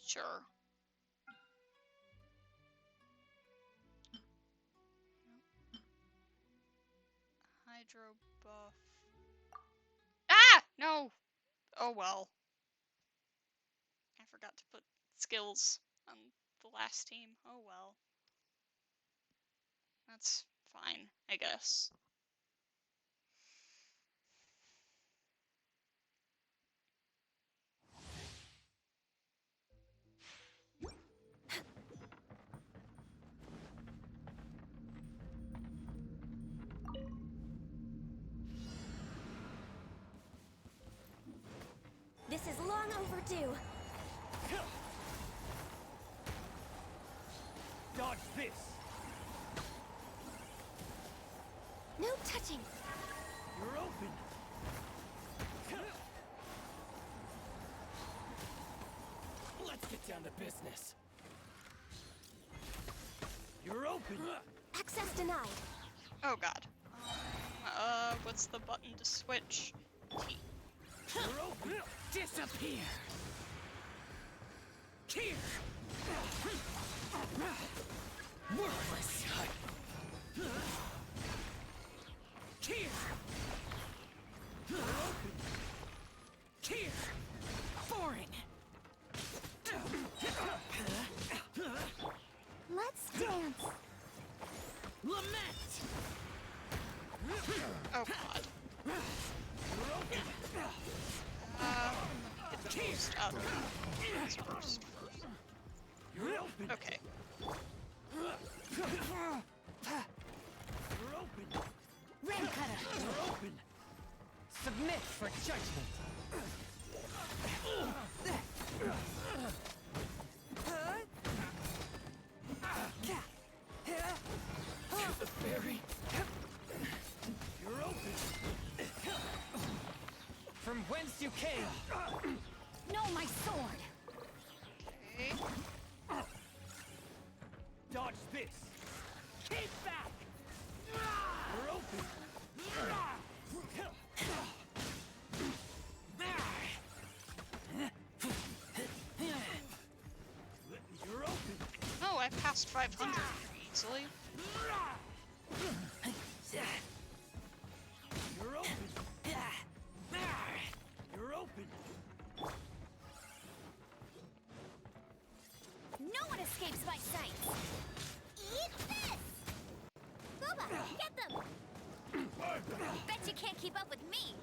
Sure. Hydro buff. Ah! No! Oh well. I forgot to put skills on the last team. Oh well. That's fine, I guess. This is long overdue. Dodge this! No touching. You're open! Let's get down to business. You're open! Access denied. Oh god. What's the button to switch? T. You're open! Disappear! Here! Worthless! Here! You're open! Here! Foreign! Let's dance. Lament! Oh god. Get the boost out of this burst first. You're open! Okay. You're open! Ram cutter. You're open! Submit for judgment! The fairy! You're open! From whence you came! No, my sword. Okay. Dodge this! Keep back! You're open! You're open! Oh, I passed 500 easily. You're open! You're open! No one escapes my sight. Eat this! Booba, get them! Bet you can't keep up with me.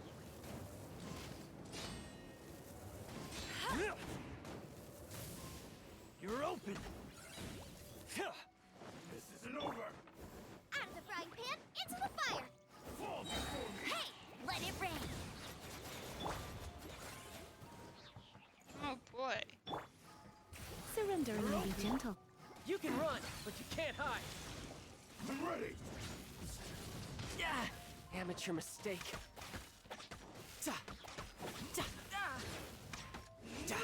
You're open! This isn't over! Out of the frying pan, into the fire! Fall before me! Hey, let it rain! kinder and maybe gentle. You can run, but you can't hide. I'm ready. Amateur mistake. Da. Da. Da.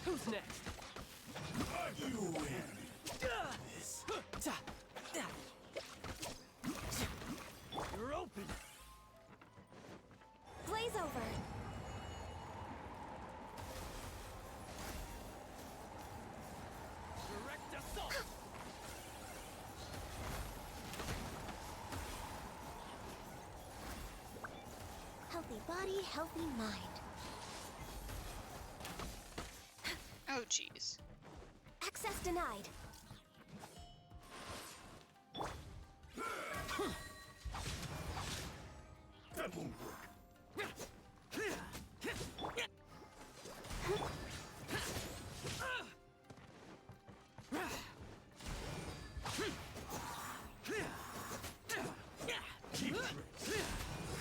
Who's next? You win. Da. Da. You're open. Blaze over. Direct assault. Healthy body, healthy mind. Oh, jeez. Access denied. That won't work.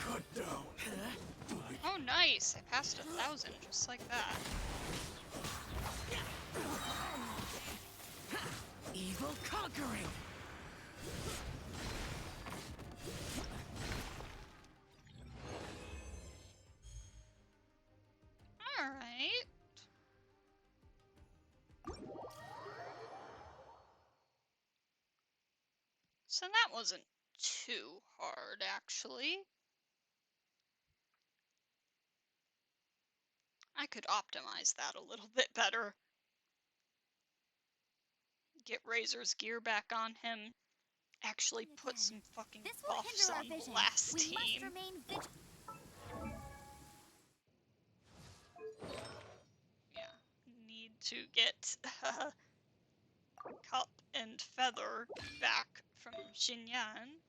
Cut down. Oh, nice. I passed 1,000 just like that. Evil conquering. Alright. So that wasn't too hard, actually. I could optimize that a little bit better. Get Razor's gear back on him. Actually put some fucking This will buffs hinder our on the vision. last We team. must remain vigilant. Yeah, need to get Cup and Feather back from Xinyan.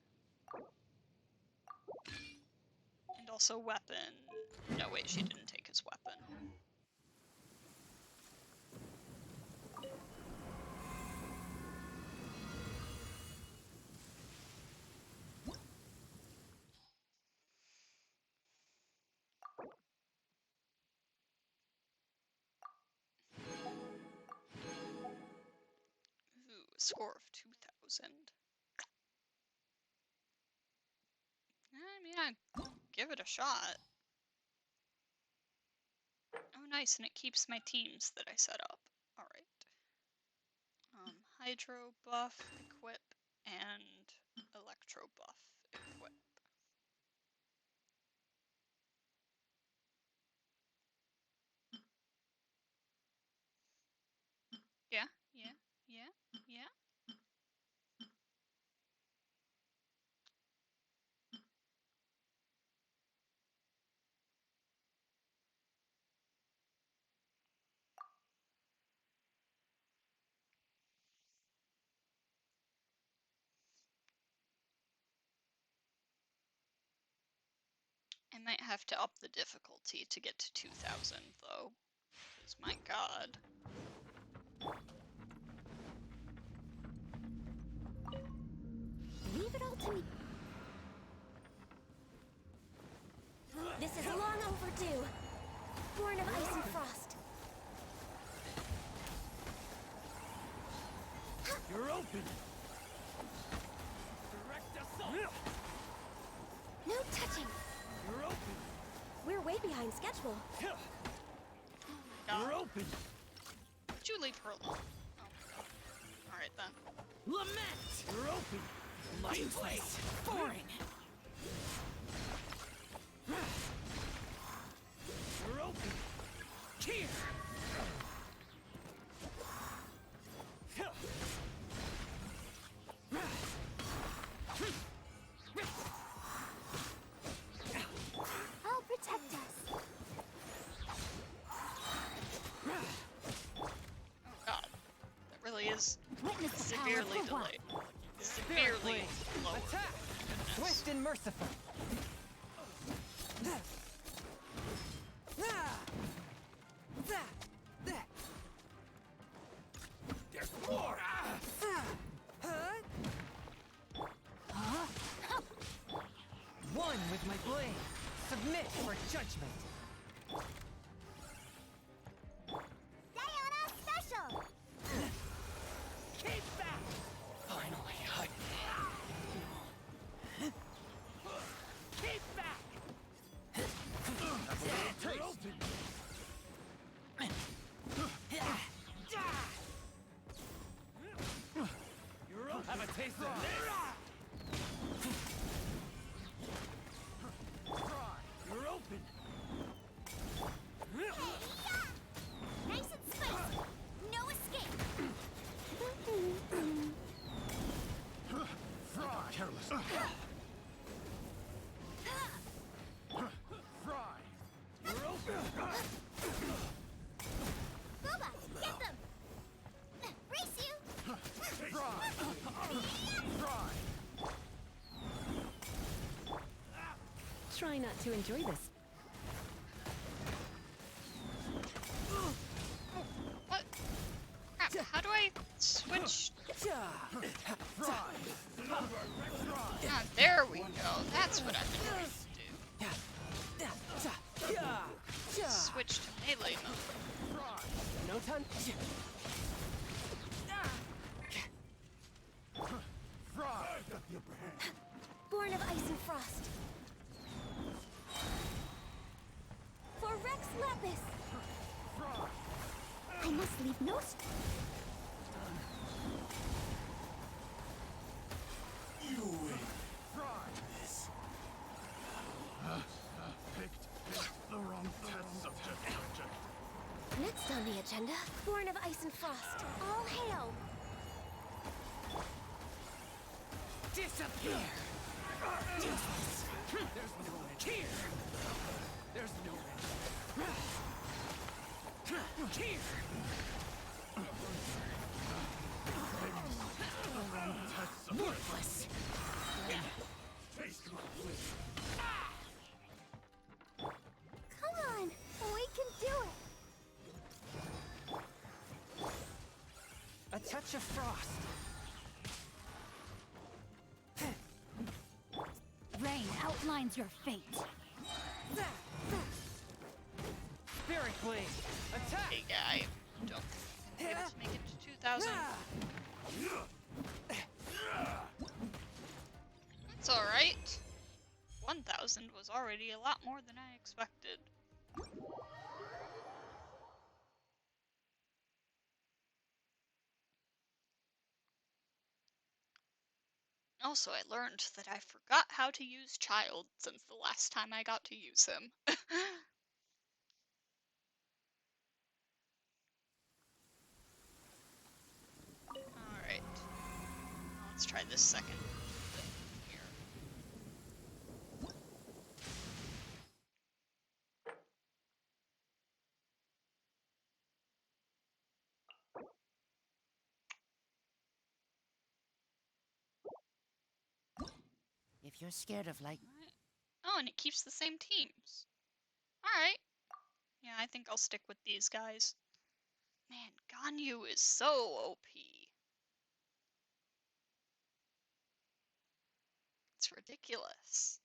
And also Weapon. No, wait, she didn't take his weapon. Ooh, a score of 2,000. I mean, I'd give it a shot. Oh, nice, and it keeps my teams that I set up. Alright. Hydro buff, equip, and electro buff, equip. Yeah, yeah, yeah, yeah. I might have to up the difficulty to get to 2,000, though. Because, my god. Leave it all to me. This is long overdue. Born of ice and frost. You're open. Direct assault. No touching. You're open. We're way behind schedule. You're open. Would you leave her alone? Oh. Alright then. Lament. You're open. Lifeless. Boring. You're open. Here. I'll protect us. Oh god. That really is Witness the power severely for what? delayed. Severely lower. Attack. Swift and merciful. There's more. One with my blade. Submit for judgment. Sayonara special. Boba, get them! Race you! Try not to enjoy this. What? Crap, how do I switch? Ah, there we go. That's what I've been trying to do. Switch to melee mode. No time. Born of ice and frost. For Rex Lapis. I must leave no. Next on the agenda, Born of Ice and Frost. All hail! Disappear! Useless. There's no edge. Here! There's no edge. Here! Worthless! Come on! We can do it! A touch of frost. Rain outlines your fate. Spirit Blade! Attack! Hey guy, don't be able to make it to 2,000. That's alright. 1,000 was already a lot more than I expected. Also, I learned that I forgot how to use Child since the last time I got to use him. Alright. Let's try this second here. If you're scared of like... Oh, and it keeps the same teams. Alright. Yeah, I think I'll stick with these guys. Man, Ganyu is so OP. It's ridiculous.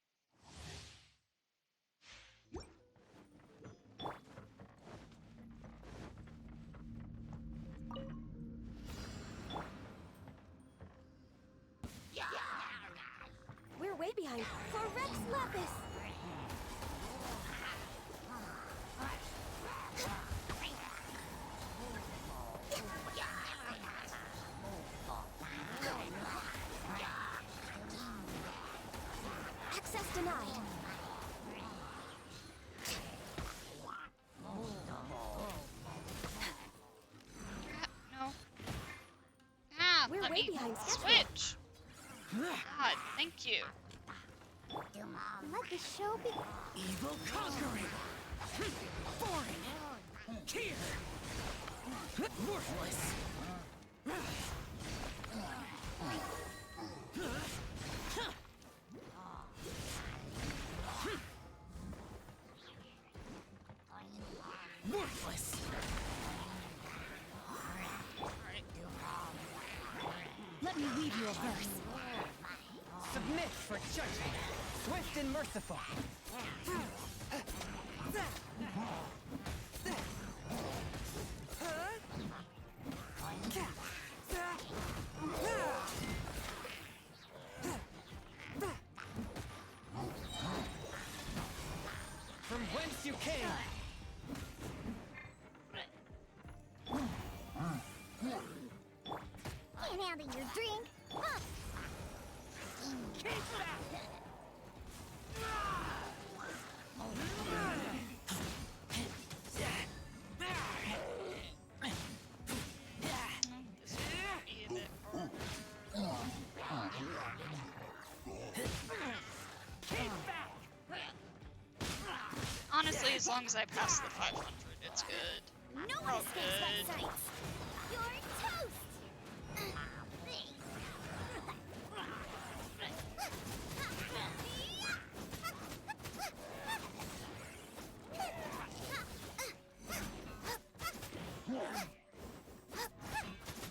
We're way behind. For Rex Lapis! Access denied. No. Ah, We're let way me behind schedule. switch. God, thank you. Let the show be... Evil conquering! Foreign! Here! Worthless! Worthless! Let me read you a verse. Submit for judgment! Swift and merciful! From whence you came! Can't handle your drink. Huh. Honestly, as long as I pass the 500, it's good. No We're all one escapes good. that sight. You're toast.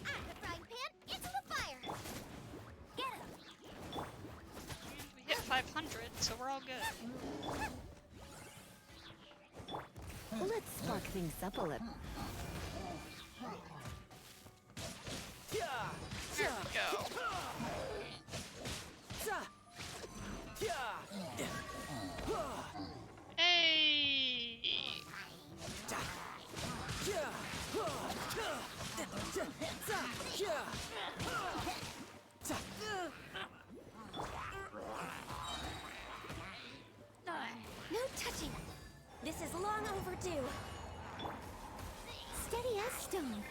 Out of the frying pan, into the fire. Get him. We hit 500, so we're all good. Let's spark things up a little. There we go. Hey! No touching. This is long overdue. Steady as stone.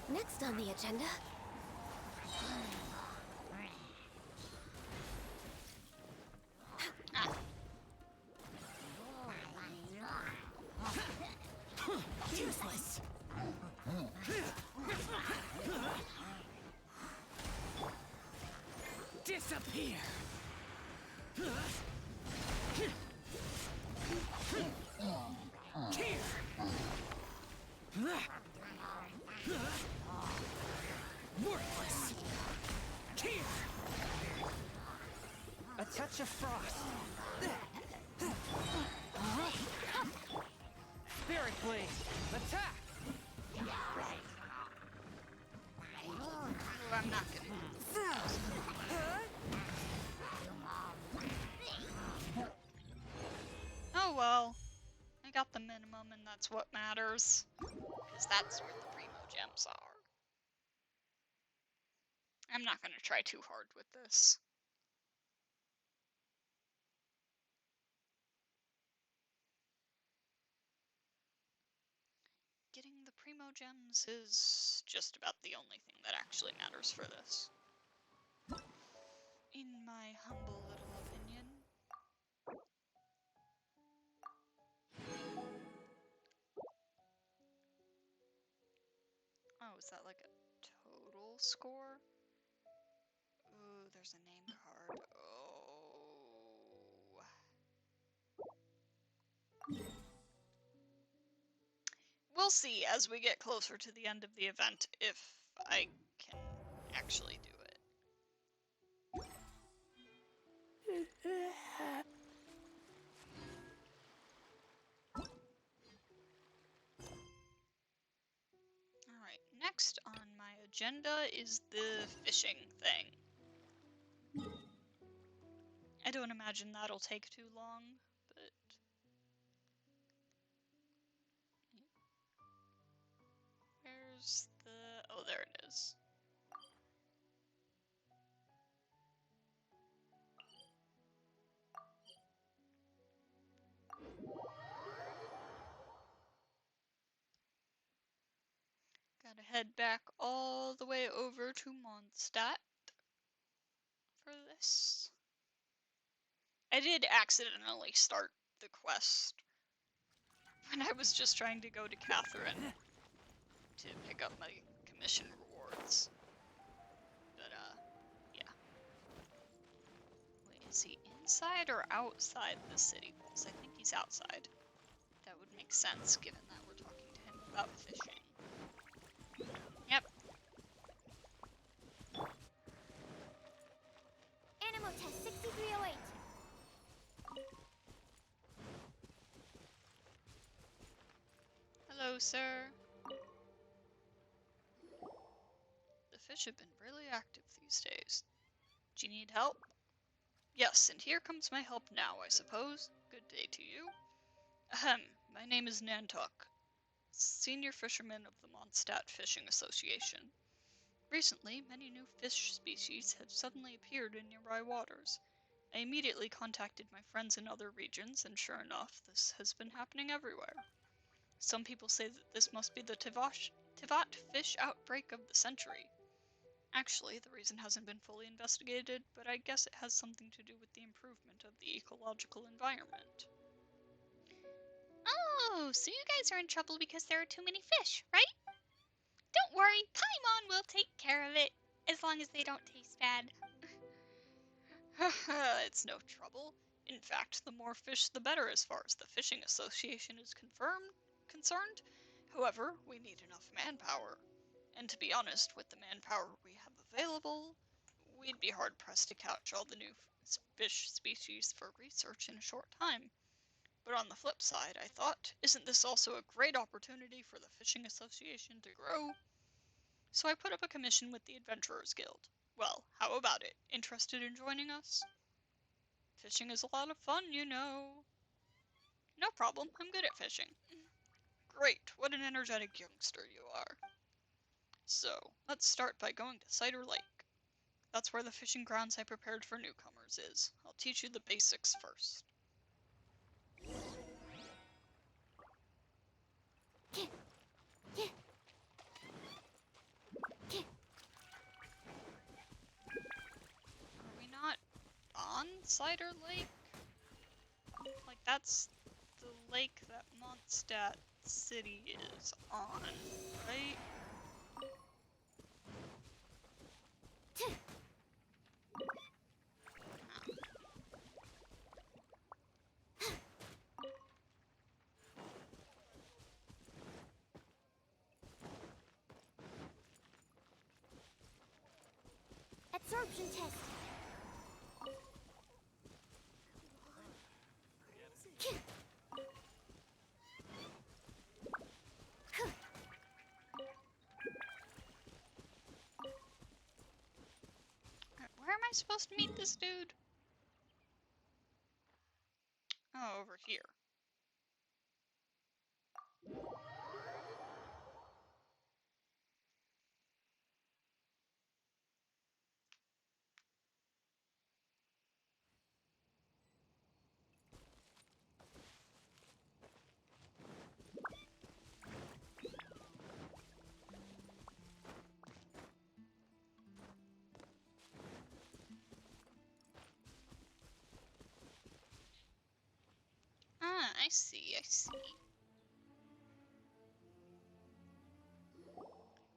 Next on the agenda. Useless. Disappear! Worthless! Here! A touch of frost! Spirit Blade! Attack! Ooh, I'm not gonna. Oh well. I got the minimum, and that's what matters. Because that's where the primo gems are. I'm not gonna try too hard with this. Getting the primo gems is just about the only thing that actually matters for this. In my humble little opinion. Oh, is that like a total score? Ooh, there's a name card. Oh. We'll see as we get closer to the end of the event if I can actually do it. Alright, next on my agenda is the fishing thing. I don't imagine that'll take too long, but... Where's the... Oh, there it is. Gotta head back all the way over to Mondstadt for this. I did accidentally start the quest when I was just trying to go to Catherine to pick up my commission rewards. But, yeah. Wait, is he inside or outside the city walls? I think he's outside. That would make sense, given that we're talking to him about fishing. Yep. Animal test 6308. Hello, sir. The fish have been really active these days. Do you need help? Yes, and here comes my help now, I suppose. Good day to you. Ahem, my name is Nantuk, senior fisherman of the Mondstadt Fishing Association. Recently, many new fish species have suddenly appeared in nearby waters. I immediately contacted my friends in other regions, and sure enough, this has been happening everywhere. Some people say that this must be the Tivat fish outbreak of the century. Actually, the reason hasn't been fully investigated, but I guess it has something to do with the improvement of the ecological environment. Oh, so you guys are in trouble because there are too many fish, right? Don't worry, Paimon will take care of it, as long as they don't taste bad. It's no trouble. In fact, the more fish the better as far as the Fishing Association is concerned. However, we need enough manpower. And to be honest, with the manpower we have available, we'd be hard-pressed to catch all the new fish species for research in a short time. But on the flip side, I thought, isn't this also a great opportunity for the Fishing Association to grow? So I put up a commission with the Adventurers Guild. Well, how about it? Interested in joining us? Fishing is a lot of fun, you know. No problem, I'm good at fishing. Great, what an energetic youngster you are. So, let's start by going to Cider Lake. That's where the fishing grounds I prepared for newcomers is. I'll teach you the basics first. Are we not on Cider Lake? Like, that's the lake that Mondstadt City is on, right? Absorption test. Where am I supposed to meet this dude? Oh, over here. Ah, I see, I see.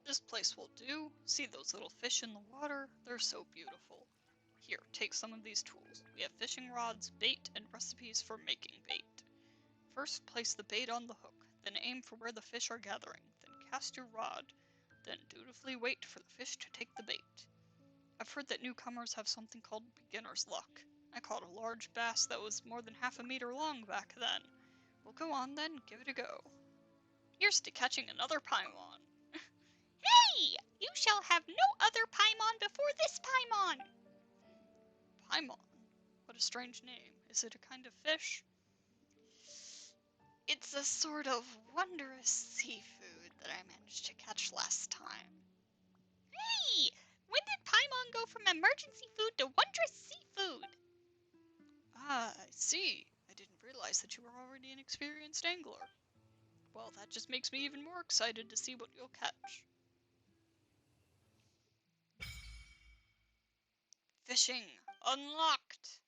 This place will do. See those little fish in the water? They're so beautiful. Here, take some of these tools. We have fishing rods, bait, and recipes for making bait. First, place the bait on the hook, then aim for where the fish are gathering, then cast your rod, then dutifully wait for the fish to take the bait. I've heard that newcomers have something called beginner's luck. I caught a large bass that was more than half a meter long back then. Well, go on then, give it a go. Here's to catching another Paimon. Hey! You shall have no other Paimon before this Paimon! Paimon? What a strange name. Is it a kind of fish? It's a sort of wondrous seafood that I managed to catch last time. Hey! When did Paimon go from emergency food to wondrous seafood? Ah, I see. I didn't realize that you were already an experienced angler. Well, that just makes me even more excited to see what you'll catch. Fishing unlocked!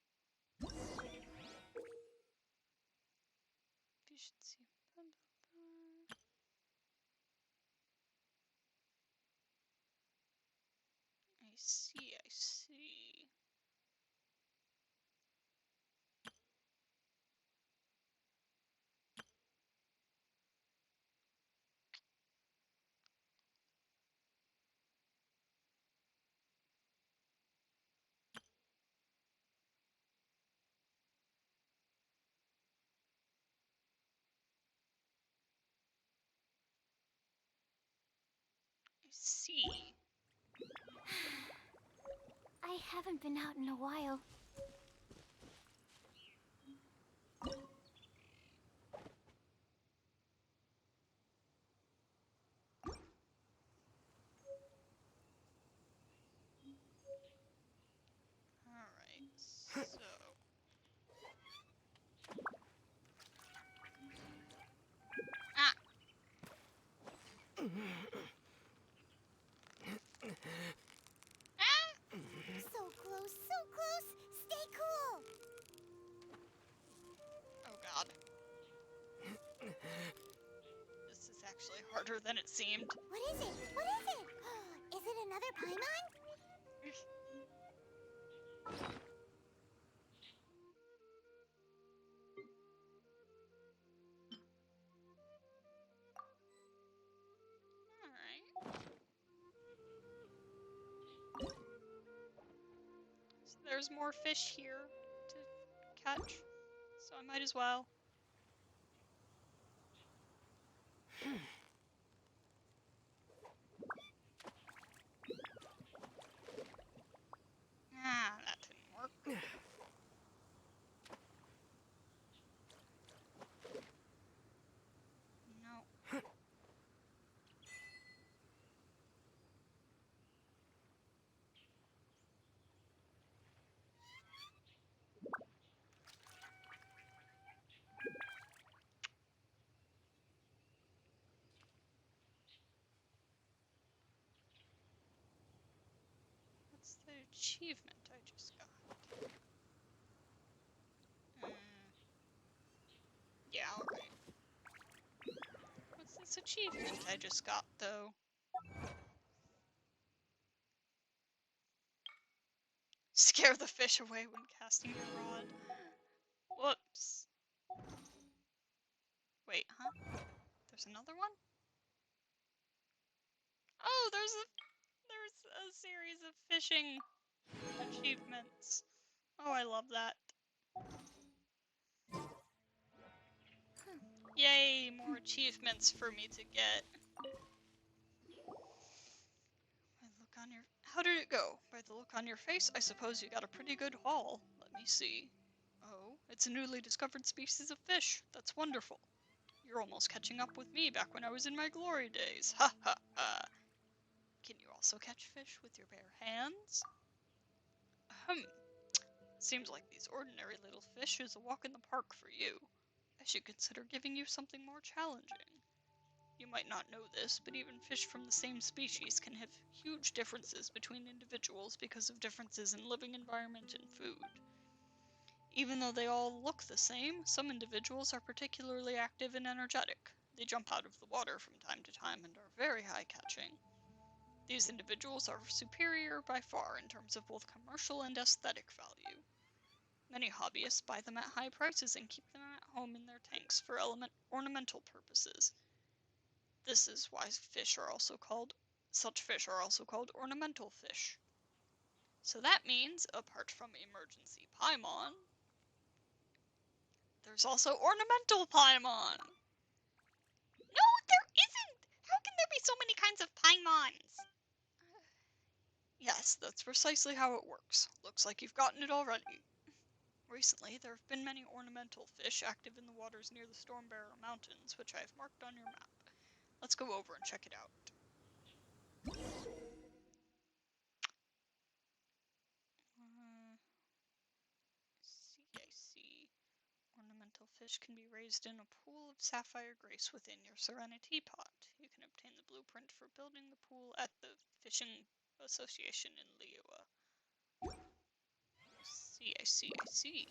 Efficiency. I see, I see. I see. I haven't been out in a while. Alright, so... Ah! actually harder than it seemed. What is it? What is it? Is it another Paimon? Alright. So there's more fish here to catch, so I might as well. Ah, that didn't work. No. What's the achievement I just got? Yeah, alright. What's this achievement I just got, though? Scare the fish away when casting your rod. Whoops. Wait, huh? There's another one? Oh, there's a series of fishing achievements. Oh, I love that. Yay, more achievements for me to get. How did it go? By the look on your face, I suppose you got a pretty good haul. Let me see. Oh, it's a newly discovered species of fish. That's wonderful. You're almost catching up with me back when I was in my glory days. Ha ha ha. Can you also catch fish with your bare hands? Ahem. Seems like these ordinary little fish is a walk in the park for you. I should consider giving you something more challenging. You might not know this, but even fish from the same species can have huge differences between individuals because of differences in living environment and food. Even though they all look the same, some individuals are particularly active and energetic. They jump out of the water from time to time and are very high catching. These individuals are superior by far in terms of both commercial and aesthetic value. Many hobbyists buy them at high prices and keep them at home in their tanks for ornamental purposes. This is why such fish are also called ornamental fish. So that means, apart from emergency Paimon, there's also ornamental Paimon! No, there isn't! How can there be so many kinds of Paimons? Yes, that's precisely how it works. Looks like you've gotten it already. Recently, there have been many ornamental fish active in the waters near the Stormbearer Mountains, which I have marked on your map. Let's go over and check it out. I see. Ornamental fish can be raised in a pool of sapphire grace within your Serenity pot. You can obtain the blueprint for building the pool at the Fishing Association in Liyue. I see.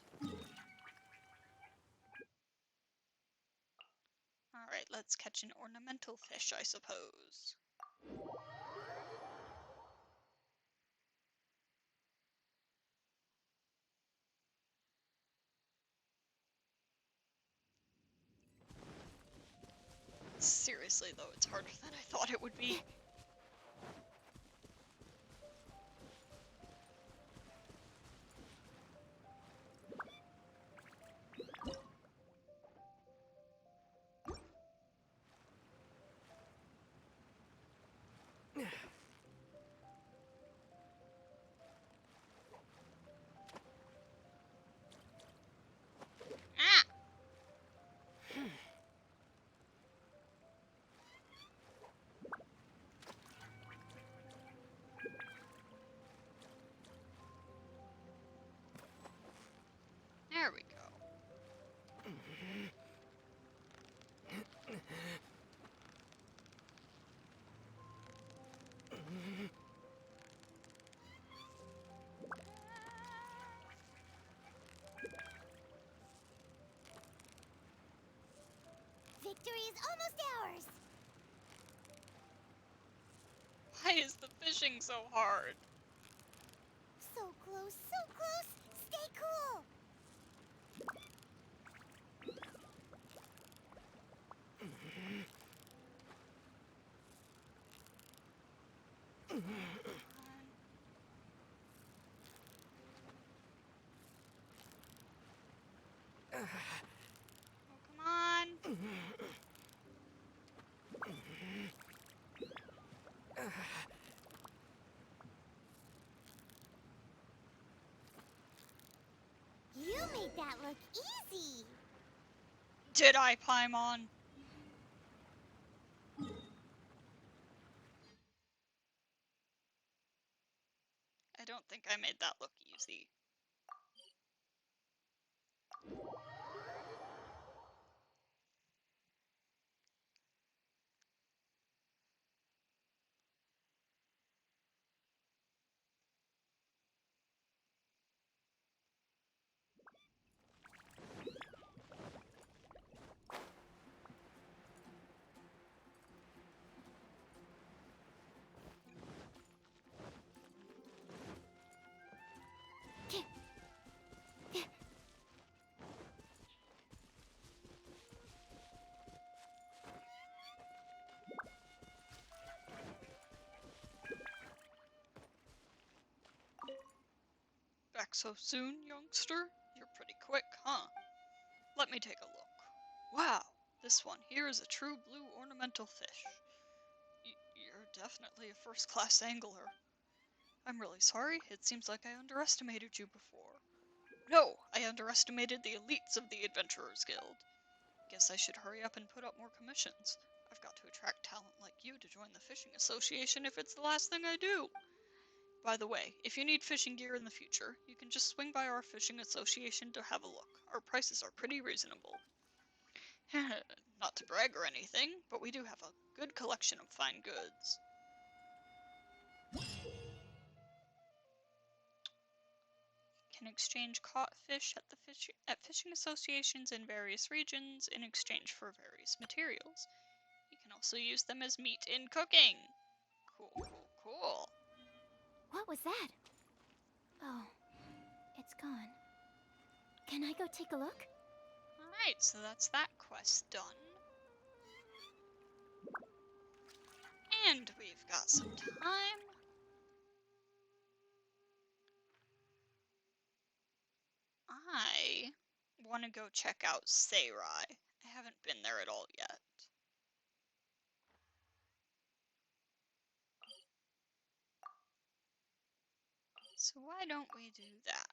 Alright, let's catch an ornamental fish, I suppose. Seriously, though, it's harder than I thought it would be. Ah! There we go. Victory is almost ours! fishing so hard. So close, so close. Stay cool. Oh, come on. You made that look easy. Did I, Paimon? I don't think I made that look easy. Back so soon, youngster? You're pretty quick, huh? Let me take a look. Wow, this one here is a true blue ornamental fish. You're definitely a first-class angler. I'm really sorry, it seems like I underestimated you before. No, I underestimated the elites of the Adventurers Guild. Guess I should hurry up and put up more commissions. I've got to attract talent like you to join the fishing association if it's the last thing I do. By the way, if you need fishing gear in the future, you can just swing by our fishing association to have a look. Our prices are pretty reasonable. Not to brag or anything, but we do have a good collection of fine goods. Can exchange caught fish at fishing associations in various regions in exchange for various materials. You can also use them as meat in cooking. Cool, cool, cool. What was that? Oh, it's gone. Can I go take a look? Alright, so that's that quest done. And we've got some time. I want to go check out Seirai. I haven't been there at all yet. So why don't we do that?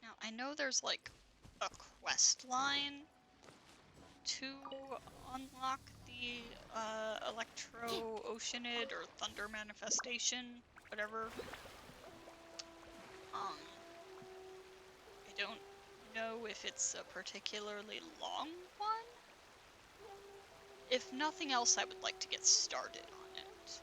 Now, I know there's like a quest line to unlock the Electro Oceanid or Thunder Manifestation, whatever. I don't know if it's a particularly long one. If nothing else, I would like to get started on it.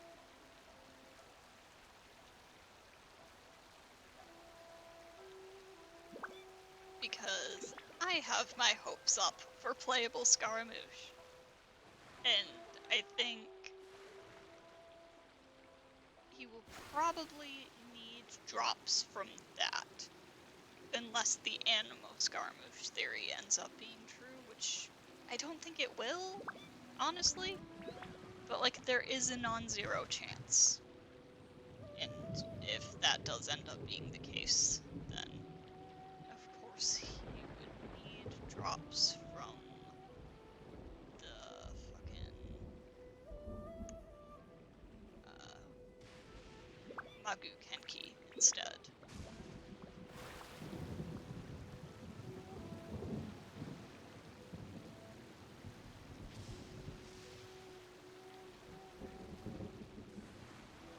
Because I have my hopes up for playable Scaramouche. And I think he will probably need drops from that. Unless the Animo Scaramouche theory ends up being true, which I don't think it will, honestly. But, like, there is a non-zero chance. And if that does end up being the case, then, of course, he would need drops from the fucking, Magu Kenki instead.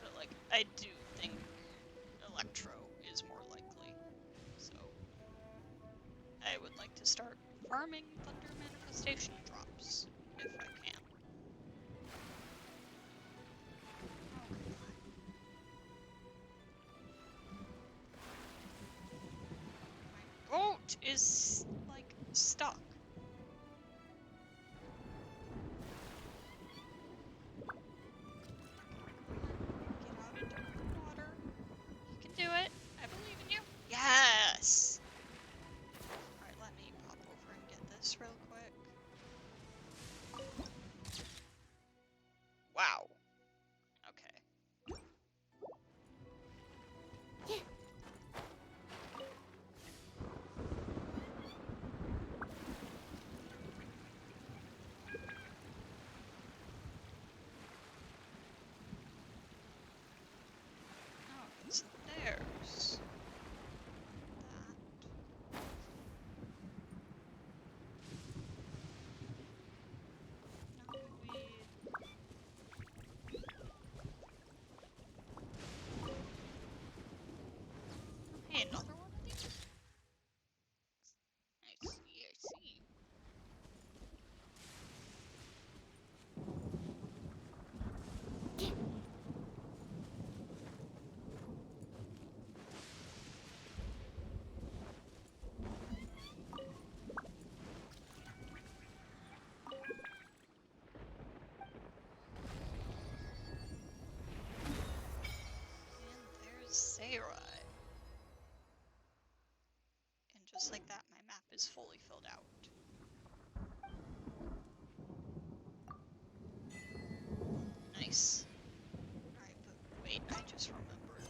But, like, I do think Electro is more likely, so I would like to start farming Thunder Manifestation drops, if I can. Oh, come on. boat is, like, stuck. Get out into the water. You can do it. I believe in you. Yes! Alright, let me pop over and get this real quick. Wow. Okay. Oh, it's theirs. That. Knotweed. Hey, another one of these? I see, I see. And there's Sarai. And just like that, my map is fully filled out. Nice. Alright, but wait, I just remembered.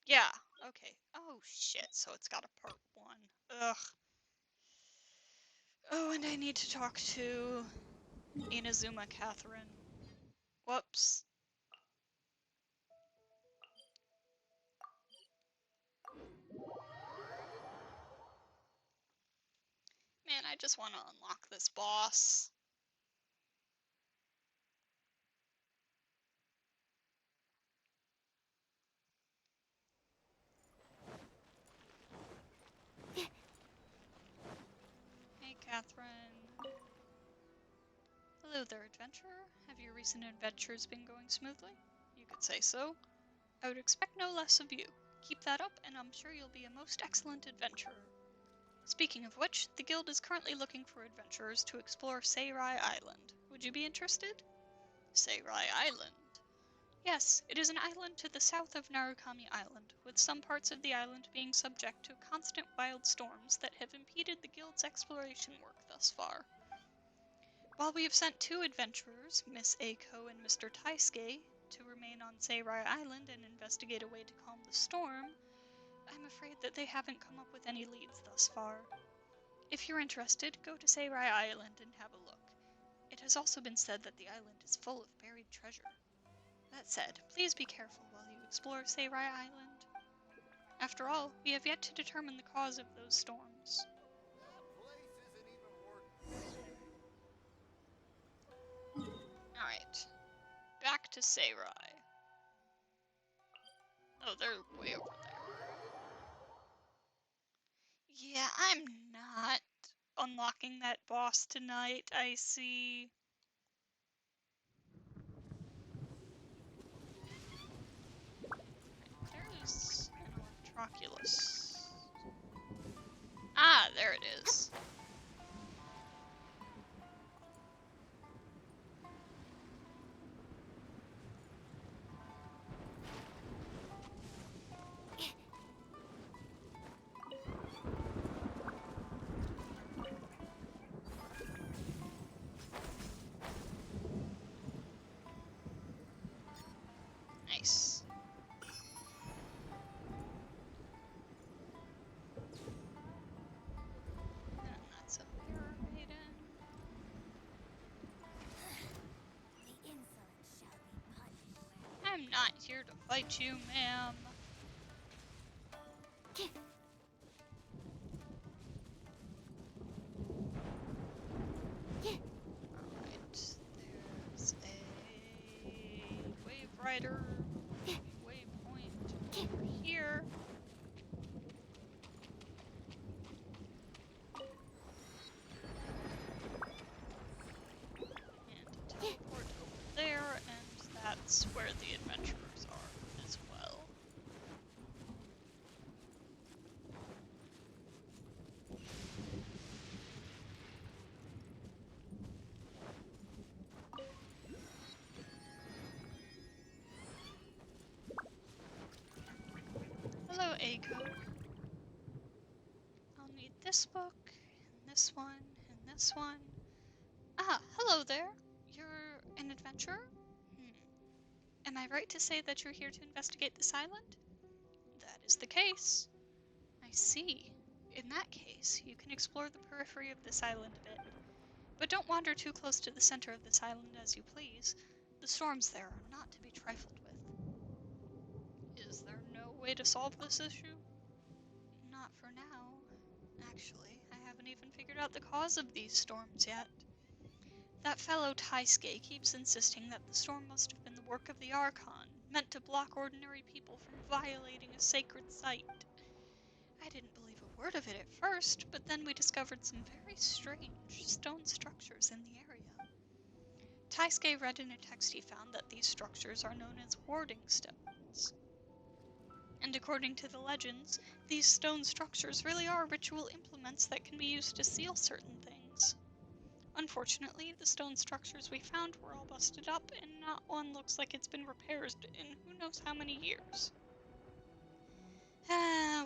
Yeah, okay. Oh shit, so it's got a part 1. Ugh. Oh, and I need to talk to Inazuma Catherine. Whoops. Man, I just want to unlock this boss. Hey, Catherine. Hello there, adventurer. Have your recent adventures been going smoothly? You could say so. I would expect no less of you. Keep that up, and I'm sure you'll be a most excellent adventurer. Speaking of which, the guild is currently looking for adventurers to explore Sarai Island. Would you be interested? Sarai Island? Yes, it is an island to the south of Narukami Island, with some parts of the island being subject to constant wild storms that have impeded the guild's exploration work thus far. While we have sent 2 adventurers, Miss Eiko and Mr. Taisuke, to remain on Sarai Island and investigate a way to calm the storm, I'm afraid that they haven't come up with any leads thus far. If you're interested, go to Sarai Island and have a look. It has also been said that the island is full of buried treasure. That said, please be careful while you explore Sarai Island. After all, we have yet to determine the cause of those storms. Alright. Back to Sarai. Oh, they're way over there. Yeah, I'm not unlocking that boss tonight, I see. There's an Electroculus. Ah, there it is. Nice. And that's a mirror maiden. The insolent shall be punished. I'm not here to fight you, ma'am. Alright, there's a wave rider waypoint over here. And teleport over there, and that's where the adventurers are as well. A code. I'll need this book, and this one, and this one. Ah, hello there. You're an adventurer? Am I right to say that you're here to investigate this island? That is the case. I see. In that case, you can explore the periphery of this island a bit. But don't wander too close to the center of this island as you please. The storms there are not to be trifled with. Is there no way to solve this issue? Not for now. Actually, I haven't even figured out the cause of these storms yet. That fellow Taisuke keeps insisting that the storm must have been the work of the Archon, meant to block ordinary people from violating a sacred site. I didn't believe a word of it at first, but then we discovered some very strange stone structures in the area. Taisuke read in a text he found that these structures are known as warding stones. And according to the legends, these stone structures really are ritual implements that can be used to seal certain things. Unfortunately, the stone structures we found were all busted up, and not one looks like it's been repaired in who knows how many years.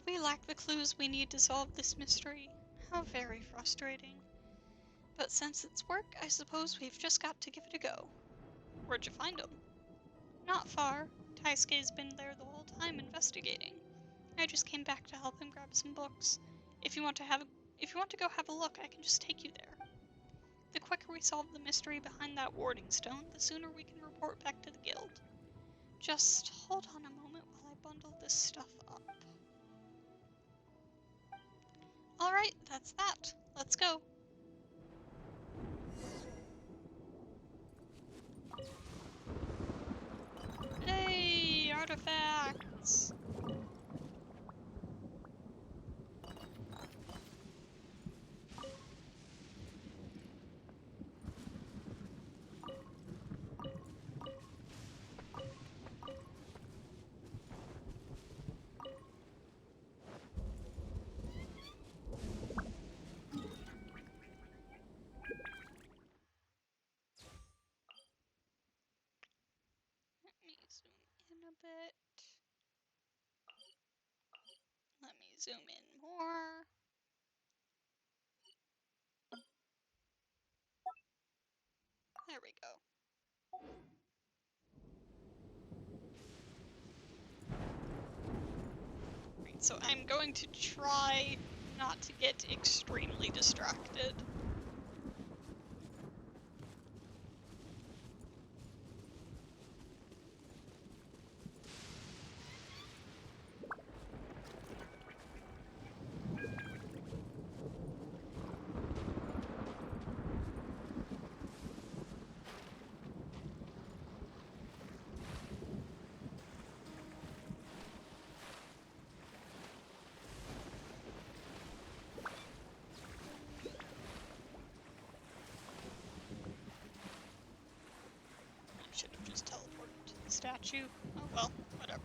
We lack the clues we need to solve this mystery. How very frustrating. But since it's work, I suppose we've just got to give it a go. Where'd you find him? Not far. Taisuke's been there the whole time investigating. I just came back to help him grab some books. If you want to go have a look, I can just take you there. The quicker we solve the mystery behind that warding stone, the sooner we can report back to the guild. Just hold on a moment while I bundle this stuff up. Alright, that's that. Let's go. Hey, artifacts! Bit. Let me zoom in more. There we go. Right, so I'm going to try not to get extremely distracted. Should have just teleported to the statue. Oh well, whatever.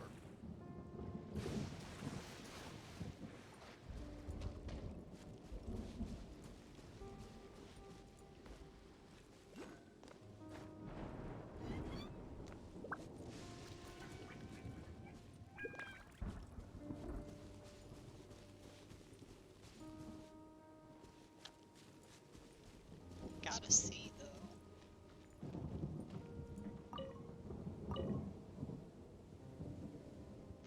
Gotta see, though.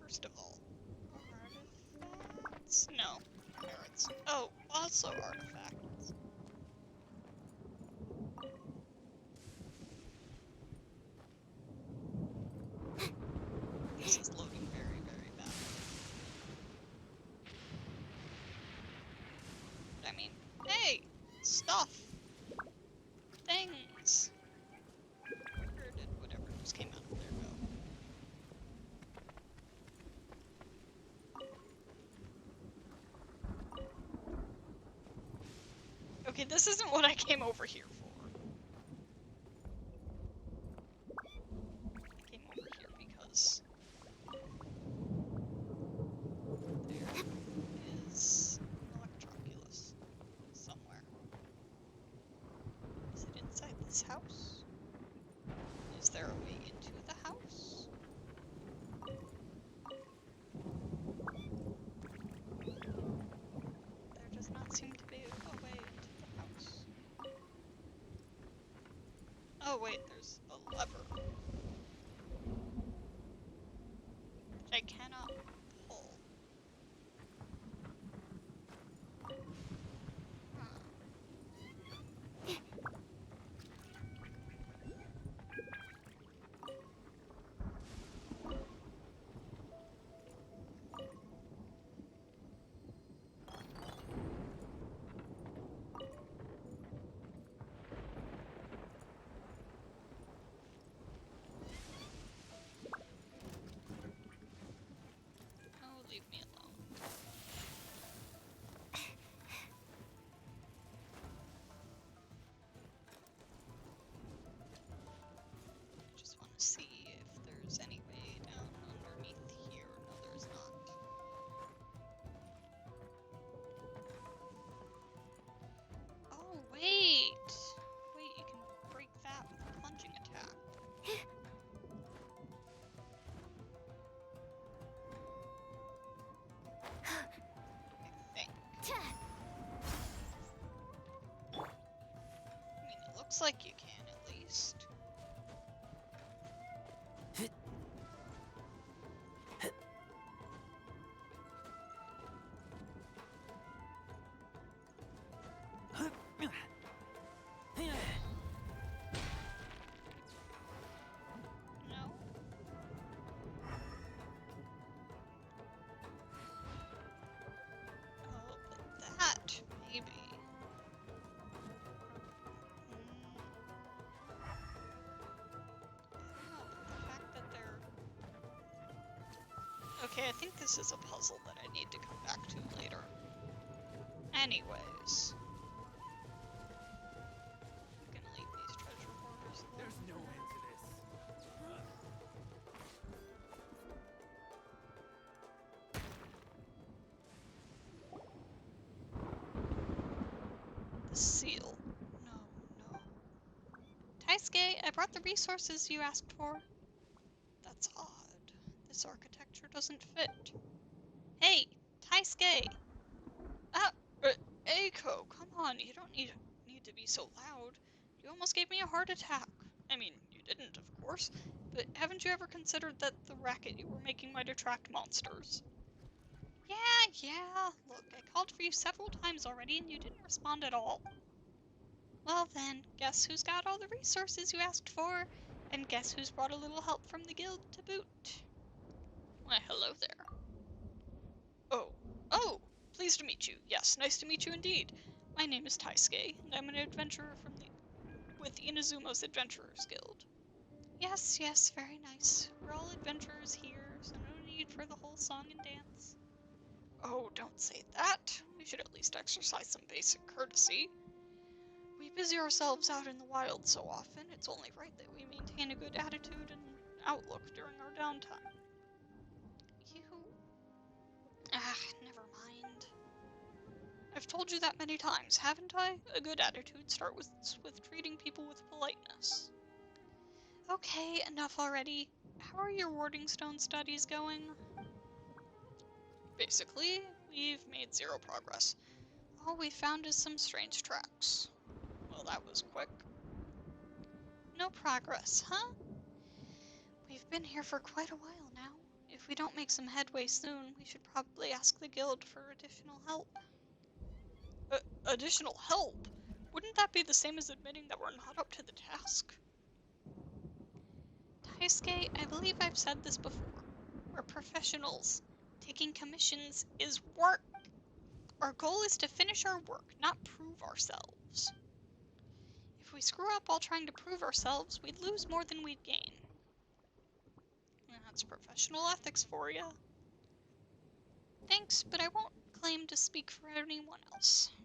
First of all, artifacts? No, carrots. Oh, also artifacts. This is loading very, very bad. But I mean, hey! Stuff! Things! Where did whatever just came out of there go? Okay, this isn't what I came over here for. I came over here because there is an electroculus somewhere. Is it inside this house? Is there a way into the house? Looks like you can, at least. No? Oh, but that, maybe. Okay, I think this is a puzzle that I need to come back to later. Anyways. I'm gonna leave these treasure hoarders alone. There's no end to this. The seal. No, no. Taisuke, I brought the resources you asked for. That's odd. This architecture doesn't fit. Hey, Taisuke! Ah, Eiko, come on, you don't need to be so loud. You almost gave me a heart attack. I mean, you didn't, of course, but haven't you ever considered that the racket you were making might attract monsters? Yeah, look, I called for you several times already and you didn't respond at all. Well then, guess who's got all the resources you asked for? And guess who's brought a little help from the guild to boot? Why, hello there. Oh, pleased to meet you. Yes, nice to meet you indeed. My name is Taisuke, and I'm an adventurer with Inazumo's Adventurers Guild. Yes, very nice. We're all adventurers here, so no need for the whole song and dance. Oh, don't say that. We should at least exercise some basic courtesy. We busy ourselves out in the wild so often, it's only right that we maintain a good attitude and outlook during our downtime. Never mind. I've told you that many times, haven't I? A good attitude starts with treating people with politeness. Okay, enough already. How are your warding stone studies going? Basically, we've made zero progress. All we found is some strange tracks. Well, that was quick. No progress, huh? We've been here for quite a while now. If we don't make some headway soon, we should probably ask the guild for additional help. Additional help? Wouldn't that be the same as admitting that we're not up to the task? Taisuke, I believe I've said this before. We're professionals. Taking commissions is work. Our goal is to finish our work, not prove ourselves. If we screw up while trying to prove ourselves, we'd lose more than we'd gain. That's professional ethics for you. Thanks, but I won't claim to speak for anyone else.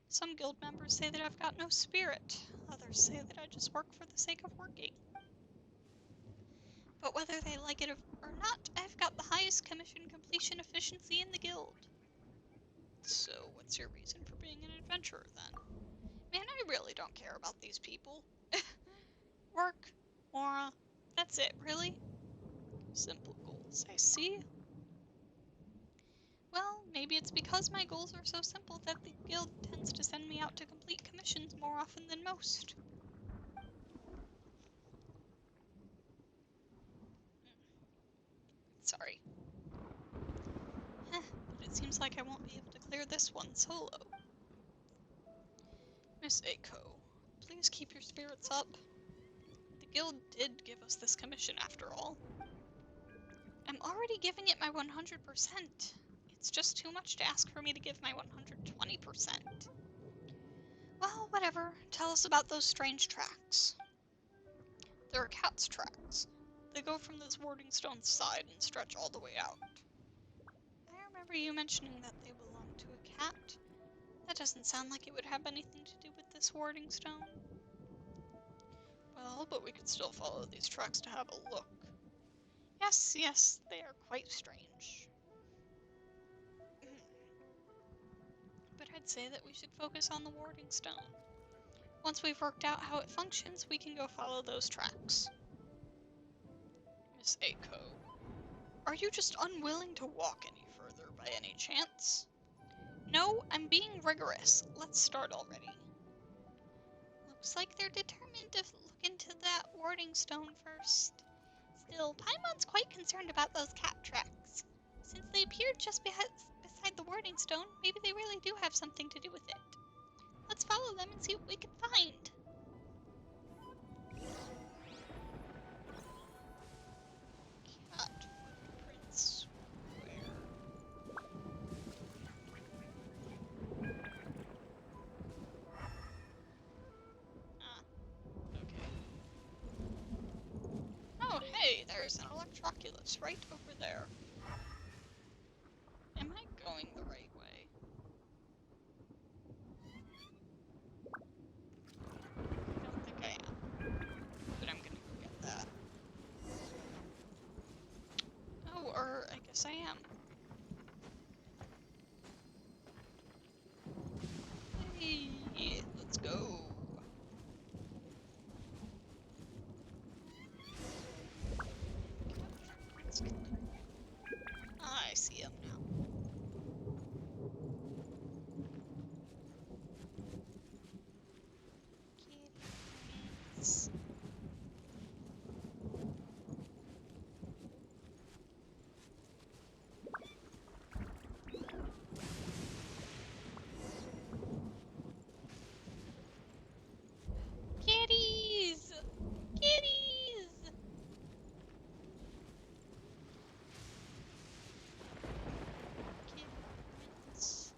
Some guild members say that I've got no spirit. Others say that I just work for the sake of working. But whether they like it or not, I've got the highest commission completion efficiency in the guild. So, what's your reason for being an adventurer, then? Man, I really don't care about these people. Work, aura, that's it, really? Simple goals, I see. Well, maybe it's because my goals are so simple that the guild tends to send me out to complete commissions more often than most. Sorry. But it seems like I won't be able to clear this one solo. Miss Eiko, please keep your spirits up. The guild did give us this commission after all. I'm already giving it my 100%. It's just too much to ask for me to give my 120%. Well, whatever. Tell us about those strange tracks. There are cat's tracks. They go from this warding stone's side and stretch all the way out. I remember you mentioning that they belong to a cat. That doesn't sound like it would have anything to do with this warding stone. Well, but we could still follow these tracks to have a look. Yes, they are quite strange. But I'd say that we should focus on the warding stone. Once we've worked out how it functions, we can go follow those tracks. Miss Eiko, are you just unwilling to walk any further by any chance? No, I'm being rigorous. Let's start already. Looks like they're determined to look into that warding stone first. Still, Paimon's quite concerned about those cat tracks. Since they appeared just beside the warding stone, maybe they really do have something to do with it. Let's follow them and see what we can find. Cat footprints. Where? Ah, okay. Oh, hey, there's an Electroculus right over there. Am I going the right way? I don't think I am, but I'm gonna go get that. Oh, or I guess I am. Hey, let's go. I see him now. Kitties. Kitties! Kitties! Kittens.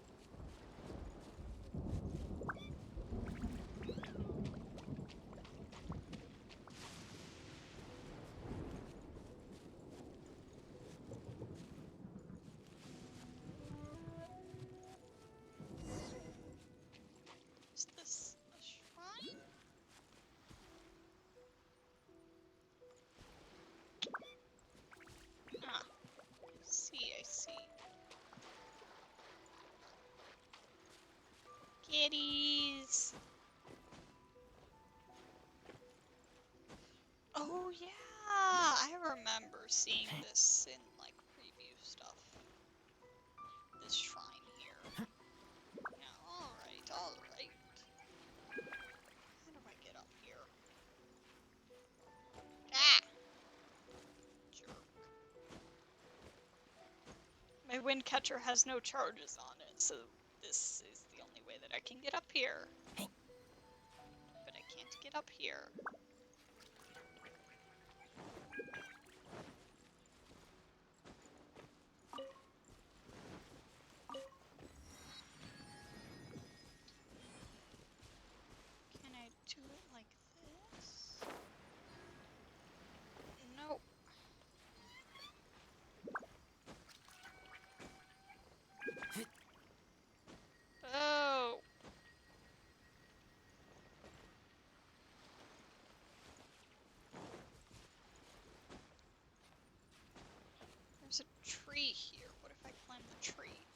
Is this a shrine? Ah, I see. Kitties! Oh yeah, I remember seeing this in like preview stuff. This shrine here. Yeah, alright. How do I get up here? Ah! Jerk. My wind catcher has no charges on it, so this is the only way that I can get up here. But I can't get up here. Can I do it like this? Nope. Oh! There's a tree here. What if I climb the tree?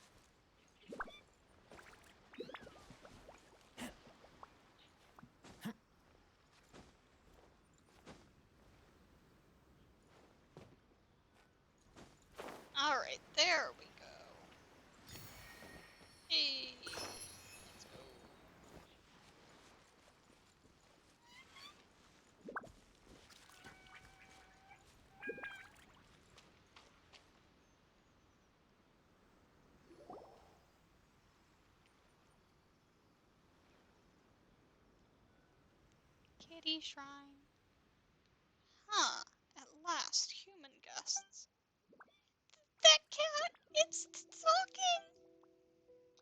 Alright, there we go. Hey! Let's go. Kitty shrine. Huh. At last, human guests. That cat! It's talking!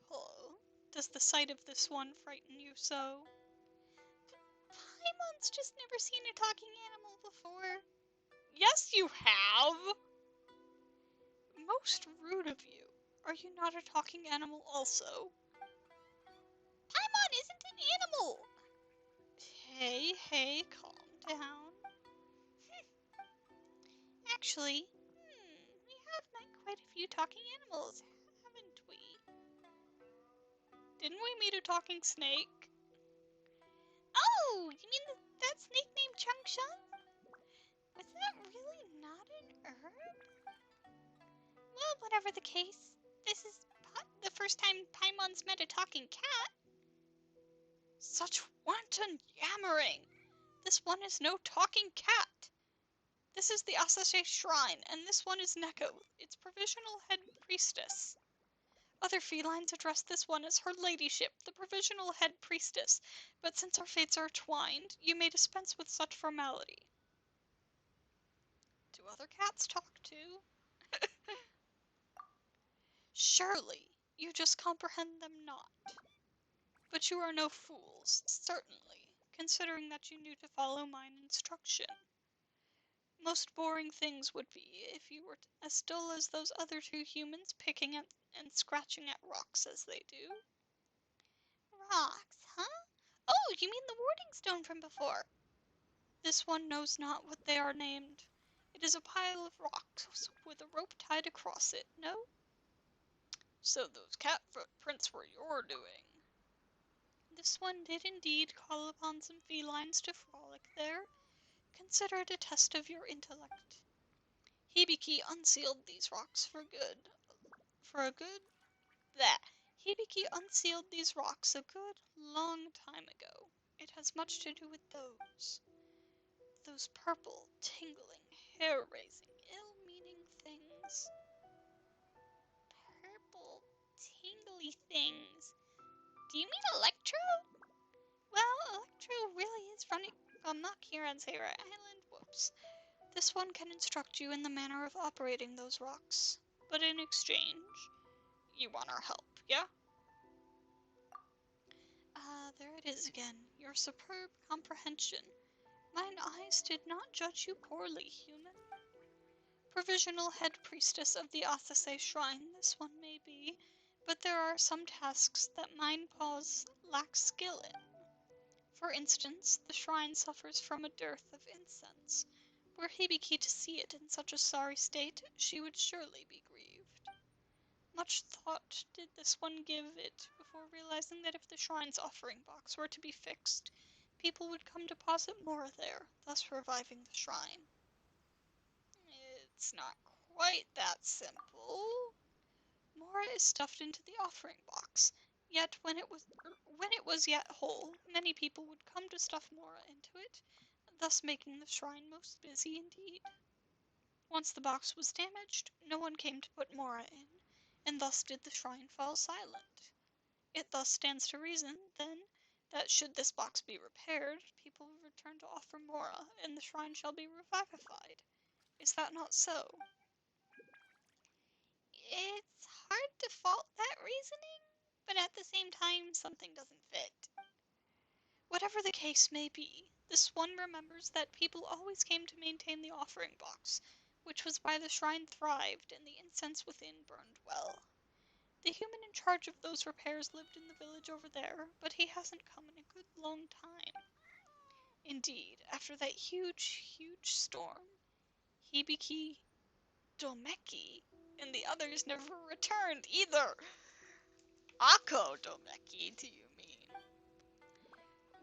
Hello. Does the sight of this one frighten you so? Paimon's just never seen a talking animal before. Yes, you have! Most rude of you. Are you not a talking animal also? Paimon isn't an animal! Hey, calm down. Actually, we have met quite a few talking animals, haven't we? Didn't we meet a talking snake? Oh, you mean that snake named Chung-Shun? Was that really not an herb? Well, whatever the case, this is the first time Paimon's met a talking cat. Such wanton yammering! This one is no talking cat! This is the Asase Shrine, and this one is Neko, its provisional head priestess. Other felines address this one as her ladyship, the provisional head priestess, but since our fates are twined, you may dispense with such formality. Do other cats talk too? Surely, you just comprehend them not. But you are no fools, certainly, considering that you knew to follow mine instruction. Most boring things would be if you were as dull as those other two humans picking at and scratching at rocks as they do. Rocks, huh? Oh, you mean the warding stone from before? This one knows not what they are named. It is a pile of rocks with a rope tied across it, no? So those cat footprints were your doing. This one did indeed call upon some felines to frolic there. Consider it a test of your intellect. Hibiki unsealed these rocks for good. Hibiki unsealed these rocks a good long time ago. It has much to do with those. Those purple, tingling, hair-raising, ill-meaning things. Purple, tingly things. Do you mean Electro? Well, Electro really is running from Makiran's Island. Whoops. This one can instruct you in the manner of operating those rocks. But in exchange, you want our help, yeah? There it is again. Your superb comprehension. Mine eyes did not judge you poorly, human. Provisional head priestess of the Asase Shrine, this one may be, but there are some tasks that mine paws lack skill in. For instance, the shrine suffers from a dearth of incense. Were Hibiki to see it in such a sorry state, she would surely be grieved. Much thought did this one give it before realizing that if the shrine's offering box were to be fixed, people would come deposit Mora there, thus reviving the shrine. It's not quite that simple. Mora is stuffed into the offering box, yet when it was yet whole, many people would come to stuff Mora into it, thus making the shrine most busy indeed. Once the box was damaged, no one came to put Mora in, and thus did the shrine fall silent. It thus stands to reason, then, that should this box be repaired, people will return to offer Mora, and the shrine shall be revivified. Is that not so? It's hard to fault that reasoning, but at the same time, something doesn't fit. Whatever the case may be, this one remembers that people always came to maintain the offering box, which was why the shrine thrived and the incense within burned well. The human in charge of those repairs lived in the village over there, but he hasn't come in a good long time. Indeed, after that huge, huge storm, Hibiki, Domeki, and the others never returned either. Ako Domeki, do you mean?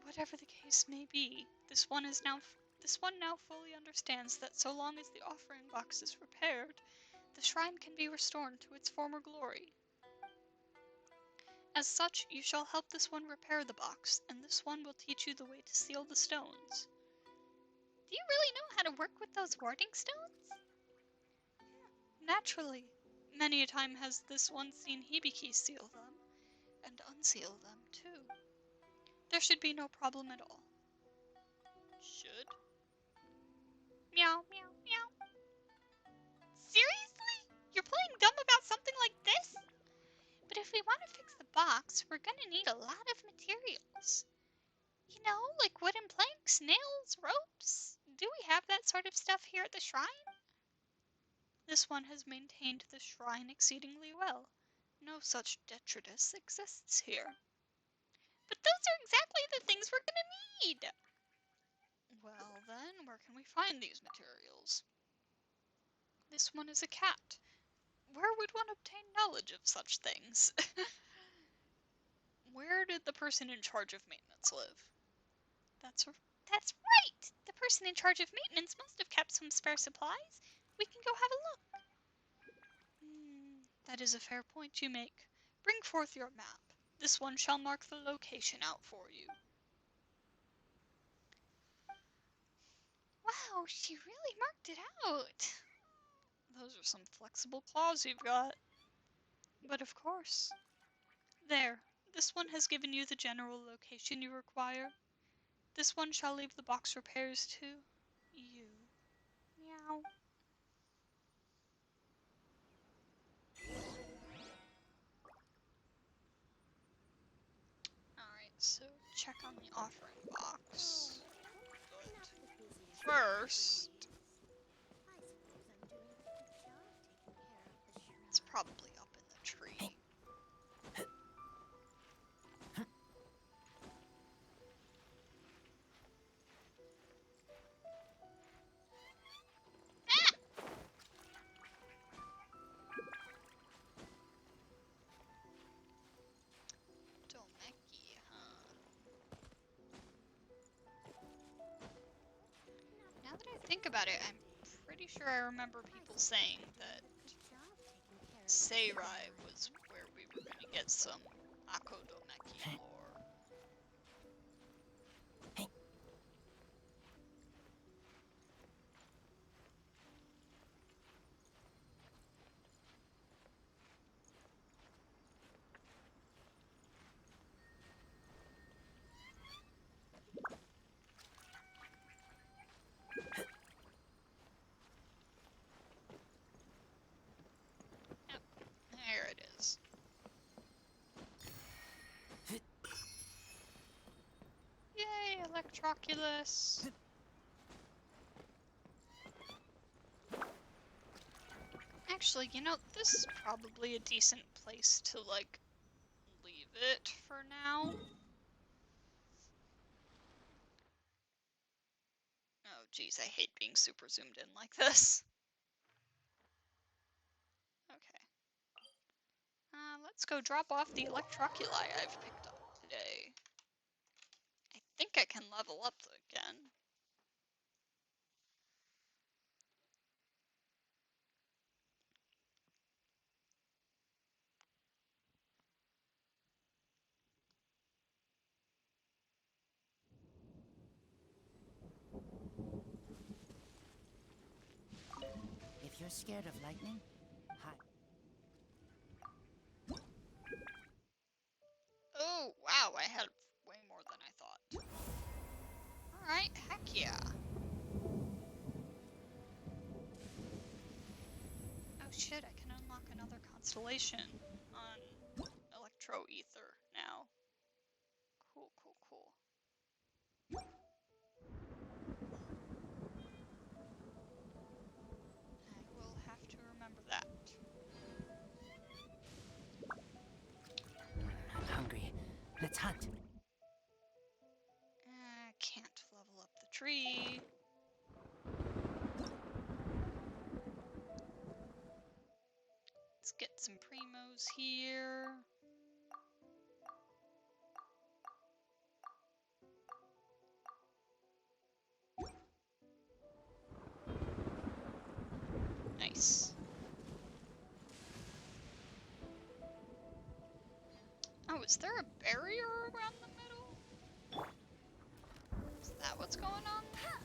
Whatever the case may be, this one now fully understands that so long as the offering box is repaired, the shrine can be restored to its former glory. As such, you shall help this one repair the box, and this one will teach you the way to seal the stones. Do you really know how to work with those warding stones? Naturally. Many a time has this one seen Hibiki seal them, and unseal them, too. There should be no problem at all. Should? Meow, meow, meow. Seriously? You're playing dumb about something like this? But if we want to fix the box, we're gonna need a lot of materials. You know, like wooden planks, nails, ropes. Do we have that sort of stuff here at the shrine? This one has maintained the shrine exceedingly well. No such detritus exists here. But those are exactly the things we're gonna need! Well then, where can we find these materials? This one is a cat. Where would one obtain knowledge of such things? Where did the person in charge of maintenance live? That's right! The person in charge of maintenance must have kept some spare supplies. We can go have a look. That is a fair point you make. Bring forth your map. This one shall mark the location out for you. Wow, she really marked it out. Those are some flexible claws you've got. But of course. There, this one has given you the general location you require. This one shall leave the box repairs to you. Meow. Alright, so check on the offering box. But first, it's probably up in the tree. Domeki, huh? Now that I think about it, I'm pretty sure I remember people saying that Seirai was where we were going to get some Akodomeki lore. Yep, there it is. Yay, Electroculus! Actually, you know, this is probably a decent place to, like, leave it for now. Oh, geez, I hate being super zoomed in like this. Okay. Let's go drop off the Electroculi I've picked up today. I think I can level up again. If you're scared of lightning, hi. Oh, wow, I had way more than I thought. Alright, heck yeah. Oh shit, I can unlock another constellation on Electro Ether now. Cool, cool, cool. I will have to remember that. I'm hungry. Let's hunt. I can't level up the tree. Let's get some primos here. Nice. Oh, is there a barrier around the middle? Is that what's going on there?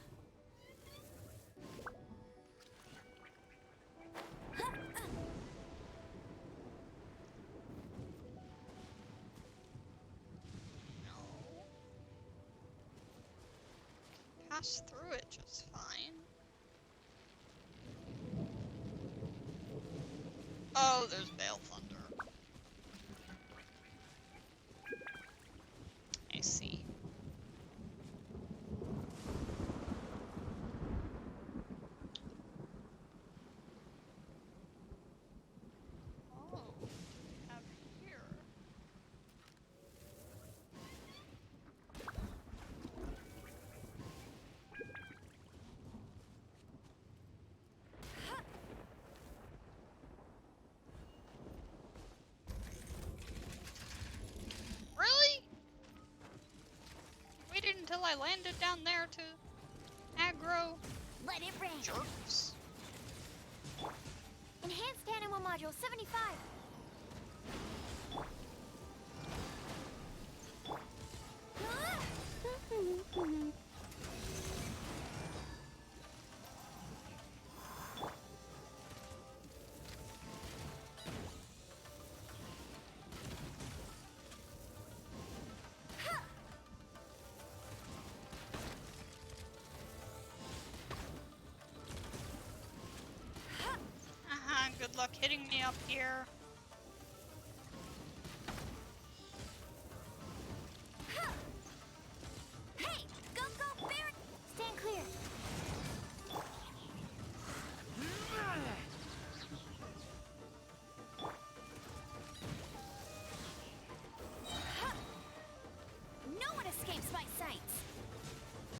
No. Pass through it just fine. Oh, there's Bale Thunder. I see. Oh, what do we have here? Really? You waited until I landed down there to aggro Let it rain. jerks. Enhanced Animal Module 75. Good luck hitting me up here. Hey, go, Baron! Stand clear. No one escapes my sight.